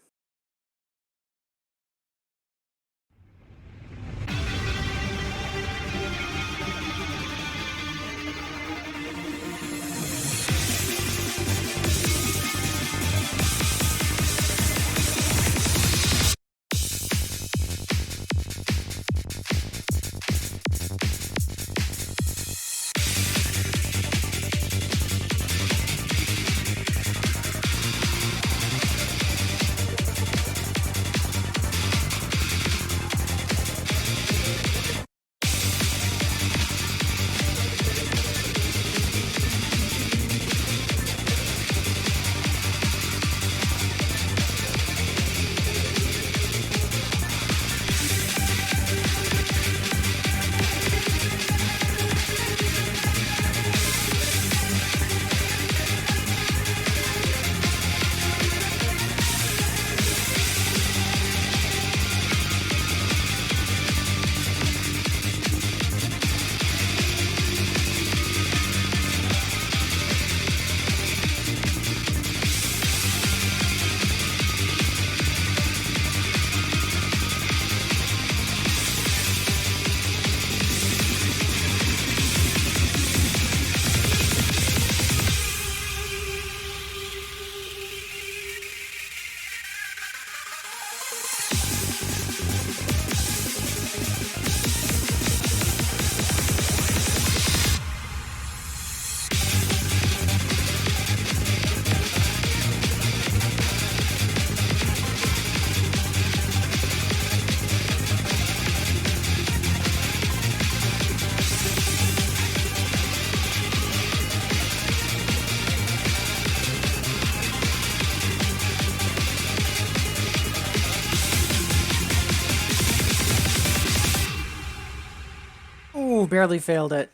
barely failed it.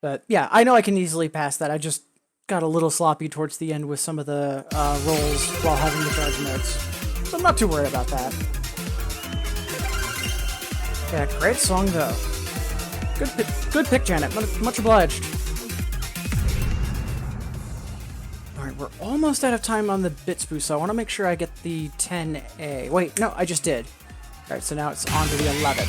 But yeah, I know I can easily pass that. I just got a little sloppy towards the end with some of the rolls while having the charge notes. So I'm not too worried about that. Yeah, great song though. Good pick, Janet. Much obliged. Alright, we're almost out of time on the Blitz boost, so I want to make sure I get the 10A. Wait, no, I just did. Alright, so now it's on to the 11.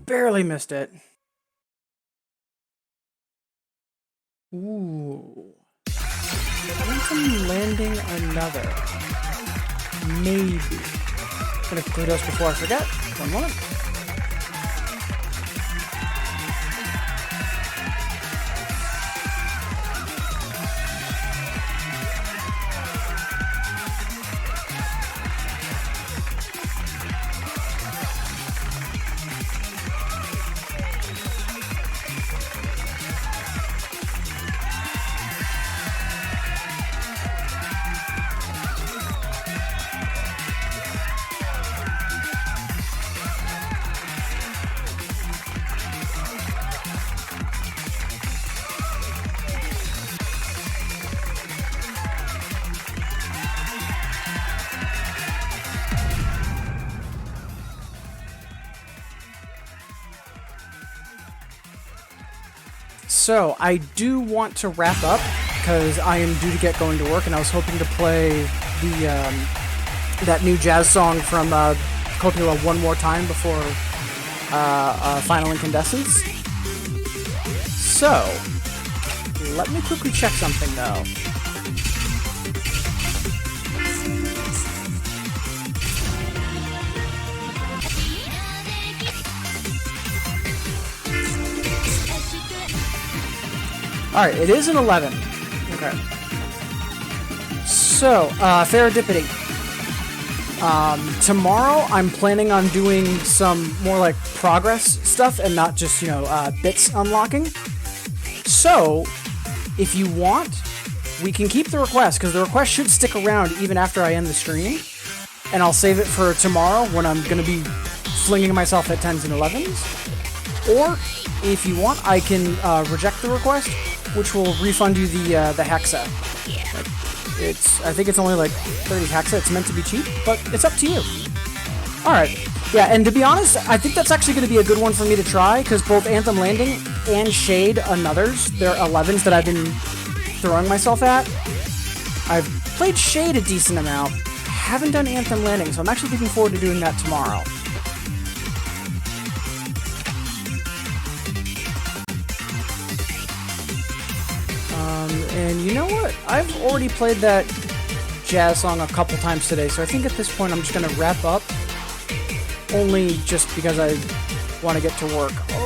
Barely missed it. Ooh. Phantom landing another. Maybe. Gonna conclude those before I forget. One moment. So, I do want to wrap up, because I am due to get going to work, and I was hoping to play the that new jazz song from Copula one more time before Final Incandescence. So, let me quickly check something, though. Alright, it is an 11. Okay. So, Serendipity. Tomorrow, I'm planning on doing some more, like, progress stuff and not just, bits unlocking. So, if you want, we can keep the request, because the request should stick around even after I end the stream. And I'll save it for tomorrow when I'm going to be flinging myself at 10s and 11s. Or, if you want, I can reject the request, which will refund you the hexa. Like, I think it's only like 30 hexa. It's meant to be cheap, but it's up to you. All right. Yeah, and to be honest, I think that's actually going to be a good one for me to try, because both Anthem Landing and Shade Anothers, they're 11s that I've been throwing myself at. I've played Shade a decent amount, haven't done Anthem Landing, so I'm actually looking forward to doing that tomorrow. And you know what? I've already played that jazz song a couple times today, so I think at this point I'm just going to wrap up. Only just because I want to get to work a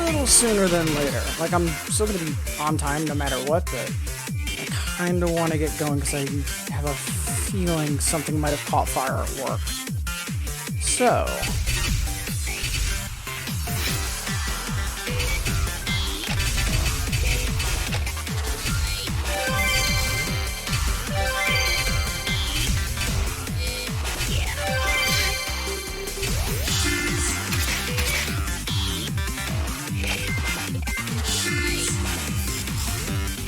little sooner than later. Like, I'm still going to be on time no matter what, but I kind of want to get going because I have a feeling something might have caught fire at work. So...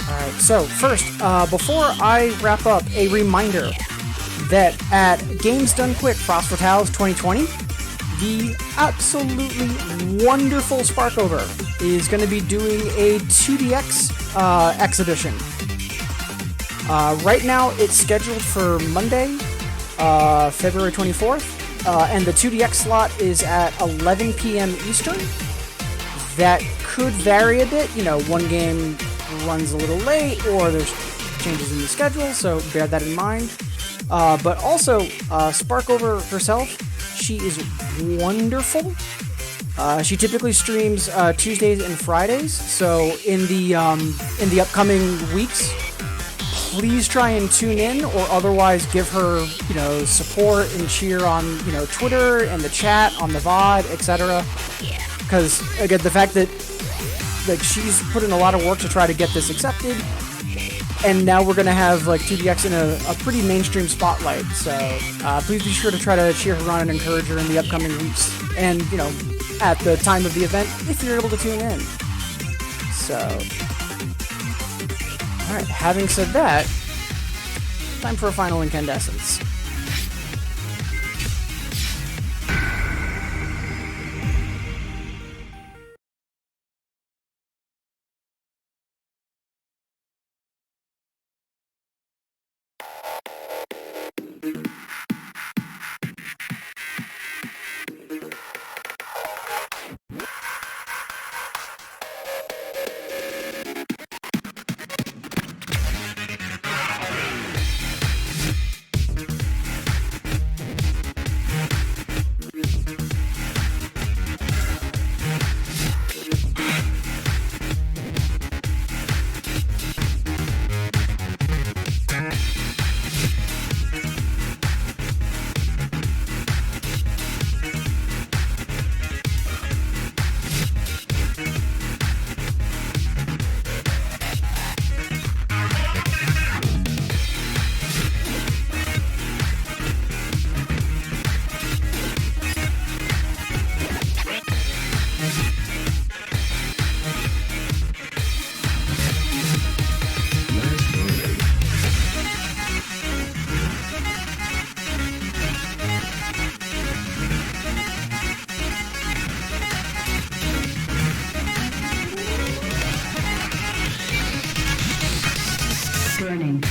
Alright, so first, before I wrap up, a reminder that at Games Done Quick Frost Fatales 2020, the absolutely wonderful Sparkover is going to be doing a 2DX exhibition. Right now, it's scheduled for Monday, February 24th, and the 2DX slot is at 11 p.m. Eastern. That could vary a bit, you know, one game runs a little late, or there's changes in the schedule, so bear that in mind. But also, Sparkover herself, she is wonderful. She typically streams Tuesdays and Fridays, so in the upcoming weeks, please try and tune in, or otherwise give her, you know, support and cheer on, you know, Twitter and the chat, on the VOD, etc. Because again, the fact that like she's put in a lot of work to try to get this accepted, and now we're gonna have like 2DX in a pretty mainstream spotlight. So please be sure to try to cheer her on and encourage her in the upcoming weeks, and you know, at the time of the event if you're able to tune in. So, all right. Having said that, time for a final incandescence. Burning.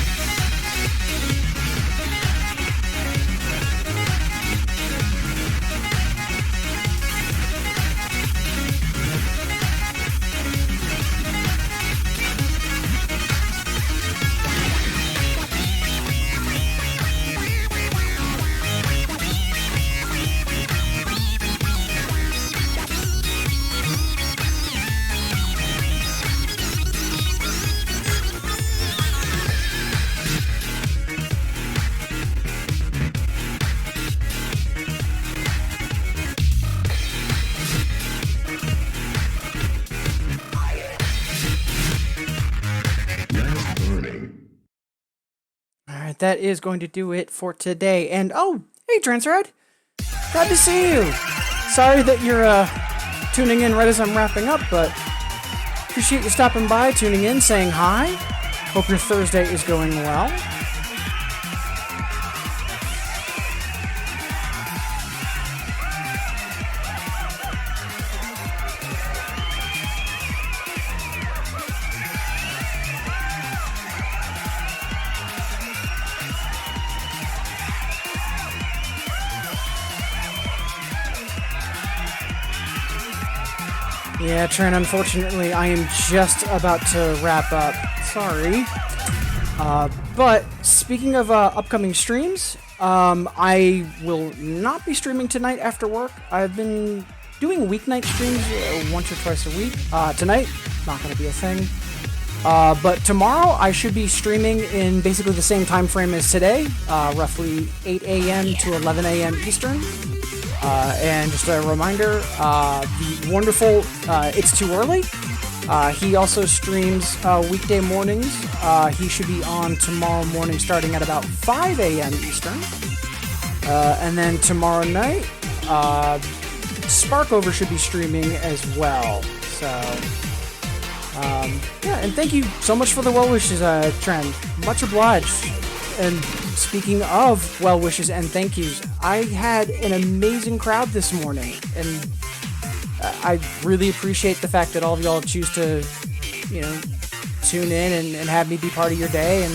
That is going to do it for today. And oh, hey Transrad, glad to see you. Sorry that you're tuning in right as I'm wrapping up, but Appreciate you stopping by, tuning in, saying hi. Hope your Thursday is going well. Yeah, Tran, unfortunately, I am just about to wrap up. Sorry. But speaking of upcoming streams, I will not be streaming tonight after work. I've been doing weeknight streams once or twice a week. Tonight, not going to be a thing. But tomorrow, I should be streaming in basically the same time frame as today, roughly 8 a.m. to 11 a.m. Eastern. And just a reminder, the wonderful It's Too Early, he also streams weekday mornings. He should be on tomorrow morning starting at about 5 a.m. Eastern. And then tomorrow night, Sparkover should be streaming as well. So, yeah, and thank you so much for the well wishes, Trent. Much obliged. And speaking of well wishes and thank yous, I had an amazing crowd this morning, and I really appreciate the fact that all of y'all choose to, tune in and have me be part of your day, and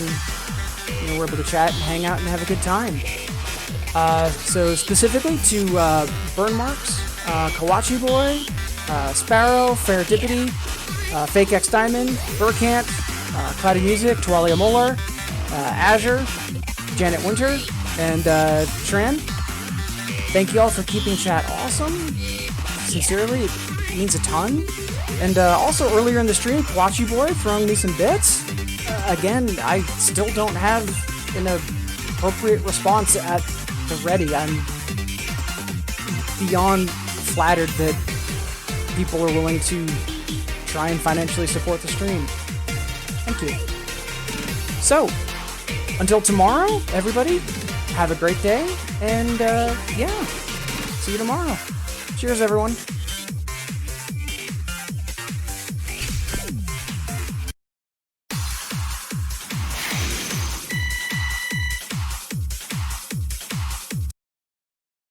we're able to chat and hang out and have a good time. So specifically to Burn Marks, Kawachi Boy, Sparrow, Ferritippity, Fake X Diamond, Burkant, Cloudy Music, Tualia Molar, Azure, Janet Winter, and Tran. Thank you all for keeping chat awesome. Sincerely, it means a ton. And also earlier in the stream, Kawachi Boy throwing me some bits. Again, I still don't have an appropriate response at the ready. I'm beyond flattered that people are willing to try and financially support the stream. Thank you. So, until tomorrow, everybody, have a great day, and yeah, see you tomorrow. Cheers, everyone.